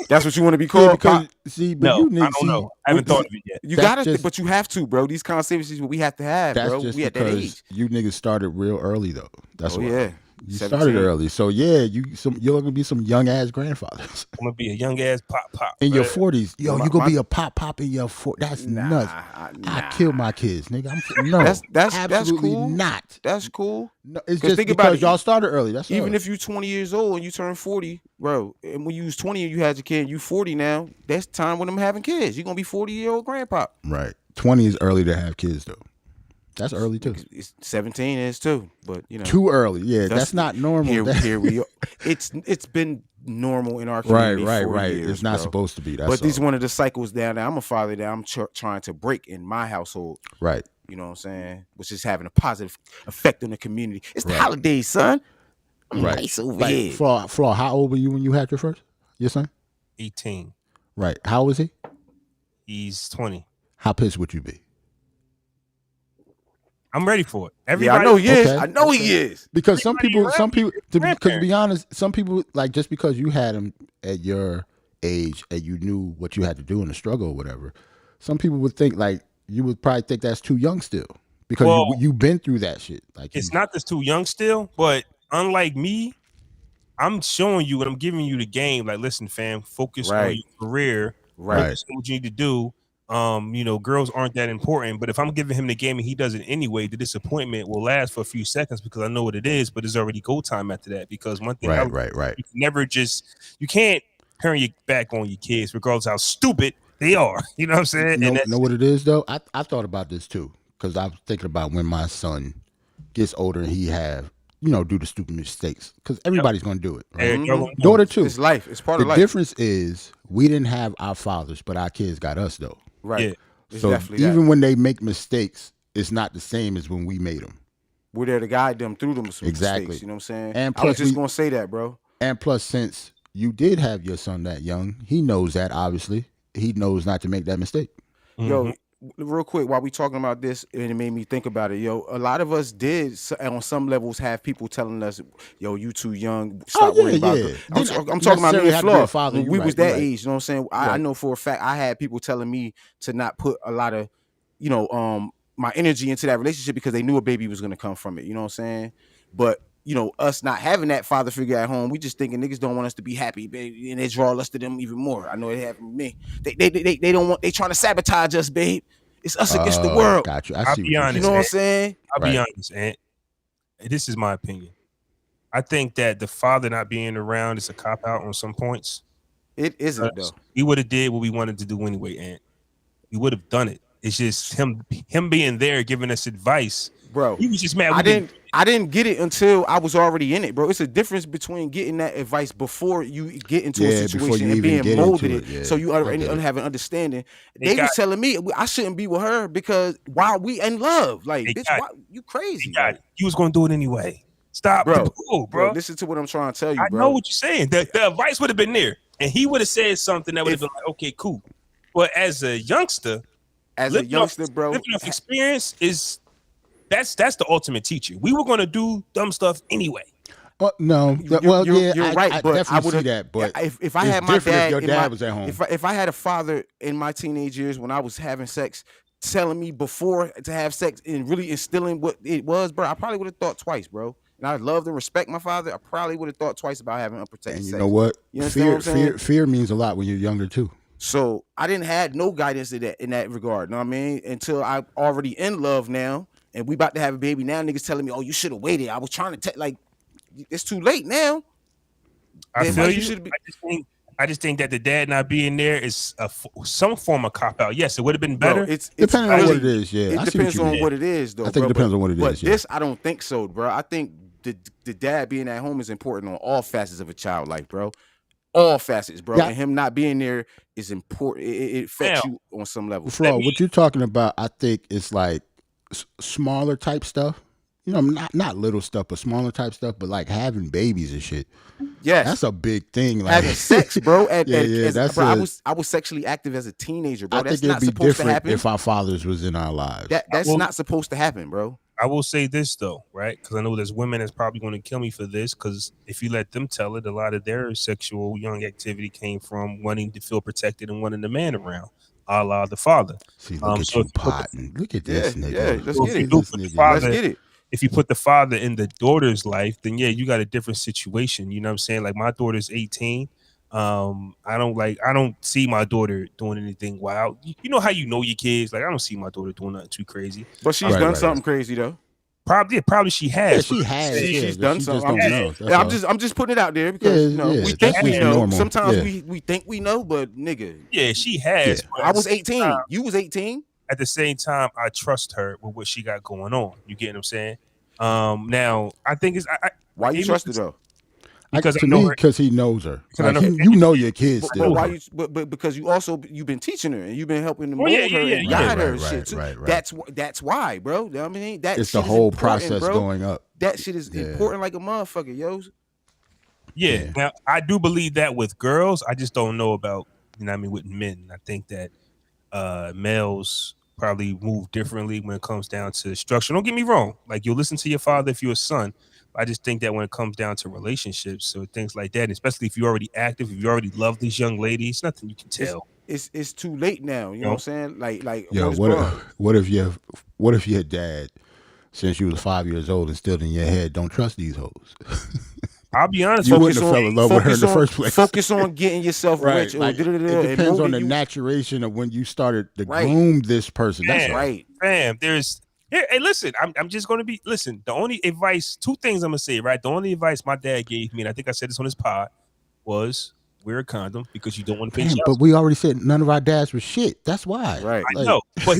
Speaker 3: That's what you want to be called.
Speaker 2: Because, I don't
Speaker 1: know. I haven't thought of it yet.
Speaker 3: You gotta, but you have to, bro. These conversations we have to have, bro.
Speaker 2: Just
Speaker 3: we at that age.
Speaker 2: You niggas started real early though. That's why.
Speaker 3: Yeah.
Speaker 2: You started early, so yeah, you're gonna be some young ass grandfathers.
Speaker 1: I'm gonna be a young ass pop
Speaker 2: in your 40s. Yo, you gonna be a pop in your 40s. That's nuts. I kill my kids, nigga.
Speaker 3: That's
Speaker 2: absolutely
Speaker 3: cool.
Speaker 2: Not.
Speaker 3: That's cool.
Speaker 2: No, it's just because y'all started early. That's
Speaker 3: even if you're 20 years old and you turn 40, bro. And when you was 20 and you had your kid, you 40 now. That's time when I'm having kids. You're gonna be 40-year-old grandpa.
Speaker 2: Right. 20 is early to have kids though. That's early too.
Speaker 3: 17 is too, but you know,
Speaker 2: too early. Yeah, that's not normal.
Speaker 3: Here we are. It's been normal in our community.
Speaker 2: Right.
Speaker 3: Years,
Speaker 2: it's not
Speaker 3: bro.
Speaker 2: supposed to be.
Speaker 3: But this is one of the cycles down there. I'm a father that I'm trying to break in my household.
Speaker 2: Right.
Speaker 3: You know what I'm saying? Which is having a positive effect on the community. It's the holidays, son.
Speaker 2: Right.
Speaker 3: Nice over here.
Speaker 2: Flaw, how old were you when you had your son?
Speaker 1: 18.
Speaker 2: Right. How old is he?
Speaker 1: He's 20.
Speaker 2: How pissed would you be?
Speaker 1: I'm ready for it. Everybody,
Speaker 3: I know he is. I know he is.
Speaker 2: Because some people, to be honest, some people, like, just because you had him at your age and you knew what you had to do in the struggle or whatever, some people would think, like, you would probably think that's too young still. Because you've been through that shit. Like,
Speaker 1: it's not that's too young still, but unlike me, I'm showing you and I'm giving you the game. Like, listen, fam, focus on your career. Focus on what you need to do. Girls aren't that important, but if I'm giving him the game and he does it anyway, the disappointment will last for a few seconds because I know what it is, but it's already go time after that. Because one thing, you can't turn your back on your kids regardless of how stupid they are. You know what I'm saying?
Speaker 2: You know what it is though? I thought about this too because I was thinking about when my son gets older and he do the stupid mistakes because everybody's gonna do it. Right? Daughter too.
Speaker 3: It's life. It's part of life.
Speaker 2: The difference is we didn't have our fathers, but our kids got us though.
Speaker 3: Right.
Speaker 1: Yeah.
Speaker 2: So even when they make mistakes, it's not the same as when we made them.
Speaker 3: We're there to guide them through them mistakes. You know what I'm saying? And plus, I was just gonna say that, bro. And
Speaker 2: plus, since you did have your son that young, he knows that. Obviously, he knows not to make that mistake.
Speaker 3: Yo, real quick, while we talking about this, and it made me think about it. Yo, a lot of us did on some levels have people telling us, "Yo, you too young. Stop worrying about it." I'm talking about me and Flaw. When we was that age, you know what I'm saying? I know for a fact I had people telling me to not put a lot of, my energy into that relationship because they knew a baby was gonna come from it. You know what I'm saying? But us not having that father figure at home, we just thinking niggas don't want us to be happy, baby, and they draw us to them even more. I know it happened with me. They don't want. They trying to sabotage us, babe. It's us against the world.
Speaker 2: Got you.
Speaker 1: I'll be honest.
Speaker 3: You know what I'm saying?
Speaker 1: I'll be honest, and this is my opinion. I think that the father not being around is a cop out on some points.
Speaker 3: It isn't though.
Speaker 1: We would have did what we wanted to do anyway, and we would have done it. It's just him being there, giving us advice.
Speaker 3: Bro,
Speaker 1: he was just mad.
Speaker 3: I didn't get it until I was already in it, bro. It's a difference between getting that advice before you get into a situation and being molded it, so you already have an understanding. They was telling me I shouldn't be with her because while we in love, like, bitch, why, you crazy?
Speaker 1: You was gonna do it anyway. Stop, bro.
Speaker 3: Listen to what I'm trying to tell you, bro.
Speaker 1: I know what you're saying. The advice would have been there, and he would have said something that would have been like, okay, cool. But as a youngster,
Speaker 3: bro,
Speaker 1: living off experience is. That's the ultimate teacher. We were gonna do dumb stuff anyway.
Speaker 2: No,
Speaker 3: you're right. But
Speaker 2: I would see that. But
Speaker 3: if I had my dad,
Speaker 2: if your dad was at home,
Speaker 3: if I had a father in my teenage years when I was having sex, telling me before to have sex and really instilling what it was, bro, I probably would have thought twice, bro. And I loved and respect my father. I probably would have thought twice about having unprotected sex.
Speaker 2: You know what?
Speaker 3: You
Speaker 2: Fear means a lot when you're younger too.
Speaker 3: So I didn't have no guidance in that regard. Know what I mean? Until I'm already in love now. And we about to have a baby now. Niggas telling me, "Oh, you should have waited." I was trying to like, it's too late now.
Speaker 1: I feel you. I just think that the dad not being there is some form of cop out. Yes, it would have been better.
Speaker 3: Bro, it's
Speaker 2: depending on what it is. Yeah,
Speaker 3: it depends on what it is, though.
Speaker 2: I think it depends on what it is.
Speaker 3: But this, I don't think so, bro. I think the dad being at home is important on all facets of a child life, bro. All facets, bro. Yeah. And him not being there is important. It affects you on some level.
Speaker 2: Flo, what you're talking about, I think it's like smaller type stuff, you know, not little stuff, but smaller type stuff, but like having babies and shit.
Speaker 3: Yes,
Speaker 2: that's a big thing. Like
Speaker 3: having sex, bro.
Speaker 2: Bro,
Speaker 3: I was sexually active as a teenager, bro.
Speaker 2: That's not supposed to happen. If our fathers was in our lives,
Speaker 3: that's not supposed to happen, bro.
Speaker 1: I will say this though, right? Because I know there's women that's probably going to kill me for this. Because if you let them tell it, a lot of their sexual young activity came from wanting to feel protected and wanting a man around. A la the father.
Speaker 2: See, look at you potting. Look at this nigga.
Speaker 3: Yeah, let's get it.
Speaker 1: If you put the father in the daughter's life, then yeah, you got a different situation. You know what I'm saying? Like my daughter's 18. I don't see my daughter doing anything wild. You know how you know your kids? Like I don't see my daughter doing nothing too crazy.
Speaker 3: But she's done something crazy though.
Speaker 1: Probably she has.
Speaker 2: Yeah,
Speaker 3: she's done something. I'm just putting it out there because we think we know. Normal. Sometimes we think we know, but nigga.
Speaker 1: Yeah, she has.
Speaker 3: Yeah. I was 18. You was 18.
Speaker 1: At the same time, I trust her with what she got going on. You get what I'm saying? Now I think it's
Speaker 3: why you trust her though?
Speaker 2: Because he knows her. Like, you know your kids still.
Speaker 3: But because you've been teaching her and you've been helping to mold her and guide her and shit too. Right. That's why, bro. You know what I mean?
Speaker 2: It's the whole process going up.
Speaker 3: That shit is important like a motherfucker, yo.
Speaker 1: Yeah. Now I do believe that with girls. I just don't know about, you know what I mean, with men. I think that males probably move differently when it comes down to structure. Don't get me wrong. Like you'll listen to your father if you're a son. I just think that when it comes down to relationships or things like that, especially if you're already active, if you already love these young ladies, nothing you can tell.
Speaker 3: It's too late now. You know what I'm saying? Like
Speaker 2: yo, what if your dad, since you was 5 years old, instilled in your head, don't trust these hoes?
Speaker 1: I'll be honest.
Speaker 2: You wouldn't have fell in love with her in the first place.
Speaker 3: Focus on getting yourself rich.
Speaker 2: Like, it depends on the maturation of when you started to groom this person. That's right.
Speaker 1: Fam, hey, listen, I'm just going to be, listen, the only advice, two things I'm going to say, right? The only advice my dad gave me, and I think I said this on his pod, was wear a condom because you don't want to pay child.
Speaker 2: But we already said none of our dads were shit. That's why.
Speaker 3: Right.
Speaker 1: I know. But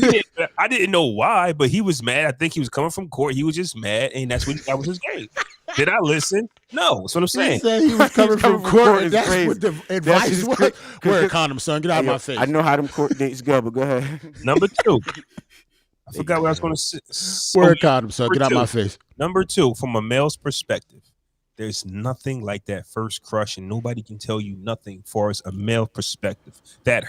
Speaker 1: I didn't know why, but he was mad. I think he was coming from court. He was just mad, and that was his game. Did I listen? No. That's what I'm saying.
Speaker 2: He said he was coming from court, and that's what the advice was. Wear a condom, son. Get out of my face.
Speaker 3: I know how them court dates go, but go ahead.
Speaker 1: Number two. I forgot what I was going to say.
Speaker 2: Wear a condom, son. Get out of my face.
Speaker 1: Number two, from a male's perspective, there's nothing like that first crush, and nobody can tell you nothing for as a male perspective. That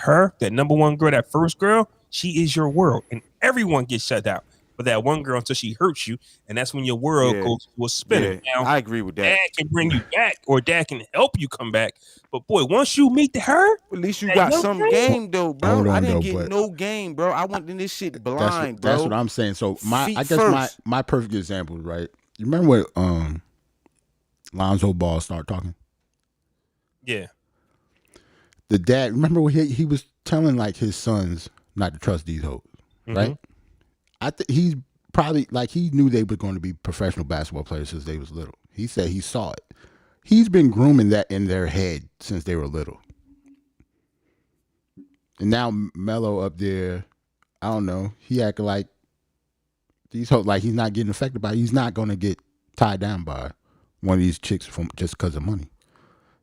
Speaker 1: number one girl, that first girl, she is your world, and everyone gets shut out. But that one girl until she hurts you, and that's when your world goes to a spinner.
Speaker 3: Yeah, now, I agree with that.
Speaker 1: Dad can bring you back, or dad can help you come back. But boy, once you meet her,
Speaker 3: at least you got some game though, bro. I didn't get no game, bro. I went in this shit blind, bro.
Speaker 2: That's what I'm saying. So my perfect example, right? You remember when Lonzo Ball started talking?
Speaker 1: Yeah.
Speaker 2: The dad, remember when he was telling like his sons not to trust these hoes, right? I think he's probably like he knew they were going to be professional basketball players since they was little. He said he saw it. He's been grooming that in their head since they were little. And now Melo up there, I don't know. He acting like these hoes, like he's not getting affected by it. He's not going to get tied down by one of these chicks from just because of money.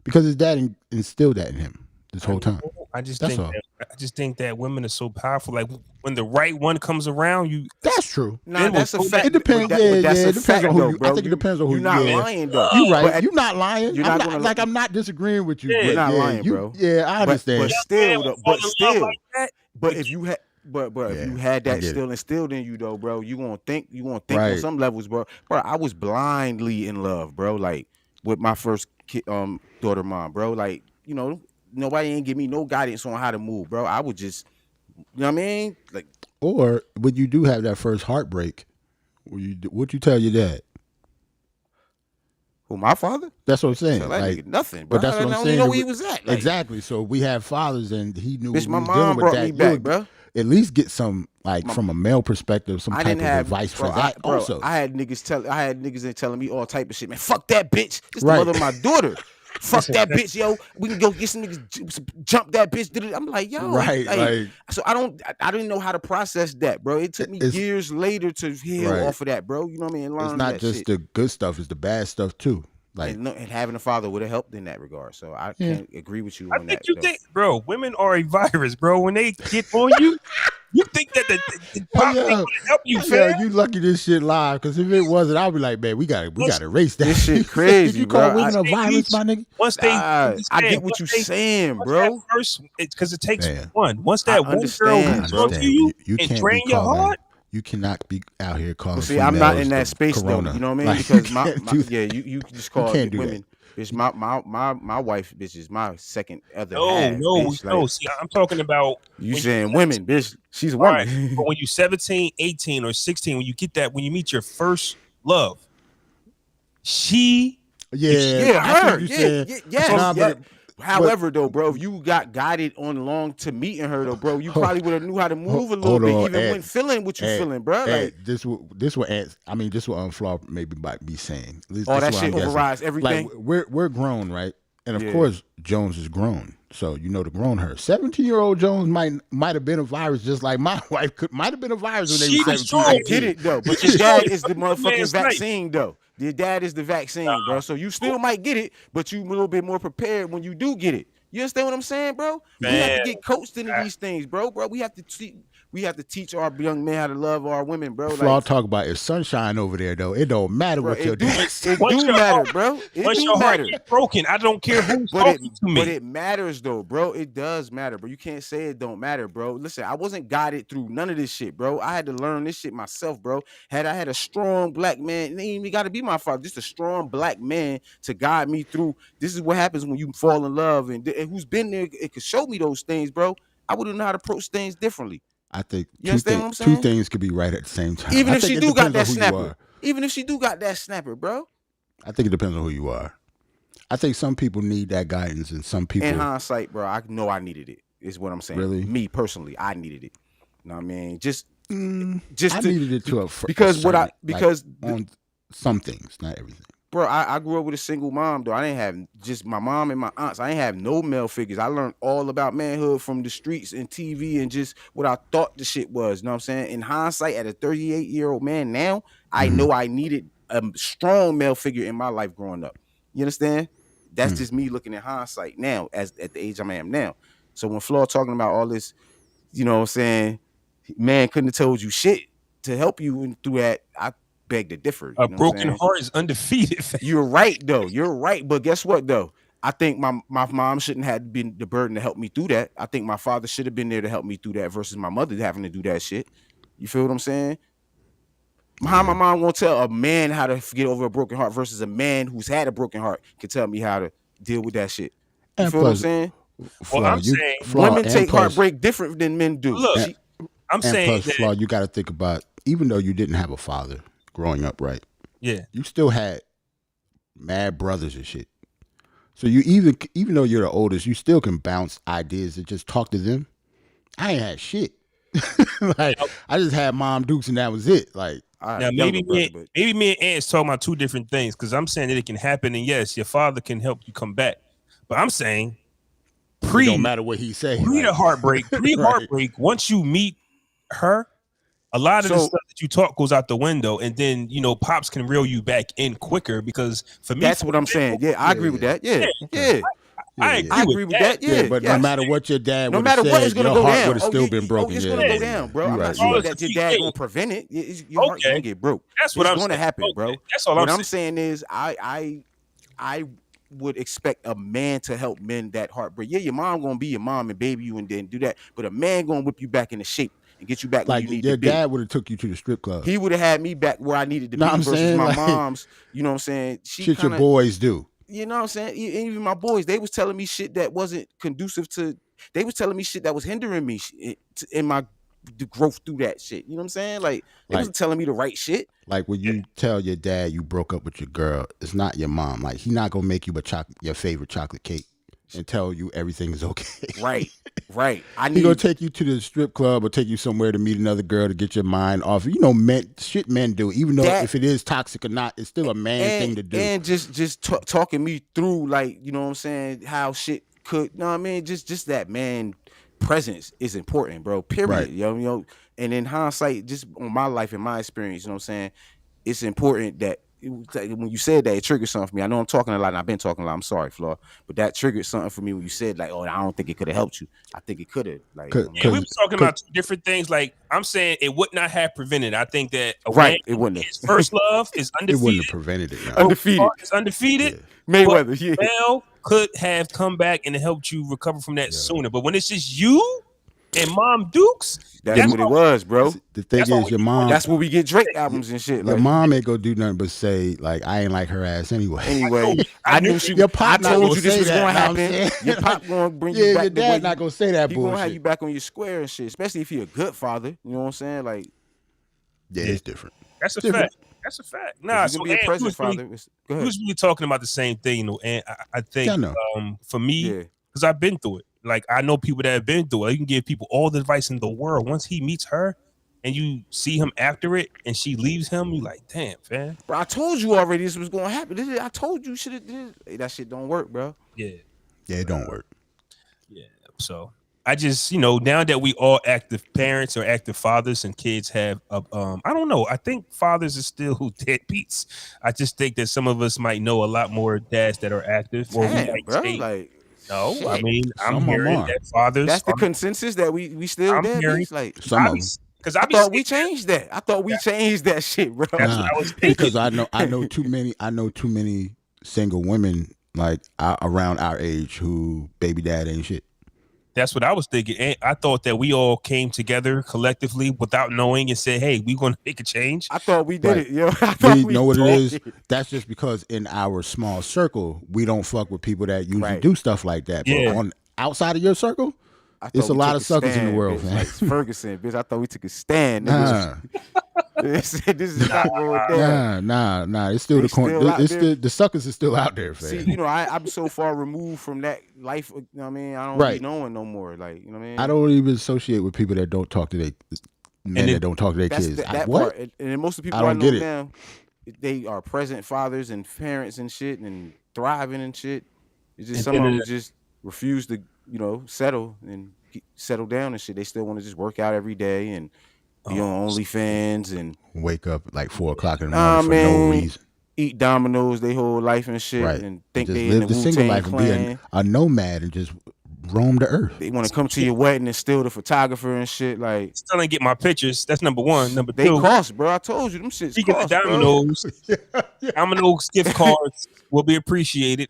Speaker 2: Because his dad instilled that in him this whole time.
Speaker 1: I just think that women are so powerful. Like when the right one comes around,
Speaker 2: That's true.
Speaker 3: Nah, that's a fact.
Speaker 2: It depends. It depends on who you.
Speaker 3: Bro.
Speaker 2: I think it depends on who
Speaker 3: you're not lying though.
Speaker 2: You're right. You're not lying.
Speaker 3: You're not gonna,
Speaker 2: I'm not disagreeing with you.
Speaker 3: You're not lying, bro.
Speaker 2: Yeah, I understand.
Speaker 3: But if you had. But if you had that still instilled in you though, bro, you gonna think on some levels, bro. Bro, I was blindly in love, bro. Like with my first daughter mom, bro. Like, you know, nobody ain't give me no guidance on how to move, bro. I would just, you know what I mean? Like,
Speaker 2: or when you do have that first heartbreak, what'd you tell your dad?
Speaker 3: Who, my father?
Speaker 2: That's what I'm saying.
Speaker 3: So
Speaker 2: like
Speaker 3: nothing, bro.
Speaker 2: But that's what I'm saying.
Speaker 3: I don't know where he was at. Like,
Speaker 2: exactly. So we have fathers, and he knew.
Speaker 3: Bitch, my mom brought me back, bro.
Speaker 2: At least get some, from a male perspective, some type of advice for that. Also,
Speaker 3: I had niggas telling me all type of shit, man. Fuck that bitch. It's the mother of my daughter. Fuck that bitch, yo. We can go get some niggas, jump that bitch. I'm like, yo, like, so I didn't know how to process that, bro. It took me years later to heal off of that, bro. You know what I mean?
Speaker 2: It's not just the good stuff; it's the bad stuff too. Like,
Speaker 3: and having a father would have helped in that regard. So I can't agree with you on that.
Speaker 1: You think, bro, women are a virus, bro. When they get on you, you think that the pop thing would help you, fam?
Speaker 2: You lucky this shit live, because if it wasn't, I'd be like, man, we gotta erase that.
Speaker 3: This shit crazy.
Speaker 2: Did you call women a virus, my nigga?
Speaker 3: I get what you're saying, bro.
Speaker 1: First, because it takes one. Once that one girl comes onto you and drain your heart.
Speaker 2: You cannot be out here calling.
Speaker 3: See, I'm not in that space
Speaker 2: corona.
Speaker 3: Though. You know what I mean?
Speaker 2: Like,
Speaker 3: because you can just call women. Bitch, my wife, bitch, is my second other half.
Speaker 1: No. See, I'm talking about
Speaker 3: you saying women, bitch. She's a woman.
Speaker 1: Right. But when you're 17, 18, or 16, when you meet your first love,
Speaker 3: her. However, though, bro, if you got guided on along to meeting her, though, bro, you probably would have knew how to move a little bit, even when feeling what you feeling, bro. Like
Speaker 2: this what Flaw maybe might be saying.
Speaker 3: That shit overrides everything.
Speaker 2: Like, we're grown, right? And of course, Jones is grown, so you know the grown her. 17-year-old Jones might have been a virus, just like my wife might have been a virus when they were 17.
Speaker 3: I get it though, but your dad is the motherfucking vaccine, though. Your dad is the vaccine, bro. So you still might get it, but you a little bit more prepared when you do get it. You understand what I'm saying, bro? We have to get coached into these things, bro. We have to teach our young men how to love our women, bro.
Speaker 2: Flaw talk about if sunshine over there, though. It don't matter what your dad
Speaker 3: says. It do matter, bro.
Speaker 1: Once your heart get broken, I don't care who's talking to me.
Speaker 3: But it matters, though, bro. It does matter, bro. You can't say it don't matter, bro. Listen, I wasn't guided through none of this shit, bro. I had to learn this shit myself, bro. Had I had a strong black man, it ain't even got to be my father, just a strong black man to guide me through. This is what happens when you fall in love, and who's been there, it could show me those things, bro. I wouldn't know how to approach things differently.
Speaker 2: I think
Speaker 3: two
Speaker 2: things could be right at the same time.
Speaker 3: Even if she do got that snapper. Even if she do got that snapper, bro.
Speaker 2: I think it depends on who you are. I think some people need that guidance, and some people.
Speaker 3: In hindsight, bro, I know I needed it. Is what I'm saying.
Speaker 2: Really?
Speaker 3: Me personally, I needed it. You know what I mean?
Speaker 2: I needed it to on some things, not everything.
Speaker 3: Bro, I grew up with a single mom, though. I didn't have just my mom and my aunts. I didn't have no male figures. I learned all about manhood from the streets and TV and just what I thought the shit was. You know what I'm saying? In hindsight, at a 38-year-old man now, I know I needed a strong male figure in my life growing up. You understand? That's just me looking at hindsight now, as at the age I am now. So when Flaw talking about all this, you know what I'm saying, man couldn't have told you shit to help you through that, I beg to differ.
Speaker 1: A broken heart is undefeated.
Speaker 3: You're right, though. You're right. But guess what, though? I think my mom shouldn't have been the burden to help me through that. I think my father should have been there to help me through that versus my mother having to do that shit. You feel what I'm saying? How my mom won't tell a man how to get over a broken heart versus a man who's had a broken heart can tell me how to deal with that shit. You feel what I'm saying?
Speaker 1: Well, I'm saying
Speaker 3: women take heartbreak different than men do.
Speaker 1: Look, I'm saying
Speaker 2: plus, Flaw, you got to think about, even though you didn't have a father growing up, right?
Speaker 1: Yeah.
Speaker 2: You still had mad brothers and shit. So you even though you're the oldest, you still can bounce ideas and just talk to them. I ain't had shit. Like, I just had Mom Dukes and that was it. Like,
Speaker 1: now maybe me and Ant's talking about two different things, because I'm saying that it can happen, and yes, your father can help you come back. But I'm saying
Speaker 2: it don't matter what he say.
Speaker 1: The heartbreak, once you meet her, a lot of the
Speaker 3: So-
Speaker 1: stuff that you talk goes out the window, and then pops can reel you back in quicker. Because for me,
Speaker 3: That's what I'm saying. Yeah, I agree with that. Yeah.
Speaker 1: I agree with that.
Speaker 3: Yeah,
Speaker 2: but no matter what your dad
Speaker 3: no
Speaker 2: would
Speaker 3: matter
Speaker 2: have
Speaker 3: what,
Speaker 2: said,
Speaker 3: it's gonna
Speaker 2: your
Speaker 3: go
Speaker 2: heart
Speaker 3: down.
Speaker 2: would have still been broken.
Speaker 3: It's
Speaker 2: Yeah,
Speaker 3: gonna go down, bro.
Speaker 2: You
Speaker 3: I'm
Speaker 2: right,
Speaker 3: not
Speaker 2: you
Speaker 3: saying
Speaker 2: right.
Speaker 3: that your dad gonna prevent it. Your heart's gonna get broke.
Speaker 1: That's what
Speaker 3: it's
Speaker 1: I'm
Speaker 3: gonna
Speaker 1: saying.
Speaker 3: happen, bro.
Speaker 1: Okay. That's all
Speaker 3: what
Speaker 1: I'm
Speaker 3: I'm saying is, I would expect a man to help men that heartbreak. Yeah, your mom gonna be your mom and baby you and then do that, but a man gonna whip you back into shape and get you back where
Speaker 2: Like
Speaker 3: you need
Speaker 2: your
Speaker 3: to be.
Speaker 2: dad would have took you to the strip club.
Speaker 3: He would have had me back where I needed to
Speaker 2: Know
Speaker 3: be
Speaker 2: what I'm
Speaker 3: versus
Speaker 2: saying?
Speaker 3: my
Speaker 2: Like,
Speaker 3: mom's. You know what I'm saying?
Speaker 2: Shit your boys do.
Speaker 3: You know what I'm saying? Even my boys, they was telling me shit that wasn't conducive to. They was telling me shit that was hindering me in my the growth through that shit. You know what I'm saying? Like they wasn't telling me the right shit.
Speaker 2: Like when you tell your dad you broke up with your girl, it's not your mom. Like he not gonna make you your favorite chocolate cake and tell you everything is okay.
Speaker 3: Right.
Speaker 2: He gonna take you to the strip club or take you somewhere to meet another girl to get your mind off. Men do. Even though if it is toxic or not, it's still a man thing to do.
Speaker 3: And just talking me through, like, you know what I'm saying, how shit could. You know what I mean? Just that man presence is important, bro. Period.
Speaker 2: Right.
Speaker 3: Yo. And in hindsight, just on my life and my experience, you know what I'm saying, it's important that when you said that, it triggered something for me. I know I'm talking a lot and I've been talking a lot. I'm sorry, Flaw. But that triggered something for me when you said, like, oh, I don't think it could have helped you. I think it could have. Like,
Speaker 1: we were talking about two different things. Like, I'm saying it would not have prevented. I think that
Speaker 3: it wouldn't have.
Speaker 1: His first love is undefeated.
Speaker 2: It wouldn't have prevented it. No.
Speaker 3: Undefeated.
Speaker 1: It's undefeated.
Speaker 3: Yeah. Mayweather,
Speaker 1: Bell could have come back and helped you recover from that sooner. But when it's just you and Mom Dukes,
Speaker 3: that's what it was, bro.
Speaker 2: The thing is, your mom.
Speaker 3: That's where we get Drake albums and shit.
Speaker 2: Your mom ain't gonna do nothing but say, like, I ain't like her ass anyway.
Speaker 3: I knew she.
Speaker 2: Your pop
Speaker 3: I told you
Speaker 2: this
Speaker 3: was gonna
Speaker 2: happen.
Speaker 3: happen. Your pop gonna bring you back.
Speaker 2: Your dad not gonna say that
Speaker 3: he
Speaker 2: bullshit.
Speaker 3: Gonna have you back on your square and shit. Especially if you're a good father. You know what I'm saying? Like,
Speaker 2: yeah, it's different.
Speaker 1: That's a fact. That's a fact. Nah, so
Speaker 3: be a present father.
Speaker 1: Go ahead. Who's really talking about the same thing, and I think for me, because I've been through it. Like, I know people that have been through it. You can give people all the advice in the world. Once he meets her and you see him after it and she leaves him, you like, damn, man.
Speaker 3: Bro, I told you already this was gonna happen. I told you should have. That shit don't work, bro.
Speaker 2: Yeah, it don't work.
Speaker 1: Yeah. So I just, now that we all active parents or active fathers and kids have, I don't know. I think fathers are still deadbeats. I just think that some of us might know a lot more dads that are active. Or
Speaker 3: Damn,
Speaker 1: we might
Speaker 3: bro.
Speaker 1: say,
Speaker 3: Like,
Speaker 1: no,
Speaker 3: shit.
Speaker 1: I mean, I'm hearing that fathers.
Speaker 3: That's the consensus that we still deadbeats. Like,
Speaker 2: some of them.
Speaker 3: Because I thought we changed that. I thought we changed that shit, bro.
Speaker 2: Because I know too many single women like around our age who baby dad ain't shit.
Speaker 1: That's what I was thinking. And I thought that we all came together collectively without knowing and said, hey, we're going to make a change.
Speaker 3: I thought we did it, yo.
Speaker 2: We know what it is. That's just because in our small circle, we don't fuck with people that usually do stuff like that. But on outside of your circle, it's a lot of suckers in the world, man.
Speaker 3: Like Ferguson, bitch. I thought we took a stand. This is not going down.
Speaker 2: Nah. It's still the suckers is still out there, fam.
Speaker 3: See, I'm so far removed from that life. You know what I mean? I don't be knowing no more. Like, you know what I mean?
Speaker 2: I don't even associate with people that don't talk to their men that don't talk to their kids.
Speaker 3: That
Speaker 2: what?
Speaker 3: Part. And most of the people
Speaker 2: I don't
Speaker 3: know
Speaker 2: get
Speaker 3: now, they are present fathers and parents and shit and thriving and shit. It's just some of them just refuse to, settle down and shit. They still want to just work out every day and be on OnlyFans and
Speaker 2: wake up like 4 o'clock in the morning for no reason.
Speaker 3: Eat Dominoes their whole life and shit, and think they in the
Speaker 2: single
Speaker 3: Wu-Tang
Speaker 2: life
Speaker 3: clan.
Speaker 2: and be a nomad and just roam the earth.
Speaker 3: They want to come to your wedding and steal the photographer and shit. Like,
Speaker 1: still ain't get my pictures. That's number one. Number
Speaker 3: they
Speaker 1: two,
Speaker 3: cost, bro. I told you them shits.
Speaker 1: Speaking
Speaker 3: cost,
Speaker 1: of Dominoes, Dominoes gift cards will be appreciated.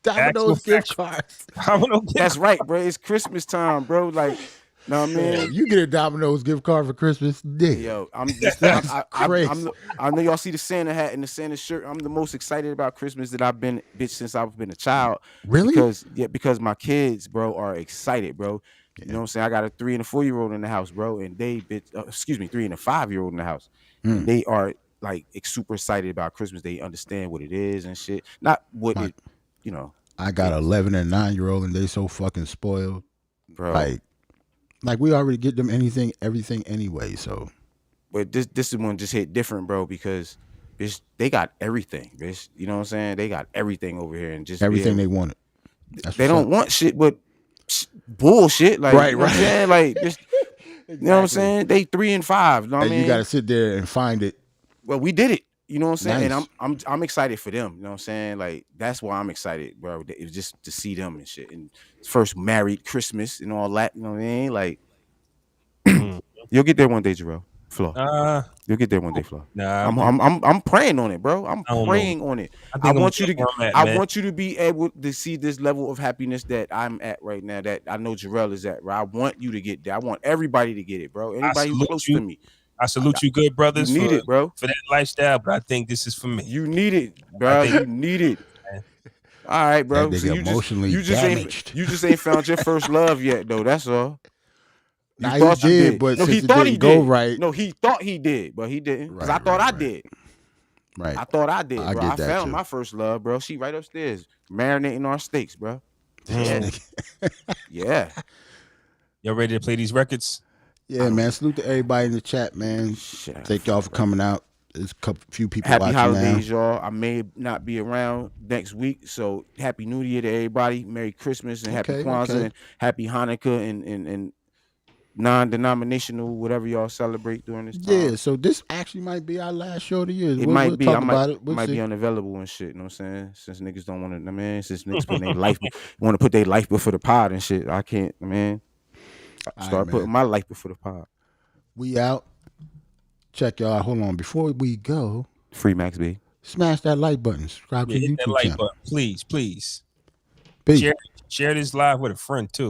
Speaker 2: Dominoes gift cards.
Speaker 3: That's right, bro. It's Christmas time, bro. Like, know what I mean?
Speaker 2: Yeah, you get a Domino's gift card for Christmas, dick.
Speaker 3: Yo, I'm
Speaker 2: crazy.
Speaker 3: I know y'all see the Santa hat and the Santa shirt. I'm the most excited about Christmas that I've been, bitch, since I've been a child.
Speaker 2: Really?
Speaker 3: Because my kids, bro, are excited, bro. You know what I'm saying? I got a 3 and a 4-year-old in the house, bro, and they, 3 and a 5-year-old in the house. And they are like super excited about Christmas. They understand what it is and shit. Not what it,
Speaker 2: I got 11 and 9-year-old and they so fucking spoiled,
Speaker 3: bro.
Speaker 2: Like we already get them everything anyway. So,
Speaker 3: but this one just hit different, bro, because bitch, they got everything, bitch. You know what I'm saying? They got everything over here and just
Speaker 2: everything they wanted.
Speaker 3: They don't want shit, but bullshit. Like,
Speaker 2: right.
Speaker 3: You know what I'm saying? Like, just You know what I'm saying? They 3 and 5. You know what I mean?
Speaker 2: You got to sit there and find it.
Speaker 3: Well, we did it. You know what I'm saying?
Speaker 2: Nice.
Speaker 3: And I'm excited for them. You know what I'm saying? Like, that's why I'm excited, bro. It's just to see them and shit. And first married Christmas and all that. You know what I mean? Like, you'll get there one day, Jarrell. Flo. You'll get there one day, Flo.
Speaker 1: Nah,
Speaker 3: I'm praying on it, bro. I'm praying on it. I want you to be able to see this level of happiness that I'm at right now, that I know Jarrell is at, bro. I want you to get there. I want everybody to get it, bro. Anybody who's close to me.
Speaker 1: I salute you, good brothers.
Speaker 3: You need it, bro.
Speaker 1: For that lifestyle, but I think this is for me.
Speaker 3: You need it, bro. You need it. All right, bro.
Speaker 2: So you just
Speaker 3: ain't found your first love yet, though. That's all.
Speaker 2: He did, but
Speaker 3: no,
Speaker 2: since
Speaker 3: he thought he did.
Speaker 2: Right.
Speaker 3: No, he thought he did, but he didn't. Because I thought I did.
Speaker 2: Right.
Speaker 3: I thought I did, bro. I found
Speaker 2: too.
Speaker 3: my first love, bro. She right upstairs, marinating our steaks, bro. Yeah. Yeah.
Speaker 1: Y'all ready to play these records?
Speaker 2: Yeah, man. Salute to everybody in the chat, man. Thank y'all for coming out. There's a few people
Speaker 3: happy
Speaker 2: watching
Speaker 3: holidays,
Speaker 2: now.
Speaker 3: y'all. I may not be around next week, so happy New Year to everybody. Merry Christmas and happy Kwanzaa and happy Hanukkah and non-denominational, whatever y'all celebrate during this time.
Speaker 2: Yeah, so this actually might be our last show of the year.
Speaker 3: It might be.
Speaker 2: Talk about it.
Speaker 3: Might be unavailable and shit. You know what I'm saying? Since niggas don't want to, man. Since niggas put their life, want to put their life before the pod and shit. I can't, man. Start putting my life before the pod.
Speaker 2: We out. Check y'all. Hold on. Before we go,
Speaker 3: Free Max B.
Speaker 2: Smash that like button. Subscribe to the YouTube channel.
Speaker 1: Please.
Speaker 2: Peace.
Speaker 1: Share this live with a friend too.